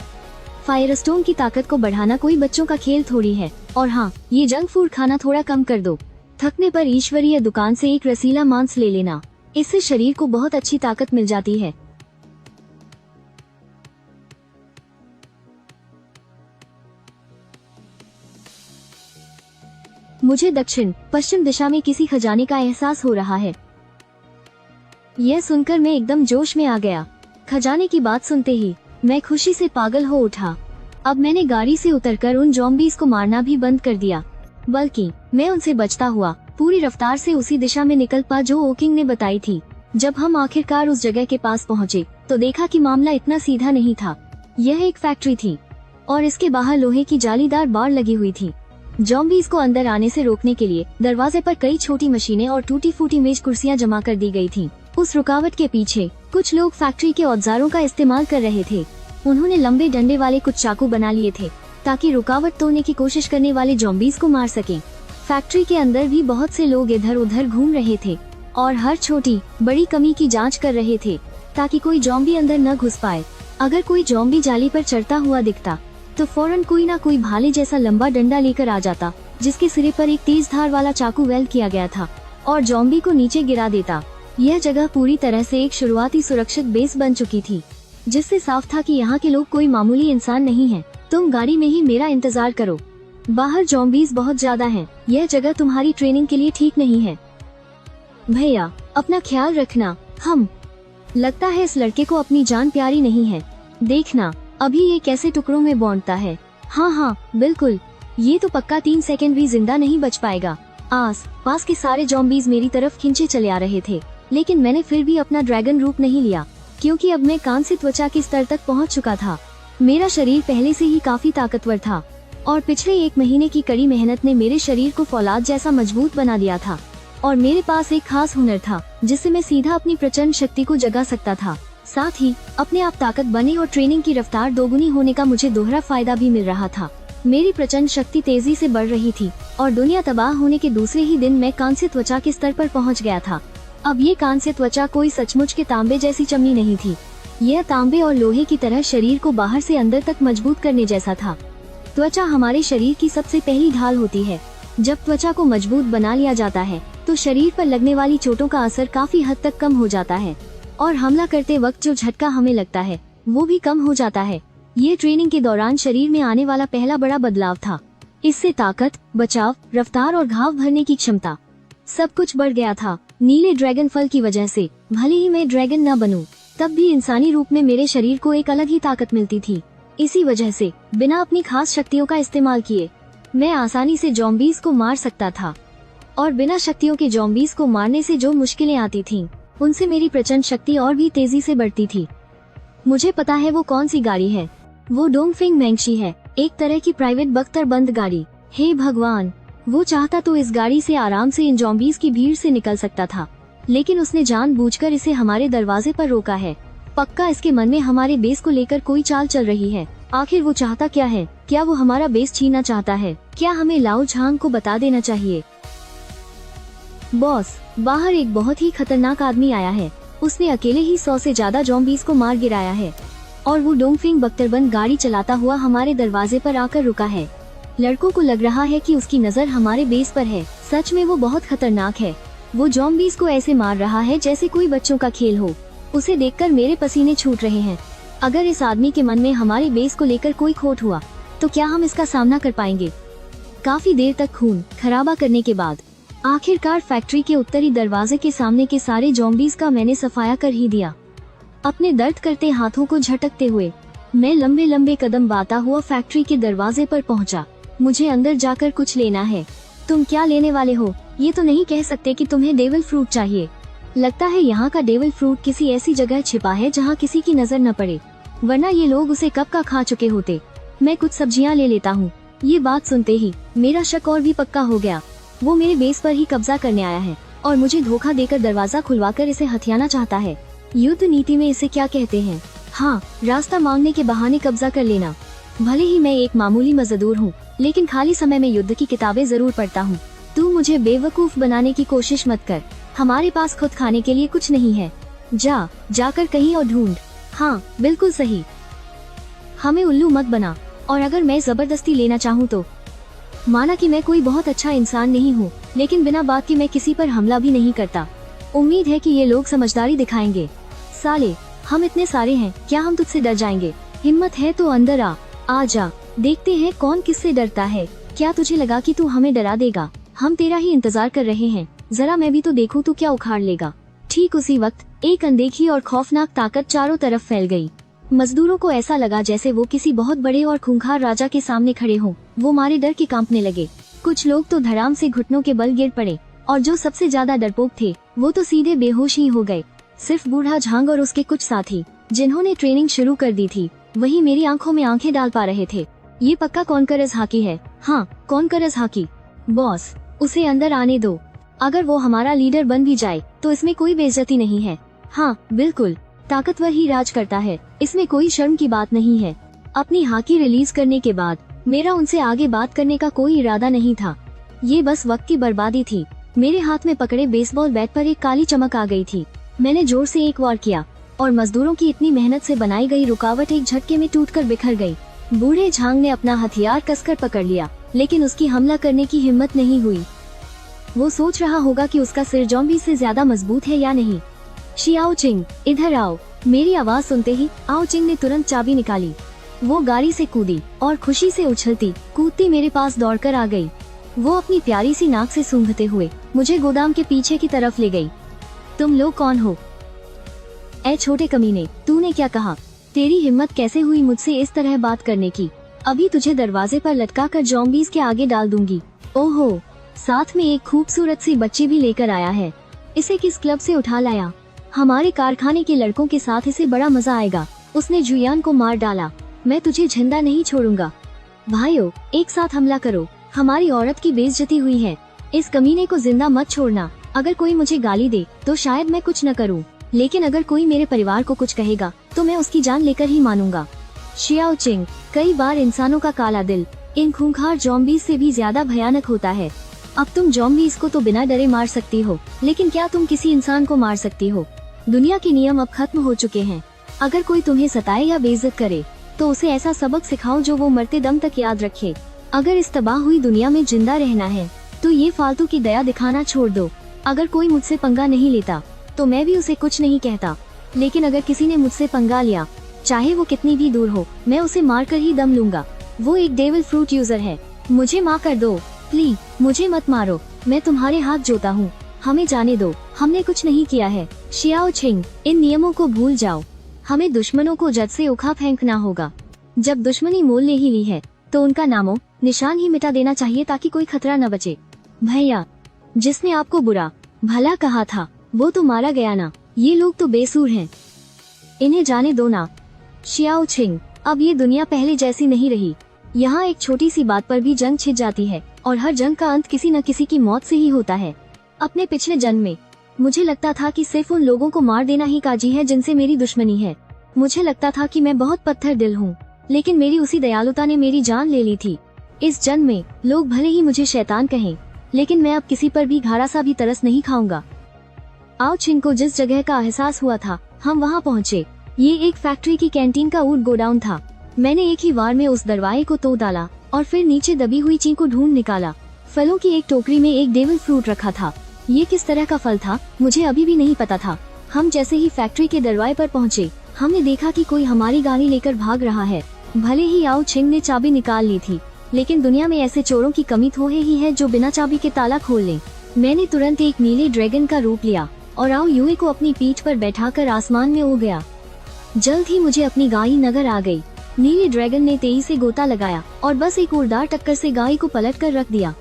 फायरस्टोन की ताकत को बढ़ाना कोई बच्चों का खेल थोड़ी है। और हाँ, ये जंक फूड खाना थोड़ा कम कर दो। थकने पर ईश्वरीय दुकान से एक रसीला मांस ले लेना, इससे शरीर को बहुत अच्छी ताकत मिल जाती है। मुझे दक्षिण पश्चिम दिशा में किसी खजाने का एहसास हो रहा है। यह सुनकर मैं एकदम जोश में आ गया। खजाने की बात सुनते ही मैं खुशी से पागल हो उठा। अब मैंने गाड़ी से उतरकर उन ज़ॉम्बीज को मारना भी बंद कर दिया, बल्कि मैं उनसे बचता हुआ पूरी रफ्तार से उसी दिशा में निकल पा जो ओकिंग ने बताई थी। जब हम आखिरकार उस जगह के पास पहुँचे तो देखा कि मामला इतना सीधा नहीं था। यह एक फैक्ट्री थी और इसके बाहर लोहे की जालीदार बाड़ लगी हुई थी। ज़ॉम्बीज को अंदर आने से रोकने के लिए दरवाजे पर कई छोटी मशीनें और टूटी फूटी मेज कुर्सियां जमा कर दी गई थीं। उस रुकावट के पीछे कुछ लोग फैक्ट्री के औजारों का इस्तेमाल कर रहे थे। उन्होंने लंबे डंडे वाले कुछ चाकू बना लिए थे ताकि रुकावट तोड़ने की कोशिश करने वाले ज़ॉम्बीज को मार सकें। फैक्ट्री के अंदर भी बहुत से लोग इधर उधर घूम रहे थे और हर छोटी बड़ी कमी की जांच कर रहे थे ताकि कोई ज़ॉम्बी अंदर न घुस पाए। अगर कोई ज़ॉम्बी जाली पर चढ़ता हुआ दिखता तो फौरन कोई ना कोई भाले जैसा लंबा डंडा लेकर आ जाता, जिसके सिरे पर एक तेज धार वाला चाकू वेल्ड किया गया था और ज़ॉम्बी को नीचे गिरा देता। यह जगह पूरी तरह से एक शुरुआती सुरक्षित बेस बन चुकी थी, जिससे साफ था कि यहाँ के लोग कोई मामूली इंसान नहीं हैं। तुम गाड़ी में ही मेरा इंतजार करो, बाहर ज़ॉम्बीज बहुत ज्यादा हैं। यह जगह तुम्हारी ट्रेनिंग के लिए ठीक नहीं है। भैया, अपना ख्याल रखना। हम लगता है इस लड़के को अपनी जान प्यारी नहीं है। देखना अभी ये कैसे टुकड़ों में बांटता है। हाँ, बिल्कुल, ये तो पक्का 3 सेकंड भी जिंदा नहीं बच पाएगा। आस पास के सारे ज़ॉम्बीज मेरी तरफ खिंचे चले आ रहे थे, लेकिन मैंने फिर भी अपना ड्रैगन रूप नहीं लिया, क्योंकि अब मैं कांस्य त्वचा के स्तर तक पहुंच चुका था। मेरा शरीर पहले से ही काफी ताकतवर था और पिछले 1 महीने की कड़ी मेहनत ने मेरे शरीर को फौलाद जैसा मजबूत बना दिया था। और मेरे पास एक खास हुनर था जिससे मैं सीधा अपनी प्रचंड शक्ति को जगा सकता था। साथ ही अपने आप ताकत बने और ट्रेनिंग की रफ्तार दोगुनी होने का मुझे दोहरा फायदा भी मिल रहा था। मेरी प्रचंड शक्ति तेजी से बढ़ रही थी और दुनिया तबाह होने के दूसरे ही दिन मैं कांस्य त्वचा के स्तर पर पहुंच गया था। अब ये कांस्य त्वचा कोई सचमुच के तांबे जैसी चमड़ी नहीं थी। यह तांबे और लोहे की तरह शरीर को बाहर से अंदर तक मजबूत करने जैसा था। त्वचा हमारे शरीर की सबसे पहली ढाल होती है। जब त्वचा को मजबूत बना लिया जाता है तो शरीर पर लगने वाली चोटों का असर काफी हद तक कम हो जाता है और हमला करते वक्त जो झटका हमें लगता है वो भी कम हो जाता है। ये ट्रेनिंग के दौरान शरीर में आने वाला पहला बड़ा बदलाव था। इससे ताकत, बचाव, रफ्तार और घाव भरने की क्षमता सब कुछ बढ़ गया था। नीले ड्रैगन फल की वजह से भले ही मैं ड्रैगन न बनूं, तब भी इंसानी रूप में मेरे शरीर को एक अलग ही ताकत मिलती थी। इसी वजह से बिना अपनी खास शक्तियों का इस्तेमाल किए मैं आसानी से ज़ॉम्बीज को मार सकता था और बिना शक्तियों के ज़ॉम्बीज को मारने से जो मुश्किलें आती थीं, उनसे मेरी प्रचंड शक्ति और भी तेजी से बढ़ती थी। मुझे पता है वो कौन सी गाड़ी है। वो डोंगफिंग मैंगशी है, एक तरह की प्राइवेट बख्तरबंद गाड़ी। हे भगवान, वो चाहता तो इस गाड़ी से आराम से इन ज़ॉम्बीज की भीड़ से निकल सकता था, लेकिन उसने जानबूझकर इसे हमारे दरवाजे पर रोका है। पक्का इसके मन में हमारे बेस को लेकर कोई चाल चल रही है। आखिर वो चाहता क्या है? क्या वो हमारा बेस छीनना चाहता है? क्या हमें लाओ झांग को बता देना चाहिए? बॉस, बाहर एक बहुत ही खतरनाक आदमी आया है। उसने अकेले ही 100 से ज्यादा ज़ॉम्बीज को मार गिराया है और वो डोंगफिंग बख्तरबंद गाड़ी चलाता हुआ हमारे दरवाजे पर आकर रुका है। लड़कों को लग रहा है कि उसकी नजर हमारे बेस पर है। सच में वो बहुत खतरनाक है। वो ज़ॉम्बीज को ऐसे मार रहा है जैसे कोई बच्चों का खेल हो। उसे देखकर मेरे पसीने छूट रहे हैं। अगर इस आदमी के मन में हमारे बेस को लेकर कोई खोट हुआ तो क्या हम इसका सामना कर पाएंगे? काफी देर तक खून खराबा करने के बाद आखिरकार फैक्ट्री के उत्तरी दरवाजे के सामने के सारे ज़ॉम्बीज का मैंने सफाया कर ही दिया। अपने दर्द करते हाथों को झटकते हुए मैं लंबे लंबे कदम बाता हुआ फैक्ट्री के दरवाजे पर पहुंचा। मुझे अंदर जाकर कुछ लेना है। तुम क्या लेने वाले हो? ये तो नहीं कह सकते कि तुम्हें डेविल फ्रूट चाहिए। लगता है यहाँ का डेविल फ्रूट किसी ऐसी जगह छिपा है जहाँ किसी की नजर न पड़े, वरना ये लोग उसे कब का खा चुके होते। मैं कुछ सब्जियाँ ले लेता हूँ। ये बात सुनते ही मेरा शक और भी पक्का हो गया। वो मेरे बेस पर ही कब्जा करने आया है और मुझे धोखा देकर दरवाजा खुलवाकर इसे हथियाना चाहता है। युद्ध नीति में इसे क्या कहते हैं? हाँ, रास्ता मांगने के बहाने कब्जा कर लेना। भले ही मैं एक मामूली मजदूर हूँ, लेकिन खाली समय में युद्ध की किताबें जरूर पढ़ता हूँ। तू मुझे बेवकूफ बनाने की कोशिश मत कर। हमारे पास खुद खाने के लिए कुछ नहीं है। जाकर कहीं और ढूंढ। हाँ, बिल्कुल सही। हमें उल्लू मत बना। और अगर मैं जबरदस्ती लेना चाहूँ तो? माना कि मैं कोई बहुत अच्छा इंसान नहीं हूँ, लेकिन बिना बात के मैं किसी पर हमला भी नहीं करता। उम्मीद है कि ये लोग समझदारी दिखाएंगे। साले, हम इतने सारे हैं, क्या हम तुझसे डर जाएंगे? हिम्मत है तो अंदर आ जा। देखते हैं कौन किससे डरता है। क्या तुझे लगा कि तू हमें डरा देगा? हम तेरा ही इंतजार कर रहे हैं। जरा मैं भी तो देखूं तू क्या उखाड़ लेगा। ठीक उसी वक्त एक अनदेखी और खौफनाक ताकत चारों तरफ फैल गई। मजदूरों को ऐसा लगा जैसे वो किसी बहुत बड़े और खूंखार राजा के सामने खड़े हों। वो मारे डर के कांपने लगे। कुछ लोग तो धड़ाम से घुटनों के बल गिर पड़े और जो सबसे ज्यादा डरपोक थे वो तो सीधे बेहोश ही हो गए। सिर्फ बूढ़ा झांग और उसके कुछ साथी, जिन्होंने ट्रेनिंग शुरू कर दी थी, वही मेरी आंखों में आंखें डाल पा रहे थे। ये पक्का कॉन्करस हाकी है। हाँ, कॉन्करस हाकी। बॉस, उसे अंदर आने दो। अगर वो हमारा लीडर बन भी जाए तो इसमें कोई बेइज्जती नहीं है। हाँ बिल्कुल, ताकतवर ही राज करता है, इसमें कोई शर्म की बात नहीं है। अपनी हाकी रिलीज करने के बाद मेरा उनसे आगे बात करने का कोई इरादा नहीं था। ये बस वक्त की बर्बादी थी। मेरे हाथ में पकड़े बेसबॉल बैट पर एक काली चमक आ गई थी। मैंने जोर से एक वार किया और मजदूरों की इतनी मेहनत से बनाई गई रुकावट एक झटके में टूटकर बिखर गई। बूढ़े झांग ने अपना हथियार कसकर पकड़ लिया, लेकिन उसकी हमला करने की हिम्मत नहीं हुई। वो सोच रहा होगा कि उसका सिर जॉम्बी से ज्यादा मजबूत है या नहीं। शियाओ चिंग, इधर आओ। मेरी आवाज सुनते ही आओ चिंग ने तुरंत चाबी निकाली। वो गाड़ी से कूदी और खुशी से उछलती कूदती मेरे पास दौड़कर आ गई। वो अपनी प्यारी सी नाक से सूंघते हुए मुझे गोदाम के पीछे की तरफ ले गई। तुम लोग कौन हो? ए छोटे कमीने, तूने क्या कहा? तेरी हिम्मत कैसे हुई मुझसे इस तरह बात करने की? अभी तुझे दरवाजे पर लटका कर जॉम्बीज के आगे डाल दूंगी। ओहो, साथ में एक खूबसूरत सी बच्ची भी लेकर आया है। इसे किस क्लब से उठा लाया? हमारे कारखाने के लड़कों के साथ इसे बड़ा मजा आएगा। उसने जुयान को मार डाला। मैं तुझे जिंदा नहीं छोड़ूंगा। भाइयों, एक साथ हमला करो। हमारी औरत की बेइज्जती हुई है। इस कमीने को जिंदा मत छोड़ना। अगर कोई मुझे गाली दे तो शायद मैं कुछ न करूं, लेकिन अगर कोई मेरे परिवार को कुछ कहेगा तो मैं उसकी जान लेकर ही मानूंगा। शियाओ चिंग, कई बार इंसानों का काला दिल इन खूंखार जॉम्बीज से भी ज्यादा भयानक होता है। अब तुम जॉम्बीज को तो बिना डरे मार सकती हो, लेकिन क्या तुम किसी इंसान को मार सकती हो? दुनिया के नियम अब खत्म हो चुके हैं। अगर कोई तुम्हें सताए या बेइज्जत करे तो उसे ऐसा सबक सिखाओ जो वो मरते दम तक याद रखे। अगर इस तबाह हुई दुनिया में जिंदा रहना है तो ये फालतू की दया दिखाना छोड़ दो। अगर कोई मुझसे पंगा नहीं लेता तो मैं भी उसे कुछ नहीं कहता, लेकिन अगर किसी ने मुझसे पंगा लिया, चाहे वो कितनी भी दूर हो, मैं उसे मार कर ही दम लूंगा। वो एक डेविल फ्रूट यूजर है। मुझे माफ कर दो प्लीज, मुझे मत मारो। मैं तुम्हारे हाथ जोता हूँ, हमें जाने दो। हमने कुछ नहीं किया है। शियाओ चिंग, इन नियमों को भूल जाओ। हमें दुश्मनों को जद से उखा फेंकना होगा। जब दुश्मनी मोल ले ही ली है तो उनका नामो निशान ही मिटा देना चाहिए ताकि कोई खतरा न बचे। भैया, जिसने आपको बुरा भला कहा था वो तो मारा गया ना। ये लोग तो बेसूर हैं, इन्हें जाने दो ना। शियाओ चिंग, अब ये दुनिया पहले जैसी नहीं रही। यहाँ एक छोटी सी बात पर भी जंग छिड़ जाती है और हर जंग का अंत किसी न किसी की मौत से ही होता है। अपने पिछले जन्म में मुझे लगता था कि सिर्फ उन लोगों को मार देना ही काजी है जिनसे मेरी दुश्मनी है। मुझे लगता था कि मैं बहुत पत्थर दिल हूँ, लेकिन मेरी उसी दयालुता ने मेरी जान ले ली थी। इस जन्म में लोग भले ही मुझे शैतान कहें, लेकिन मैं अब किसी पर भी घारा सा भी तरस नहीं खाऊंगा। आओ चिंग को जिस जगह का एहसास हुआ था हम वहाँ पहुँचे। ये एक फैक्ट्री की कैंटीन का ऊट गोडाउन था। मैंने एक ही वार में उस दरवाजे को तोड़ डाला और फिर नीचे दबी हुई चिंग को ढूंढ निकाला। फलों की एक टोकरी में एक डेविल फ्रूट रखा था। ये किस तरह का फल था मुझे अभी भी नहीं पता था। हम जैसे ही फैक्ट्री के दरवाजे पर पहुँचे, हमने देखा कि कोई हमारी गाड़ी लेकर भाग रहा है। भले ही आओ चिंग ने चाबी निकाल ली थी, लेकिन दुनिया में ऐसे चोरों की कमी थोड़ी ही है जो बिना चाबी के ताला खोल लें। मैंने तुरंत एक नीले ड्रैगन का रूप लिया और आओ युए को अपनी पीठ पर बैठाकर आसमान में उड़ गया। जल्द ही मुझे अपनी गाड़ी नजर आ गई। नीले ड्रैगन ने तेजी से गोता लगाया और बस एक उड़दार टक्कर से गाय को पलट कर रख दिया।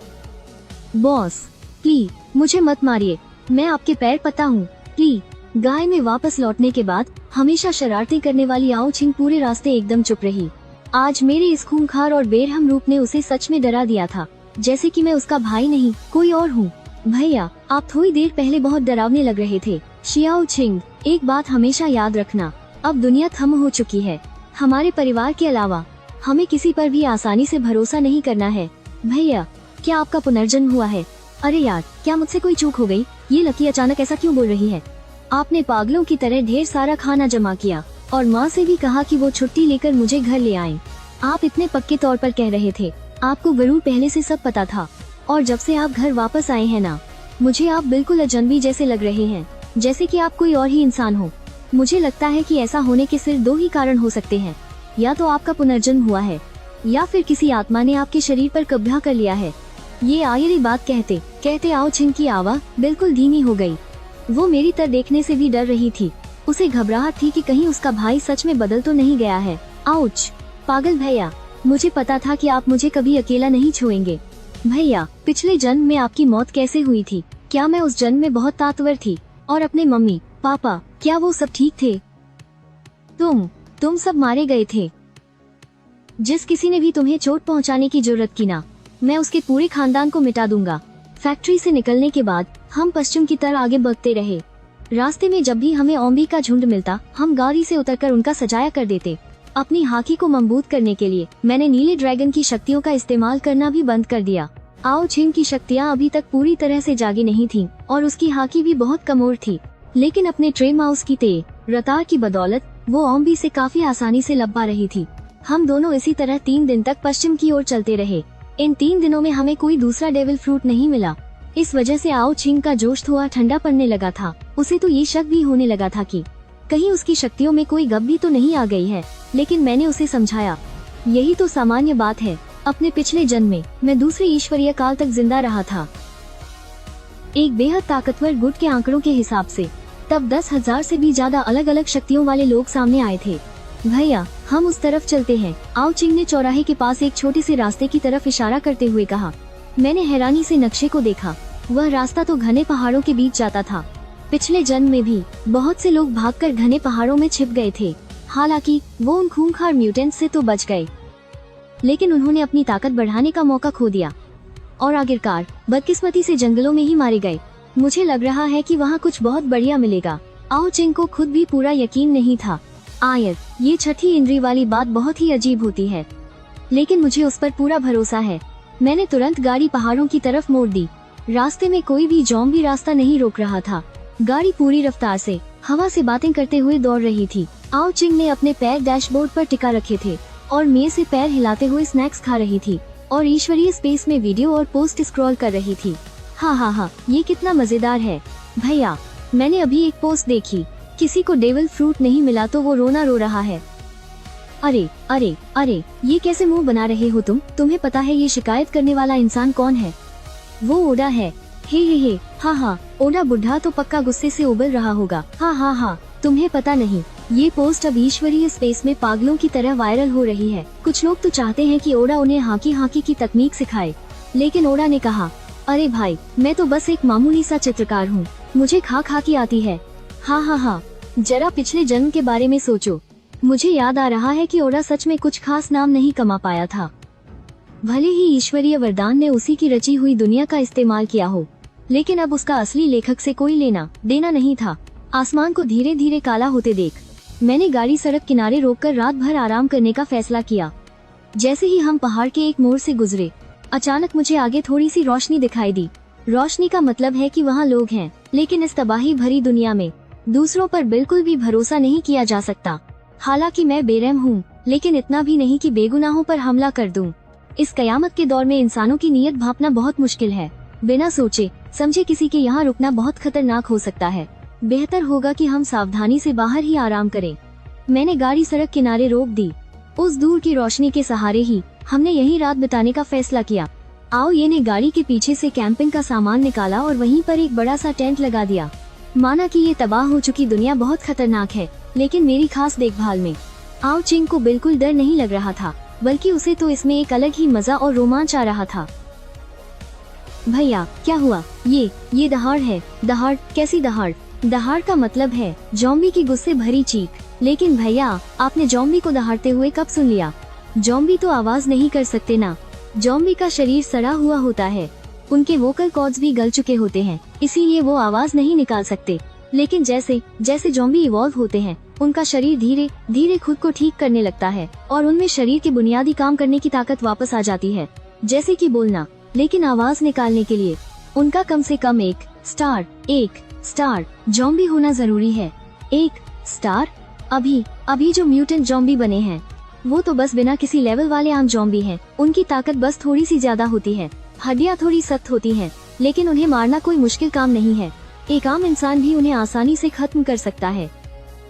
बॉस प्लीज मुझे मत मारिए, मैं आपके पैर पता हूँ प्लीज। गाय में वापस लौटने के बाद हमेशा शरारतें करने वाली आओ छिंग पूरे रास्ते एकदम चुप रही। आज मेरे इस खूंखार और बेरहम रूप ने उसे सच में डरा दिया था, जैसे कि मैं उसका भाई नहीं कोई और हूँ। भैया आप थोड़ी देर पहले बहुत डरावने लग रहे थे। शियाओ छिंग एक बात हमेशा याद रखना, अब दुनिया थम हो चुकी है। हमारे परिवार के अलावा हमें किसी पर भी आसानी से भरोसा नहीं करना है। भैया क्या आपका पुनर्जन्म हुआ है? अरे यार क्या मुझसे कोई चूक हो गई? ये लकी अचानक ऐसा क्यों बोल रही है? आपने पागलों की तरह ढेर सारा खाना जमा किया और माँ से भी कहा कि वो छुट्टी लेकर मुझे घर ले आए। आप इतने पक्के तौर पर कह रहे थे, आपको जरूर पहले से सब पता था। और जब से आप घर वापस आए हैं ना, मुझे आप बिल्कुल अजनबी जैसे लग रहे हैं, जैसे कि आप कोई और ही इंसान हो। मुझे लगता है कि ऐसा होने के सिर्फ दो ही कारण हो सकते हैं, या तो आपका पुनर्जन्म हुआ है या फिर किसी आत्मा ने आपके शरीर पर कब्जा कर लिया है। ये आयरी बात कहते कहते आओ छिंग की आवाज बिल्कुल धीमी हो गई। वो मेरी तरफ देखने से भी डर रही थी। उसे घबराहट थी कि कहीं उसका भाई सच में बदल तो नहीं गया है। आउच पागल भैया, मुझे पता था कि आप मुझे कभी अकेला नहीं छोड़ेंगे। भैया पिछले जन्म में आपकी मौत कैसे हुई थी? क्या मैं उस जन्म में बहुत ताकतवर थी? और अपने मम्मी पापा क्या वो सब ठीक थे? तुम सब मारे गए थे। जिस किसी ने भी तुम्हें चोट पहुंचाने की जरूरत की ना, मैं उसके पूरे खानदान को मिटा दूंगा। फैक्ट्री से निकलने के बाद हम पश्चिम की तरफ आगे बढ़ते रहे। रास्ते में जब भी हमें ओम्बी का झुंड मिलता, हम गाड़ी से उतरकर उनका सजाया कर देते। अपनी हाकी को मजबूत करने के लिए मैंने नीले ड्रैगन की शक्तियों का इस्तेमाल करना भी बंद कर दिया। आओ छिंग की शक्तियाँ अभी तक पूरी तरह से जागी नहीं थीं और उसकी हाकी भी बहुत कमजोर थी, लेकिन अपने ट्रे माउस की तेज रफ्तार की बदौलत वो ओम्बी से काफी आसानी से लड़ पा रही थी। हम दोनों इसी तरह 3 दिन तक पश्चिम की ओर चलते रहे। इन 3 दिनों में हमें कोई दूसरा डेविल फ्रूट नहीं मिला। इस वजह से आओ छिंग का जोश थोड़ा ठंडा पड़ने लगा था। उसे तो ये शक भी होने लगा था कि कहीं उसकी शक्तियों में कोई गड़बड़ी तो नहीं आ गई है, लेकिन मैंने उसे समझाया यही तो सामान्य बात है। अपने पिछले जन्म में मैं दूसरे ईश्वरीय काल तक जिंदा रहा था, एक बेहद ताकतवर गुट के आंकड़ों के हिसाब से। तब 10,000 से भी ज्यादा अलग अलग शक्तियों वाले लोग सामने आए थे। भैया हम उस तरफ चलते हैं। आओ छिंग ने चौराहे के पास एक छोटे से रास्ते की तरफ इशारा करते हुए कहा। मैंने हैरानी से नक्शे को देखा। वह रास्ता तो घने पहाड़ों के बीच जाता था। पिछले जन्म में भी बहुत से लोग भागकर घने पहाड़ों में छिप गए थे। हालांकि वो उन खूंखार म्यूटेंट्स से तो बच गए, लेकिन उन्होंने अपनी ताकत बढ़ाने का मौका खो दिया और आखिरकार बदकिस्मती से जंगलों में ही मारे गए। मुझे लग रहा है कि वहाँ कुछ बहुत बढ़िया मिलेगा। आओ छिंग को खुद भी पूरा यकीन नहीं था। आयत ये छठी इंद्री वाली बात बहुत ही अजीब होती है, लेकिन मुझे उस पर पूरा भरोसा है। मैंने तुरंत गाड़ी पहाड़ों की तरफ मोड़ दी। रास्ते में कोई भी ज़ॉम्बी रास्ता नहीं रोक रहा था। गाड़ी पूरी रफ्तार से हवा से बातें करते हुए दौड़ रही थी। आओ छिंग ने अपने पैर डैशबोर्ड पर टिका रखे थे और मेज से पैर हिलाते हुए स्नैक्स खा रही थी और ईश्वरीय स्पेस में वीडियो और पोस्ट स्क्रॉल कर रही थी। हाँ, ये कितना मजेदार है। भैया मैंने अभी एक पोस्ट देखी, किसी को डेविल फ्रूट नहीं मिला तो वो रोना रो रहा है। अरे अरे अरे ये कैसे मुंह बना रहे हो तुम? तुम्हें पता है ये शिकायत करने वाला इंसान कौन है? वो ओडा है। हे हाँ, ओडा बुढ़ा तो पक्का गुस्से से उबल रहा होगा। हाँ, तुम्हें पता नहीं, ये पोस्ट अब ईश्वरीय स्पेस में पागलों की तरह वायरल हो रही है। कुछ लोग तो चाहते हैं कि ओडा उन्हें हाकी की तकनीक सिखाए, लेकिन ओडा ने कहा अरे भाई मैं तो बस एक मामूली सा चित्रकार हूँ, मुझे खा की आती है। हाँ, जरा पिछले जन्म के बारे में सोचो। मुझे याद आ रहा है कि ओडा सच में कुछ खास नाम नहीं कमा पाया था। भले ही ईश्वरीय वरदान ने उसी की रची हुई दुनिया का इस्तेमाल किया हो, लेकिन अब उसका असली लेखक से कोई लेना देना नहीं था। आसमान को धीरे धीरे काला होते देख मैंने गाड़ी सड़क किनारे रोककर रात भर आराम करने का फैसला किया। जैसे ही हम पहाड़ के एक मोड़ से गुजरे, अचानक मुझे आगे थोड़ी सी रोशनी दिखाई दी। रोशनी का मतलब है कि वहाँ लोग हैं, लेकिन इस तबाही भरी दुनिया में दूसरों पर बिल्कुल भी भरोसा नहीं किया जा सकता। हालांकि मैं बेरहम हूँ, लेकिन इतना भी नहीं कि बेगुनाहों पर हमला कर दूं। इस कयामत के दौर में इंसानों की नीयत भांपना बहुत मुश्किल है। बिना सोचे समझे किसी के यहाँ रुकना बहुत खतरनाक हो सकता है। बेहतर होगा कि हम सावधानी से बाहर ही आराम करें। मैंने गाड़ी सड़क किनारे रोक दी। उस दूर की रोशनी के सहारे ही हमने यहीं रात बिताने का फैसला किया। आओ ये ने गाड़ी के पीछे से कैंपिंग का सामान निकाला और वहीं पर एक बड़ा सा टेंट लगा दिया। माना कि ये तबाह हो चुकी दुनिया बहुत खतरनाक है, लेकिन मेरी खास देखभाल में आओ चिंग को बिल्कुल डर नहीं लग रहा था, बल्कि उसे तो इसमें एक अलग ही मजा और रोमांच आ रहा था। भैया क्या हुआ? ये दहाड़ है। दहाड़? कैसी दहाड़? दहाड़ का मतलब है जॉम्बी की गुस्से भरी चीख। लेकिन भैया, आपने जॉम्बी को दहाड़ते हुए कब सुन लिया? जॉम्बी तो आवाज नहीं कर सकते ना। जॉम्बी का शरीर सड़ा हुआ होता है, उनके वोकल कॉर्ड्स भी गल चुके होते हैं, इसीलिए वो आवाज नहीं निकाल सकते। लेकिन जैसे जैसे जॉम्बी इवॉल्व होते हैं, उनका शरीर धीरे धीरे खुद को ठीक करने लगता है और उनमें शरीर के बुनियादी काम करने की ताकत वापस आ जाती है, जैसे कि बोलना। लेकिन आवाज निकालने के लिए उनका कम से कम एक स्टार जॉम्बी होना जरूरी है। एक स्टार? अभी जो म्यूटेंट जॉम्बी बने हैं वो तो बस बिना किसी लेवल वाले आम जॉम्बी हैं। उनकी ताकत बस थोड़ी सी ज्यादा होती है, हड्डियां थोड़ी सख्त होती हैं, लेकिन उन्हें मारना कोई मुश्किल काम नहीं है। एक आम इंसान भी उन्हें आसानी से खत्म कर सकता है।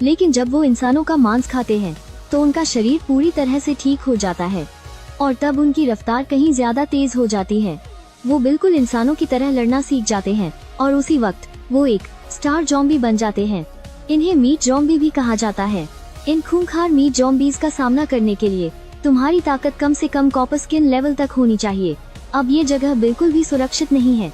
लेकिन जब वो इंसानों का मांस खाते हैं तो उनका शरीर पूरी तरह से ठीक हो जाता है और तब उनकी रफ्तार कहीं ज्यादा तेज हो जाती है। वो बिल्कुल इंसानों की तरह लड़ना सीख जाते हैं और उसी वक्त वो एक स्टार जॉम्बी बन जाते हैं। इन्हें मीट जॉम्बी भी कहा जाता है। इन खूंखार मीट जॉम्बीज का सामना करने के लिए तुम्हारी ताकत कम से कम कॉपर स्किन लेवल तक होनी चाहिए। अब ये जगह बिल्कुल भी सुरक्षित नहीं है,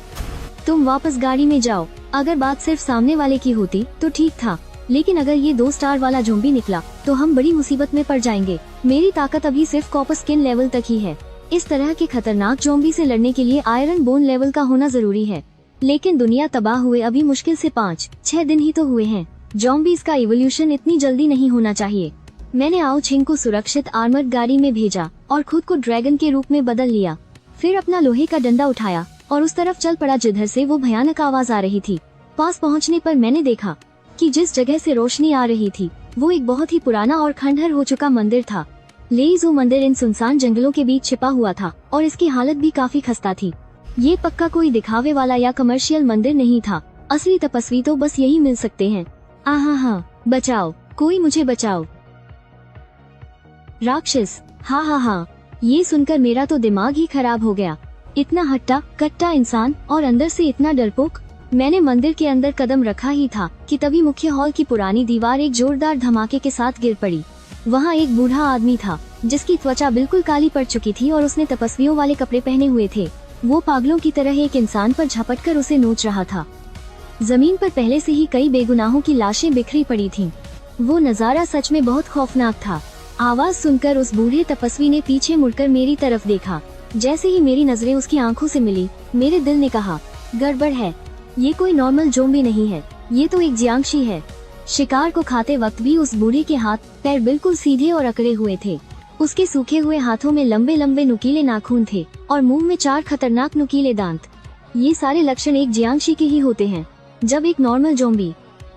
तुम वापस गाड़ी में जाओ। अगर बात सिर्फ सामने वाले की होती तो ठीक था, लेकिन अगर ये 2 स्टार वाला ज़ॉम्बी निकला तो हम बड़ी मुसीबत में पड़ जाएंगे। मेरी ताकत अभी सिर्फ कॉपर स्किन लेवल तक ही है। इस तरह के खतरनाक ज़ॉम्बी से लड़ने के लिए आयरन बोन लेवल का होना जरूरी है। लेकिन दुनिया तबाह हुए अभी मुश्किल से 5-6 दिन ही तो हुए हैं। ज़ॉम्बीज़ का इवोल्यूशन इतनी जल्दी नहीं होना चाहिए। मैंने आओ छिंग को सुरक्षित आर्मर्ड गाड़ी में भेजा और खुद को ड्रैगन के रूप में बदल लिया। फिर अपना लोहे का डंडा उठाया और उस तरफ चल पड़ा जिधर से वो भयानक आवाज आ रही थी। पास पहुंचने पर मैंने देखा कि जिस जगह से रोशनी आ रही थी वो एक बहुत ही पुराना और खंडहर हो चुका मंदिर था। लेइज़ो मंदिर इन सुनसान जंगलों के बीच छिपा हुआ था और इसकी हालत भी काफी खस्ता थी। ये पक्का कोई दिखावे वाला या कमर्शियल मंदिर नहीं था। असली तपस्वी तो बस यही मिल सकते हैं। हाँ, बचाओ, कोई मुझे बचाओ। राक्षस? हाँ, ये सुनकर मेरा तो दिमाग ही खराब हो गया। इतना हट्टा कट्टा इंसान और अंदर से इतना डरपोक। मैंने मंदिर के अंदर कदम रखा ही था कि तभी मुख्य हॉल की पुरानी दीवार एक जोरदार धमाके के साथ गिर पड़ी। वहाँ एक बूढ़ा आदमी था जिसकी त्वचा बिल्कुल काली पड़ चुकी थी और उसने तपस्वियों वाले कपड़े पहने हुए थे। वो पागलों की तरह एक इंसान पर झपटकर उसे नोच रहा था। जमीन पर पहले से ही कई बेगुनाहों की लाशें बिखरी पड़ी थीं। वो नजारा सच में बहुत खौफनाक था। आवाज सुनकर उस बूढ़े तपस्वी ने पीछे मुड़कर मेरी तरफ देखा। जैसे ही मेरी नजरें उसकी आंखों से मिली, मेरे दिल ने कहा, गड़बड़ है, ये कोई नॉर्मल ज़ॉम्बी नहीं है, ये तो एक जियांगशी है। शिकार को खाते वक्त भी उस बूढ़े के हाथ पैर बिल्कुल सीधे और अकड़े हुए थे। उसके सूखे हुए हाथों में लंबे लंबे नुकीले नाखून थे और मुंह में 4 खतरनाक नुकीले दांत। ये सारे लक्षण एक जियांगशी के ही होते हैं। जब एक नॉर्मल ज़ॉम्बी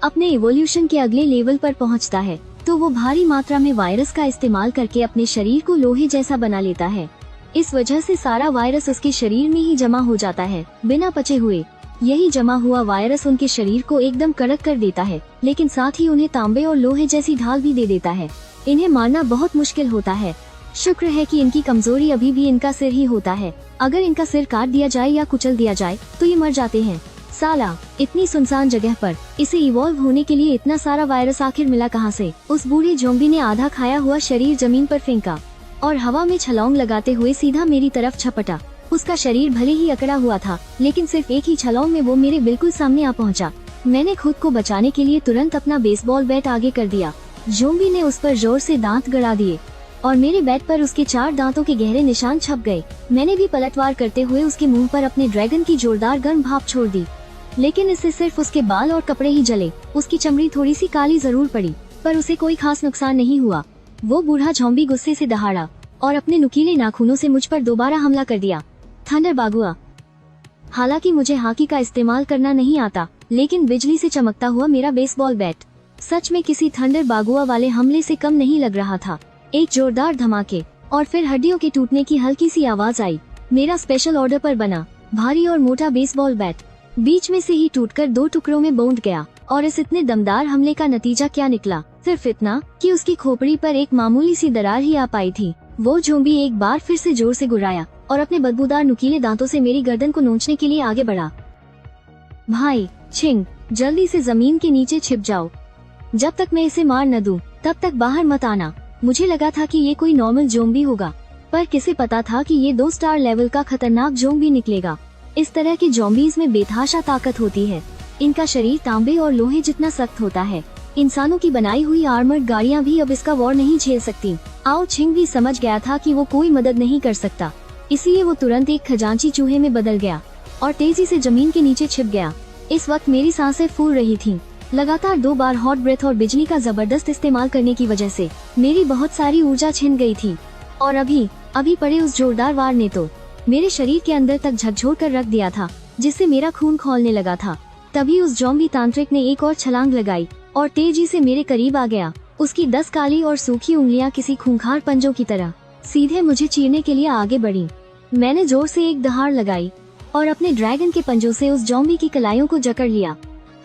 अपने इवोल्यूशन के अगले लेवल पर पहुंचता है तो वो भारी मात्रा में वायरस का इस्तेमाल करके अपने शरीर को लोहे जैसा बना लेता है। इस वजह से सारा वायरस उसके शरीर में ही जमा हो जाता है बिना पचे हुए। यही जमा हुआ वायरस उनके शरीर को एकदम कड़क कर देता है, लेकिन साथ ही उन्हें तांबे और लोहे जैसी ढाल भी दे देता है। इन्हें मारना बहुत मुश्किल होता है। शुक्र है कि इनकी कमजोरी अभी भी इनका सिर ही होता है। अगर इनका सिर काट दिया जाए या कुचल दिया जाए तो ये मर जाते हैं। साला, इतनी सुनसान जगह पर इसे इवॉल्व होने के लिए इतना सारा वायरस आखिर मिला कहाँ से? उस बूढ़े ज़ॉम्बी ने आधा खाया हुआ शरीर जमीन पर फेंका और हवा में छलांग लगाते हुए सीधा मेरी तरफ झपटा। उसका शरीर भले ही अकड़ा हुआ था, लेकिन सिर्फ एक ही छलांग में वो मेरे बिल्कुल सामने आ पहुंचा। मैंने खुद को बचाने के लिए तुरंत अपना बेसबॉल बैट आगे कर दिया। ज़ॉम्बी ने उस पर जोर से दांत गड़ा दिए और मेरे बैट पर उसके 4 दांतों के गहरे निशान छप गए। मैंने भी पलटवार करते हुए उसके मुंह पर अपने ड्रैगन की जोरदार गर्म भाप छोड़ दी, लेकिन इससे सिर्फ उसके बाल और कपड़े ही जले। उसकी चमड़ी थोड़ी सी काली जरूर पड़ी, पर उसे कोई खास नुकसान नहीं हुआ। वो बूढ़ा ज़ॉम्बी गुस्से से दहाड़ा और अपने नुकीले नाखूनों से मुझ पर दोबारा हमला कर दिया। Thunder bagua. हालांकि मुझे हॉकी का इस्तेमाल करना नहीं आता, लेकिन बिजली से चमकता हुआ मेरा बेसबॉल बैट सच में किसी थंडर बागुआ वाले हमले से कम नहीं लग रहा था। एक जोरदार धमाके और फिर हड्डियों के टूटने की हल्की सी आवाज आई। मेरा स्पेशल ऑर्डर पर बना भारी और मोटा बेसबॉल बैट बीच में से ही टूटकर 2 टुकड़ों में बौंध गया। और इस इतने दमदार हमले का नतीजा क्या निकला? सिर्फ इतना कि उसकी खोपड़ी पर एक मामूली सी दरार ही आ पाई थी। वो ज़ॉम्बी एक बार फिर से जोर से गुर्राया और अपने बदबूदार नुकीले दांतों से मेरी गर्दन को नोचने के लिए आगे बढ़ा। भाई छिंग, जल्दी से जमीन के नीचे छिप जाओ। जब तक मैं इसे मार न दूं, तब तक बाहर मत आना। मुझे लगा था कि ये कोई नॉर्मल ज़ॉम्बी होगा, पर किसे पता था कि ये 2 स्टार लेवल का खतरनाक ज़ॉम्बी निकलेगा। इस तरह के ज़ॉम्बीज़ में बेतहाशा ताकत होती है। इनका शरीर तांबे और लोहे जितना सख्त होता है। इंसानों की बनाई हुई आर्मर्ड गाड़ियाँ भी अब इसका वॉर नहीं झेल सकती। आओ छिंग भी समझ गया था कि वो कोई मदद नहीं कर सकता, इसलिए वो तुरंत एक खजांची चूहे में बदल गया और तेजी से जमीन के नीचे छिप गया। इस वक्त मेरी सांसें फूल रही थीं। लगातार 2 बार हॉट ब्रेथ और बिजली का जबरदस्त इस्तेमाल करने की वजह से मेरी बहुत सारी ऊर्जा छिन गई थी और अभी पड़े उस जोरदार वार ने तो मेरे शरीर के अंदर तक झकझोर कर रख दिया था, जिससे मेरा खून खौलने लगा था। तभी उस ज़ॉम्बी तांत्रिक ने एक और छलांग लगाई और तेजी से मेरे करीब आ गया। उसकी 10 काली और सूखी उंगलियां किसी खूंखार पंजों की तरह सीधे मुझे चीरने के लिए आगे बढ़ी। मैंने जोर से एक दहाड़ लगाई और अपने ड्रैगन के पंजों से उस ज़ॉम्बी की कलाइयों को जकड़ लिया।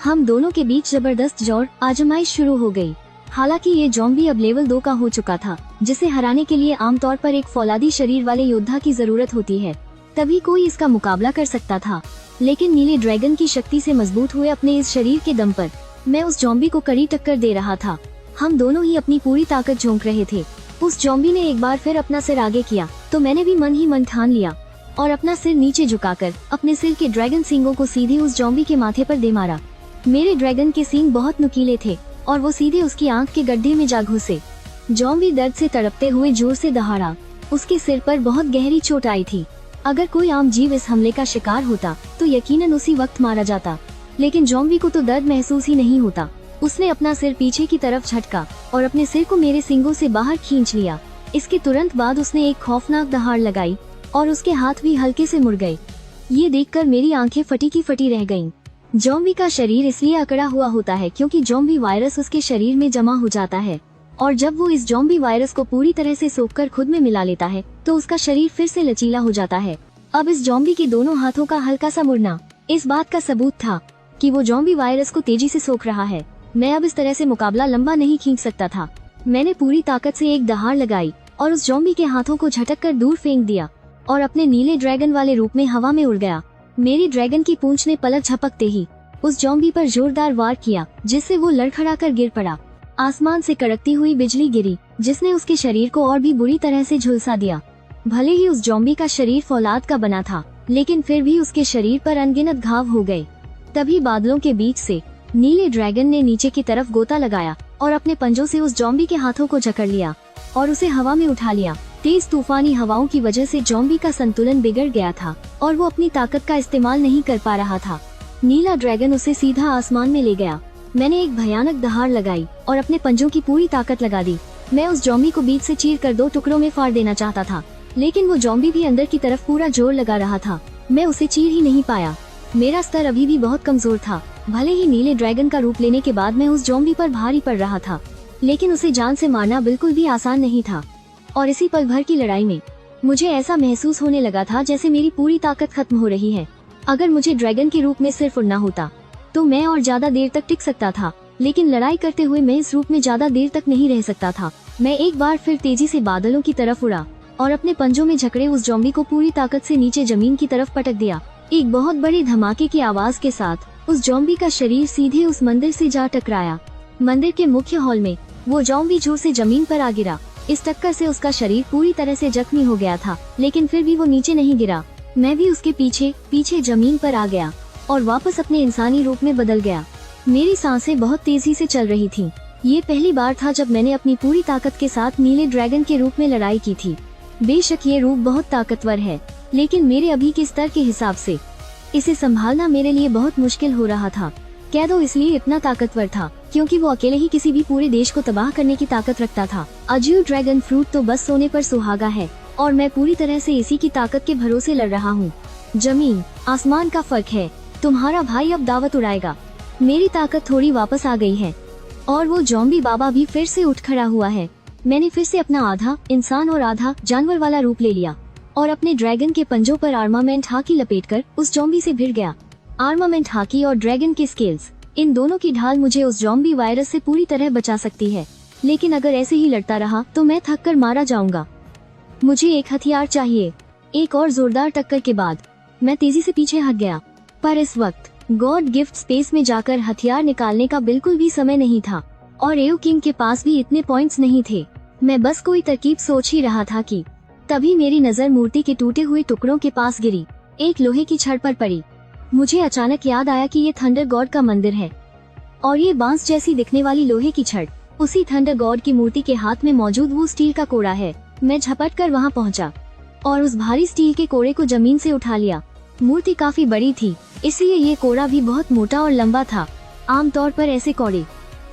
हम दोनों के बीच जबरदस्त जोर आजमाइश शुरू हो गई। हालांकि ये ज़ॉम्बी अब लेवल 2 का हो चुका था, जिसे हराने के लिए आमतौर पर एक फौलादी शरीर वाले योद्धा की जरूरत होती है, तभी कोई इसका मुकाबला कर सकता था। लेकिन नीले ड्रैगन की शक्ति से मजबूत हुए अपने इस शरीर के दम पर मैं उस ज़ॉम्बी को कड़ी टक्कर दे रहा था। हम दोनों ही अपनी पूरी ताकत झोंक रहे थे। उस ज़ॉम्बी ने एक बार फिर अपना सिर आगे किया तो मैंने भी मन ही मन ठान लिया और अपना सिर नीचे झुकाकर अपने सिर के ड्रैगन सींगों को सीधे उस ज़ॉम्बी के माथे पर दे मारा। मेरे ड्रैगन के सींग बहुत नुकीले थे और वो सीधे उसकी आंख के गड्ढे में जा घुसे। ज़ॉम्बी दर्द से तड़पते हुए जोर से दहाड़ा। उसके सिर पर बहुत गहरी चोट आई थी। अगर कोई आम जीव इस हमले का शिकार होता तो यकीनन उसी वक्त मारा जाता, लेकिन ज़ॉम्बी को तो दर्द महसूस ही नहीं होता। उसने अपना सिर पीछे की तरफ झटका और अपने सिर को मेरे सींगों से बाहर खींच लिया। इसके तुरंत बाद उसने एक खौफनाक दहाड़ लगाई और उसके हाथ भी हल्के से मुड़ गए। ये देखकर मेरी आंखें फटी की फटी रह गईं। ज़ॉम्बी का शरीर इसलिए अकड़ा हुआ होता है क्योंकि ज़ॉम्बी वायरस उसके शरीर में जमा हो जाता है और जब वो इस ज़ॉम्बी वायरस को पूरी तरह से सोखकर खुद में मिला लेता है तो उसका शरीर फिर से लचीला हो जाता है। अब इस ज़ॉम्बी के दोनों हाथों का हल्का सा मुड़ना इस बात का सबूत था कि वो ज़ॉम्बी वायरस को तेजी से सोख रहा है। मैं अब इस तरह से मुकाबला लंबा नहीं खींच सकता था। मैंने पूरी ताकत से एक दहाड़ लगाई और उस ज़ॉम्बी के हाथों को झटक कर दूर फेंक दिया और अपने नीले ड्रैगन वाले रूप में हवा में उड़ गया। मेरी ड्रैगन की पूंछ ने पलक झपकते ही उस ज़ॉम्बी पर जोरदार वार किया, जिससे वो लड़खड़ा कर गिर पड़ा। आसमान से कड़कती हुई बिजली गिरी, जिसने उसके शरीर को और भी बुरी तरह से झुलसा दिया। भले ही उस ज़ॉम्बी का शरीर फौलाद का बना था, लेकिन फिर भी उसके शरीर पर अनगिनत घाव हो गए। तभी बादलों के बीच से नीले ड्रैगन ने नीचे की तरफ गोता लगाया और अपने पंजों से उस ज़ॉम्बी के हाथों को जकड़ लिया और उसे हवा में उठा लिया। तेज तूफानी हवाओं की वजह से ज़ॉम्बी का संतुलन बिगड़ गया था और वो अपनी ताकत का इस्तेमाल नहीं कर पा रहा था। नीला ड्रैगन उसे सीधा आसमान में ले गया। मैंने एक भयानक दहाड़ लगाई और अपने पंजों की पूरी ताकत लगा दी। मैं उस ज़ॉम्बी को बीच से चीर कर 2 टुकड़ों में फाड़ देना चाहता था, लेकिन वो ज़ॉम्बी भी अंदर की तरफ पूरा जोर लगा रहा था। मैं उसे चीर ही नहीं पाया। मेरा स्तर अभी भी बहुत कमजोर था। भले ही नीले ड्रैगन का रूप लेने के बाद मैं उस ज़ॉम्बी पर भारी पड़ रहा था, लेकिन उसे जान से मारना बिल्कुल भी आसान नहीं था। और इसी पल भर की लड़ाई में मुझे ऐसा महसूस होने लगा था जैसे मेरी पूरी ताकत खत्म हो रही है। अगर मुझे ड्रैगन के रूप में सिर्फ उड़ना होता तो मैं और ज्यादा देर तक टिक सकता था, लेकिन लड़ाई करते हुए मैं इस रूप में ज्यादा देर तक नहीं रह सकता था। मैं एक बार फिर तेजी से बादलों की तरफ उड़ा और अपने पंजों में जकड़े उस ज़ॉम्बी को पूरी ताकत से नीचे जमीन की तरफ पटक दिया। एक बहुत बड़े धमाके की आवाज के साथ उस ज़ॉम्बी का शरीर सीधे उस मंदिर से जा टकराया। मंदिर के मुख्य हॉल में वो ज़ॉम्बी जोर से जमीन पर आ गिरा। इस टक्कर से उसका शरीर पूरी तरह से जख्मी हो गया था, लेकिन फिर भी वो नीचे नहीं गिरा। मैं भी उसके पीछे पीछे जमीन पर आ गया और वापस अपने इंसानी रूप में बदल गया। मेरी सांसें बहुत तेजी से चल रही थीं। ये पहली बार था जब मैंने अपनी पूरी ताकत के साथ नीले ड्रैगन के रूप में लड़ाई की थी। बेशक ये रूप बहुत ताकतवर है, लेकिन मेरे अभी के स्तर के हिसाब से इसे संभालना मेरे लिए बहुत मुश्किल हो रहा था। कैदो इसलिए इतना ताकतवर था क्योंकि वो अकेले ही किसी भी पूरे देश को तबाह करने की ताकत रखता था। अजीब ड्रैगन फ्रूट तो बस सोने पर सुहागा है और मैं पूरी तरह से इसी की ताकत के भरोसे लड़ रहा हूँ। जमीन आसमान का फर्क है। तुम्हारा भाई अब दावत उड़ाएगा। मेरी ताकत थोड़ी वापस आ गई है और वो ज़ॉम्बी बाबा भी फिर से उठ खड़ा हुआ है। मैंने फिर से अपना आधा इंसान और आधा जानवर वाला रूप ले लिया और अपने ड्रैगन के पंजों पर आर्मामेंट हाकी लपेटकर उस ज़ॉम्बी से भिड़ गया। आर्मामेंट हाकी और ड्रैगन के स्किल्स, इन दोनों की ढाल मुझे उस ज़ॉम्बी वायरस से पूरी तरह बचा सकती है, लेकिन अगर ऐसे ही लड़ता रहा तो मैं थक कर मारा जाऊंगा। मुझे एक हथियार चाहिए। एक और जोरदार टक्कर के बाद मैं तेजी से पीछे हट गया, पर इस वक्त गॉड गिफ्ट स्पेस में जाकर हथियार निकालने का बिल्कुल भी समय नहीं था और एओ किंग के पास भी इतने पॉइंट्स नहीं थे। मैं बस कोई तरकीब सोच ही रहा था कि तभी मेरी नजर मूर्ति के टूटे हुए टुकड़ों के पास गिरी। एक लोहे की छड़ पर पड़ी। मुझे अचानक याद आया कि ये थंडर गॉड का मंदिर है और ये बांस जैसी दिखने वाली लोहे की छड़ उसी थंडर गॉड की मूर्ति के हाथ में मौजूद वो स्टील का कोड़ा है। मैं झपट कर वहाँ पहुँचा और उस भारी स्टील के कोड़े को जमीन से उठा लिया। मूर्ति काफी बड़ी थी, इसलिए ये कोड़ा भी बहुत मोटा और लंबा था। आमतौर पर ऐसे कोड़े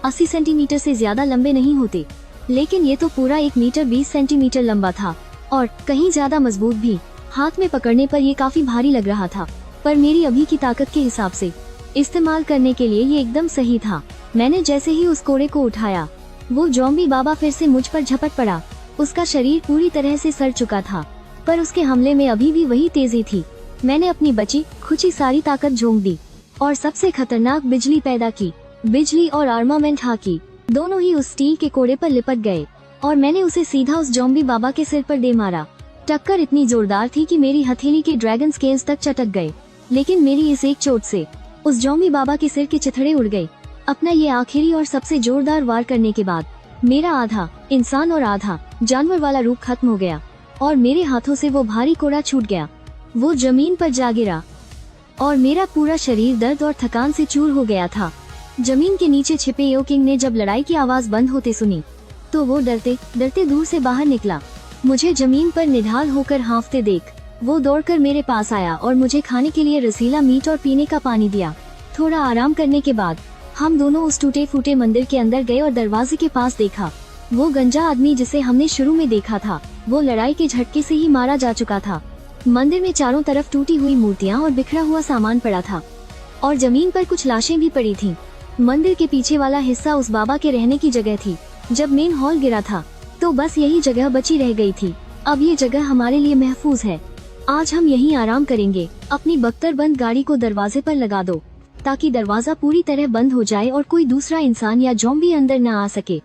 80 सेंटीमीटर से ज्यादा लंबे नहीं होते, लेकिन ये तो पूरा 1 मीटर 20 सेंटीमीटर लंबा था और कहीं ज्यादा मजबूत भी। हाथ में पकड़ने पर ये काफी भारी लग रहा था, पर मेरी अभी की ताकत के हिसाब से इस्तेमाल करने के लिए ये एकदम सही था। मैंने जैसे ही उस कोड़े को उठाया, वो ज़ॉम्बी बाबा फिर से मुझ पर झपट पड़ा। उसका शरीर पूरी तरह से सड़ चुका था, पर उसके हमले में अभी भी वही तेजी थी। मैंने अपनी बची खुची सारी ताकत झोंक दी और सबसे खतरनाक बिजली पैदा की। बिजली और आर्मामेंट हाकी दोनों ही उस स्टील के कोड़े पर लिपट गए और मैंने उसे सीधा उस ज़ॉम्बी बाबा के सिर पर दे मारा। टक्कर इतनी जोरदार थी कि मेरी हथेली के ड्रैगन स्केल्स तक चटक गए, लेकिन मेरी इस एक चोट से उस ज़ॉम्बी बाबा के सिर के चिथड़े उड़ गए। अपना ये आखिरी और सबसे जोरदार वार करने के बाद मेरा आधा इंसान और आधा जानवर वाला रूप खत्म हो गया और मेरे हाथों से वो भारी कोड़ा छूट गया। वो जमीन पर जा गिरा और मेरा पूरा शरीर दर्द और थकान से चूर हो गया था। जमीन के नीचे छिपे यो किंग ने जब लड़ाई की आवाज बंद होते सुनी, तो वो डरते डरते दूर से बाहर निकला। मुझे जमीन पर निढाल होकर हाँफते देख वो दौड़कर मेरे पास आया और मुझे खाने के लिए रसीला मीट और पीने का पानी दिया। थोड़ा आराम करने के बाद हम दोनों उस टूटे फूटे मंदिर के अंदर गए और दरवाजे के पास देखा। वो गंजा आदमी जिसे हमने शुरू में देखा था, वो लड़ाई के झटके से ही मारा जा चुका था। मंदिर में चारों तरफ टूटी हुई मूर्तियां और बिखरा हुआ सामान पड़ा था और जमीन पर कुछ लाशें भी पड़ी थीं। मंदिर के पीछे वाला हिस्सा उस बाबा के रहने की जगह थी। जब मेन हॉल गिरा था तो बस यही जगह बची रह गई थी। अब ये जगह हमारे लिए महफूज है। आज हम यहीं आराम करेंगे। अपनी बख्तरबंद गाड़ी को दरवाजे पर लगा दो ताकि दरवाजा पूरी तरह बंद हो जाए और कोई दूसरा इंसान या ज़ॉम्बी अंदर न आ सके।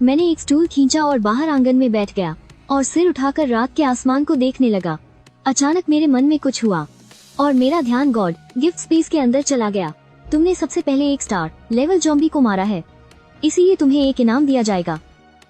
मैंने एक स्टूल खींचा और बाहर आंगन में बैठ गया और सिर उठाकर रात के आसमान को देखने लगा। अचानक मेरे मन में कुछ हुआ और मेरा ध्यान गॉड गिफ्ट स्पेस के अंदर चला गया। तुमने सबसे पहले एक स्टार लेवल ज़ॉम्बी को मारा है, इसीलिए तुम्हें एक इनाम दिया जाएगा।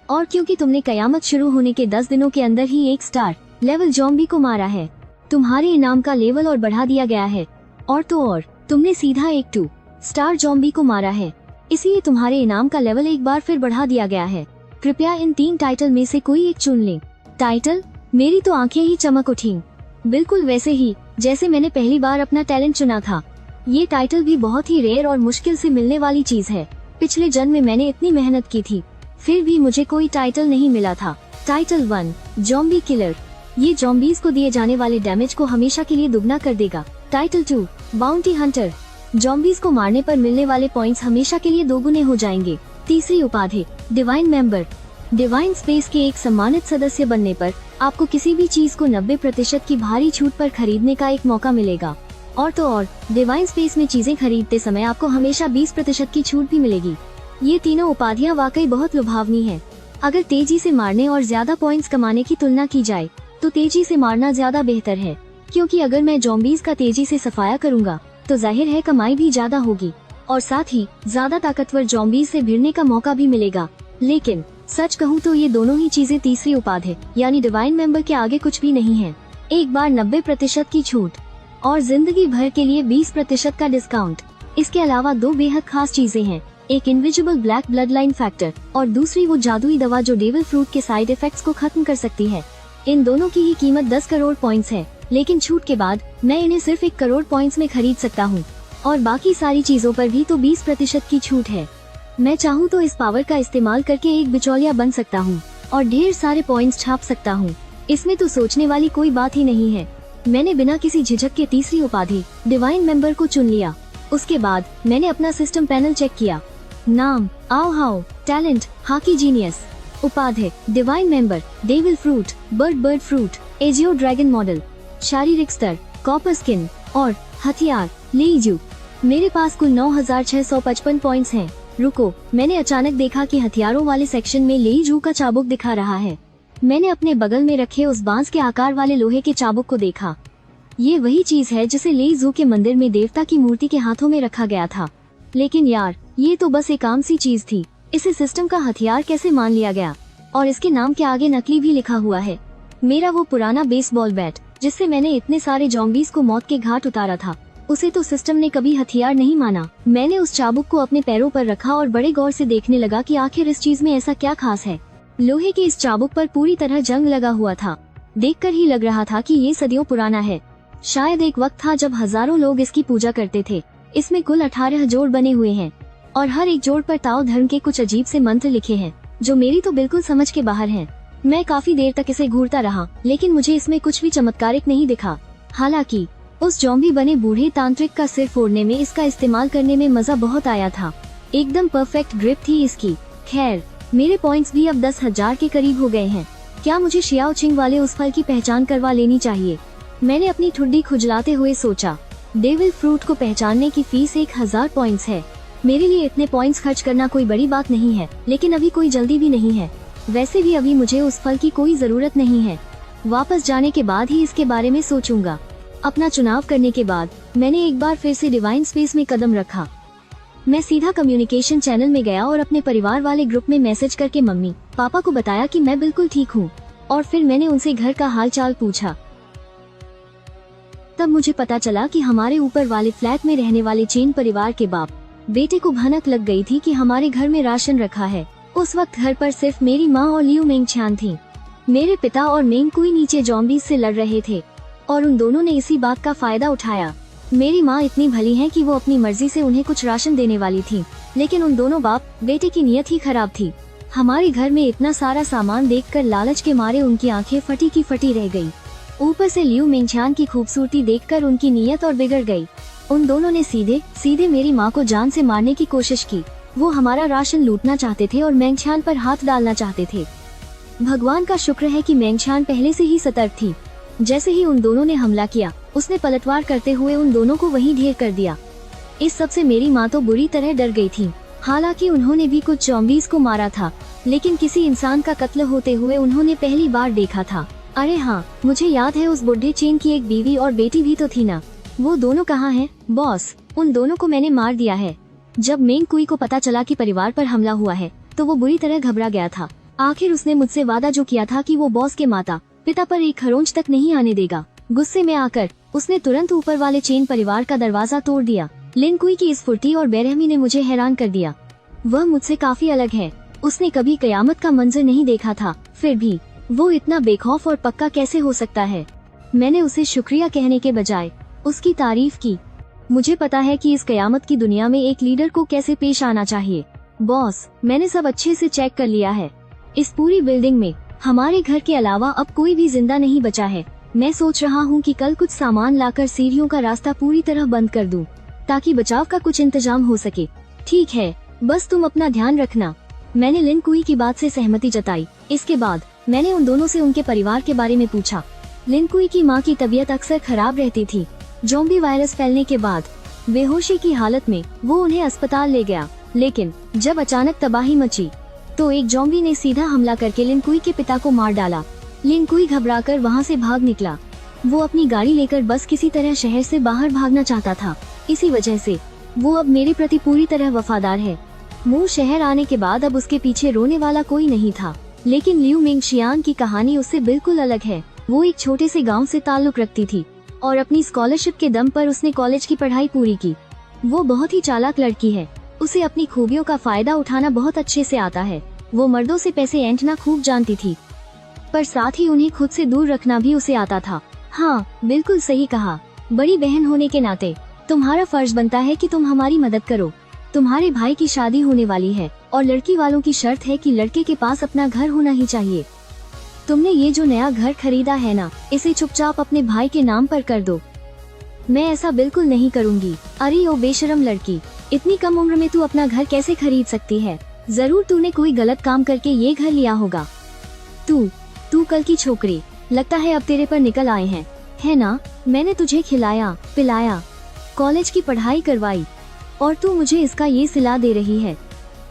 और क्योंकि तुमने कयामत शुरू होने के 10 दिनों के अंदर ही एक स्टार लेवल ज़ॉम्बी को मारा है, तुम्हारे इनाम का लेवल और बढ़ा दिया गया है। और तो और तुमने सीधा एक 2 स्टार ज़ॉम्बी को मारा है, इसलिए तुम्हारे इनाम का लेवल एक बार फिर बढ़ा दिया गया है। कृपया इन 3 टाइटल में से कोई एक चुन लें। टाइटल? मेरी तो आंखें ही चमक उठीं। बिल्कुल वैसे ही जैसे मैंने पहली बार अपना टैलेंट चुना था। ये टाइटल भी बहुत ही रेयर और मुश्किल से मिलने वाली चीज है। पिछले जन्म में मैंने इतनी मेहनत की थी, फिर भी मुझे कोई टाइटल नहीं मिला था। Title 1 zombie killer. ये ज़ॉम्बीज को दिए जाने वाले डैमेज को हमेशा के लिए दुगना कर देगा। Title 2 bounty Hunter. ज़ॉम्बीज को मारने पर मिलने वाले पॉइंट्स हमेशा के लिए दोगुने हो जाएंगे। तीसरी उपाधि डिवाइन मेंबर। डिवाइन स्पेस के एक सम्मानित सदस्य बनने पर आपको किसी भी चीज को 90% की भारी छूट पर खरीदने का एक मौका मिलेगा। और तो और डिवाइन स्पेस में चीजें खरीदते समय आपको हमेशा 20% की छूट भी मिलेगी। ये तीनों उपाधियां वाकई बहुत लुभावनी है। अगर तेजी से मारने और ज्यादा पॉइंट्स कमाने की तुलना की जाए तो तेजी से मारना ज्यादा बेहतर है, क्योंकि अगर मैं ज़ॉम्बीज का तेजी से सफाया करूंगा तो जाहिर है कमाई भी ज्यादा होगी और साथ ही ज्यादा ताकतवर ज़ॉम्बीज से भिड़ने का मौका भी मिलेगा। लेकिन सच कहूँ तो ये दोनों ही चीजें तीसरी उपाधि यानी डिवाइन मेंबर के आगे कुछ भी नहीं है। एक बार 90% की छूट और जिंदगी भर के लिए 20% का डिस्काउंट। इसके अलावा 2 बेहद खास चीजें हैं, एक invisible black blood line factor और दूसरी वो जादुई दवा जो डेविल फ्रूट के साइड इफेक्ट्स को खत्म कर सकती है। इन दोनों की ही कीमत 10 करोड़ पॉइंट्स है, लेकिन छूट के बाद मैं इन्हें सिर्फ 1 करोड़ पॉइंट्स में खरीद सकता हूँ और बाकी सारी चीजों पर भी तो 20% की छूट है। मैं चाहूँ तो इस पावर का इस्तेमाल करके एक बिचौलिया बन सकता हूँ और ढेर सारे पॉइंट्स छाप सकता हूँ। इसमें तो सोचने वाली कोई बात ही नहीं है। मैंने बिना किसी झिझक के तीसरी उपाधि डिवाइन मेंबर को चुन लिया। उसके बाद मैंने अपना सिस्टम पैनल चेक किया। नाम आओ हाउ, टैलेंट हाकी जीनियस, उपाधि divine member, devil fruit, bird fruit, AJIO dragon model, शारीरिक स्तर कॉपर स्किन और हथियार लेईजू। मेरे पास कुल 9655 पॉइंट्स हैं। रुको, मैंने अचानक देखा कि हथियारों वाले सेक्शन में लेईजू का चाबुक दिखा रहा है। मैंने अपने बगल में रखे उस बांस के आकार वाले लोहे के चाबुक को देखा। ये वही चीज है जिसे लेईजू के मंदिर में देवता की मूर्ति के हाथों में रखा गया था। लेकिन यार, ये तो बस एक आम सी चीज थी। इसे सिस्टम का हथियार कैसे मान लिया गया? और इसके नाम के आगे नकली भी लिखा हुआ है। मेरा वो पुराना बेसबॉल बैट जिससे मैंने इतने सारे ज़ॉम्बीज़ को मौत के घाट उतारा था, उसे तो सिस्टम ने कभी हथियार नहीं माना। मैंने उस चाबुक को अपने पैरों पर रखा और बड़े गौर से देखने लगा कि आखिर इस चीज में ऐसा क्या खास है। लोहे की इस चाबुक पर पूरी तरह जंग लगा हुआ था। देखकर ही लग रहा था कि ये सदियों पुराना है। शायद एक वक्त था जब हजारों लोग इसकी पूजा करते थे। इसमें कुल 18 जोड़ बने हुए हैं और हर एक जोड़ पर ताओ धर्म के कुछ अजीब से मंत्र लिखे हैं जो मेरी तो बिल्कुल समझ के बाहर हैं। मैं काफी देर तक इसे घूरता रहा, लेकिन मुझे इसमें कुछ भी चमत्कारिक नहीं दिखा। हालांकि उस ज़ॉम्बी बने बूढ़े तांत्रिक का सिर फोड़ने में इसका इस्तेमाल करने में मजा बहुत आया था। एकदम परफेक्ट ग्रिप थी इसकी। खैर, मेरे पॉइंट्स भी अब 10,000 के करीब हो गए हैं। क्या मुझे शियाओ चिंग वाले उस फल की पहचान करवा लेनी चाहिए? मैंने अपनी ठुड्डी खुजलाते हुए सोचा। डेविल फ्रूट को पहचानने की फीस 1000 पॉइंट्स है। मेरे लिए इतने पॉइंट्स खर्च करना कोई बड़ी बात नहीं है, लेकिन अभी कोई जल्दी भी नहीं है। वैसे भी अभी मुझे उस फल की कोई जरूरत नहीं है। वापस जाने के बाद ही इसके बारे में सोचूंगा। अपना चुनाव करने के बाद मैंने एक बार फिर से डिवाइन स्पेस में कदम रखा। मैं सीधा कम्युनिकेशन चैनल में गया और अपने परिवार वाले ग्रुप में मैसेज करके मम्मी पापा को बताया कि मैं बिल्कुल ठीक हूँ, और फिर मैंने उनसे घर का हाल चाल पूछा। तब मुझे पता चला कि हमारे ऊपर वाले फ्लैट में रहने वाले चेन परिवार के बाप बेटे को भनक लग गई थी कि हमारे घर में राशन रखा है। उस वक्त घर पर सिर्फ मेरी माँ और लियू मेंगछान थी। मेरे पिता और मेंग कुई नीचे ज़ॉम्बीज़ से लड़ रहे थे और उन दोनों ने इसी बात का फायदा उठाया। मेरी माँ इतनी भली है कि वो अपनी मर्जी से उन्हें कुछ राशन देने वाली थी, लेकिन उन दोनों बाप बेटे की नीयत ही खराब थी। हमारे घर में इतना सारा सामान देखकर लालच के मारे उनकी आंखें फटी की फटी रह गई। ऊपर से लियू मेंगछान की खूबसूरती देखकर उनकी नीयत और बिगड़ गई। उन दोनों ने सीधे सीधे मेरी माँ को जान से मारने की कोशिश की। वो हमारा राशन लूटना चाहते थे और मेंगछान पर हाथ डालना चाहते थे। भगवान का शुक्र है कि मेंगछान पहले से ही सतर्क थी। जैसे ही उन दोनों ने हमला किया, उसने पलटवार करते हुए उन दोनों को वहीं ढेर कर दिया। इस सब से मेरी माँ तो बुरी तरह डर गई थी। हालांकि उन्होंने भी कुछ ज़ॉम्बीज़ को मारा था, लेकिन किसी इंसान का कत्ल होते हुए उन्होंने पहली बार देखा था। अरे हाँ, मुझे याद है उस बुढ़े चेन की एक बीवी और बेटी भी तो थी ना। वो दोनों कहाँ हैं? बॉस, उन दोनों को मैंने मार दिया है। जब मेंग कुई को पता चला कि परिवार पर हमला हुआ है, तो वो बुरी तरह घबरा गया था। आखिर उसने मुझसे वादा जो किया था कि वो बॉस के माता पिता पर एक खरोंच तक नहीं आने देगा। गुस्से में आकर उसने तुरंत ऊपर वाले चेन परिवार का दरवाजा तोड़ दिया। लिन कुई की इस फुर्ती और बेरहमी ने मुझे हैरान कर दिया। वह मुझसे काफी अलग है। उसने कभी कयामत का मंजर नहीं देखा था, फिर भी वो इतना बेखौफ और पक्का कैसे हो सकता है? मैंने उसे शुक्रिया कहने के बजाय उसकी तारीफ की। मुझे पता है कि इस कयामत की दुनिया में एक लीडर को कैसे पेश आना चाहिए। बॉस, मैंने सब अच्छे से चेक कर लिया है। इस पूरी बिल्डिंग में हमारे घर के अलावा अब कोई भी जिंदा नहीं बचा है। मैं सोच रहा हूँ कि कल कुछ सामान लाकर सीढ़ियों का रास्ता पूरी तरह बंद कर दूं, ताकि बचाव का कुछ इंतजाम हो सके। ठीक है, बस तुम अपना ध्यान रखना। मैंने लिन कुई की बात से सहमति जताई। इसके बाद मैंने उन दोनों से उनके परिवार के बारे में पूछा। लिन कुई की माँ की तबीयत अक्सर खराब रहती थी। ज़ॉम्बी वायरस फैलने के बाद बेहोशी की हालत में वो उन्हें अस्पताल ले गया, लेकिन जब अचानक तबाही मची तो एक ज़ॉम्बी ने सीधा हमला करके लिन कुई के पिता को मार डाला। लिन कुई घबराकर वहाँ से भाग निकला। वो अपनी गाड़ी लेकर बस किसी तरह शहर से बाहर भागना चाहता था। इसी वजह से वो अब मेरे प्रति पूरी तरह वफादार है। मूल शहर आने के बाद अब उसके पीछे रोने वाला कोई नहीं था। लेकिन लियू मेंगशियान की कहानी उससे बिल्कुल अलग है। वो एक छोटे से गाँव से ताल्लुक रखती थी और अपनी स्कॉलरशिप के दम पर उसने कॉलेज की पढ़ाई पूरी की। वो बहुत ही चालाक लड़की है। उसे अपनी खूबियों का फायदा उठाना बहुत अच्छे से आता है। वो मर्दों से पैसे ऐंठना खूब जानती थी, पर साथ ही उन्हें खुद से दूर रखना भी उसे आता था। हाँ, बिल्कुल सही कहा। बड़ी बहन होने के नाते तुम्हारा फर्ज बनता है कि तुम हमारी मदद करो। तुम्हारे भाई की शादी होने वाली है और लड़की वालों की शर्त है कि लड़के के पास अपना घर होना ही चाहिए। तुमने ये जो नया घर खरीदा है ना, इसे चुपचाप अपने भाई के नाम पर कर दो। मैं ऐसा बिल्कुल नहीं करूँगी। अरे ओ बेशरम लड़की, इतनी कम उम्र में तू अपना घर कैसे खरीद सकती है? जरूर तूने कोई गलत काम करके ये घर लिया होगा। तू कल की छोकरी, लगता है अब तेरे पर निकल आए हैं, है ना? मैंने तुझे खिलाया पिलाया, कॉलेज की पढ़ाई करवाई, और तू मुझे इसका ये सिला दे रही है।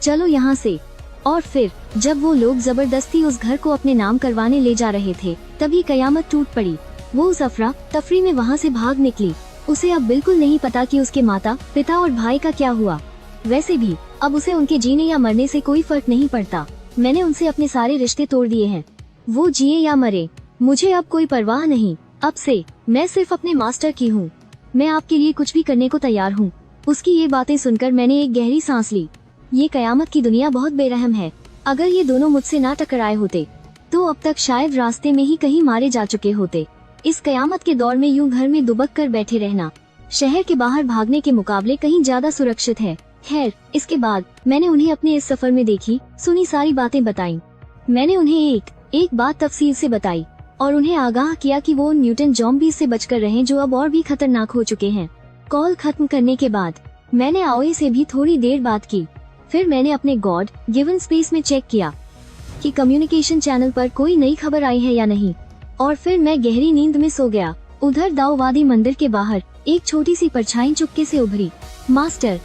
चलो यहाँ से। और फिर जब वो लोग जबरदस्ती उस घर को अपने नाम करवाने ले जा रहे थे, तभी कयामत टूट पड़ी। वो उस अफरा तफरी में वहाँ से भाग निकली। उसे अब बिल्कुल नहीं पता कि उसके माता पिता और भाई का क्या हुआ। वैसे भी अब उसे उनके जीने या मरने से कोई फर्क नहीं पड़ता। मैंने उनसे अपने सारे रिश्ते तोड़ दिए हैं। वो जिए या मरे, मुझे अब कोई परवाह नहीं। अब से मैं सिर्फ अपने मास्टर की हूँ। मैं आपके लिए कुछ भी करने को तैयार हूँ। उसकी ये बातें सुनकर मैंने एक गहरी सांस ली। ये कयामत की दुनिया बहुत बेरहम है। अगर ये दोनों मुझसे ना टकराए होते तो अब तक शायद रास्ते में ही कहीं मारे जा चुके होते। इस कयामत के दौर में यूं घर में दुबक कर बैठे रहना शहर के बाहर भागने के मुकाबले कहीं ज्यादा सुरक्षित है। खैर, इसके बाद मैंने उन्हें अपने इस सफर में देखी सुनी सारी बातें बताई। मैंने उन्हें एक एक बात तफसील से बताई और उन्हें आगाह किया कि वो उन म्यूटेंट ज़ॉम्बीज़ से बचकर रहें जो अब और भी खतरनाक हो चुके हैं। कॉल खत्म करने के बाद मैंने आओए से भी थोड़ी देर बात की। फिर मैंने अपने गॉड गिवन स्पेस में चेक किया कि कम्युनिकेशन चैनल पर कोई नई खबर आई है या नहीं, और फिर मैं गहरी नींद में सो गया। उधर दाऊवादी मंदिर के बाहर एक छोटी सी परछाई चुपके से उभरी। मास्टर,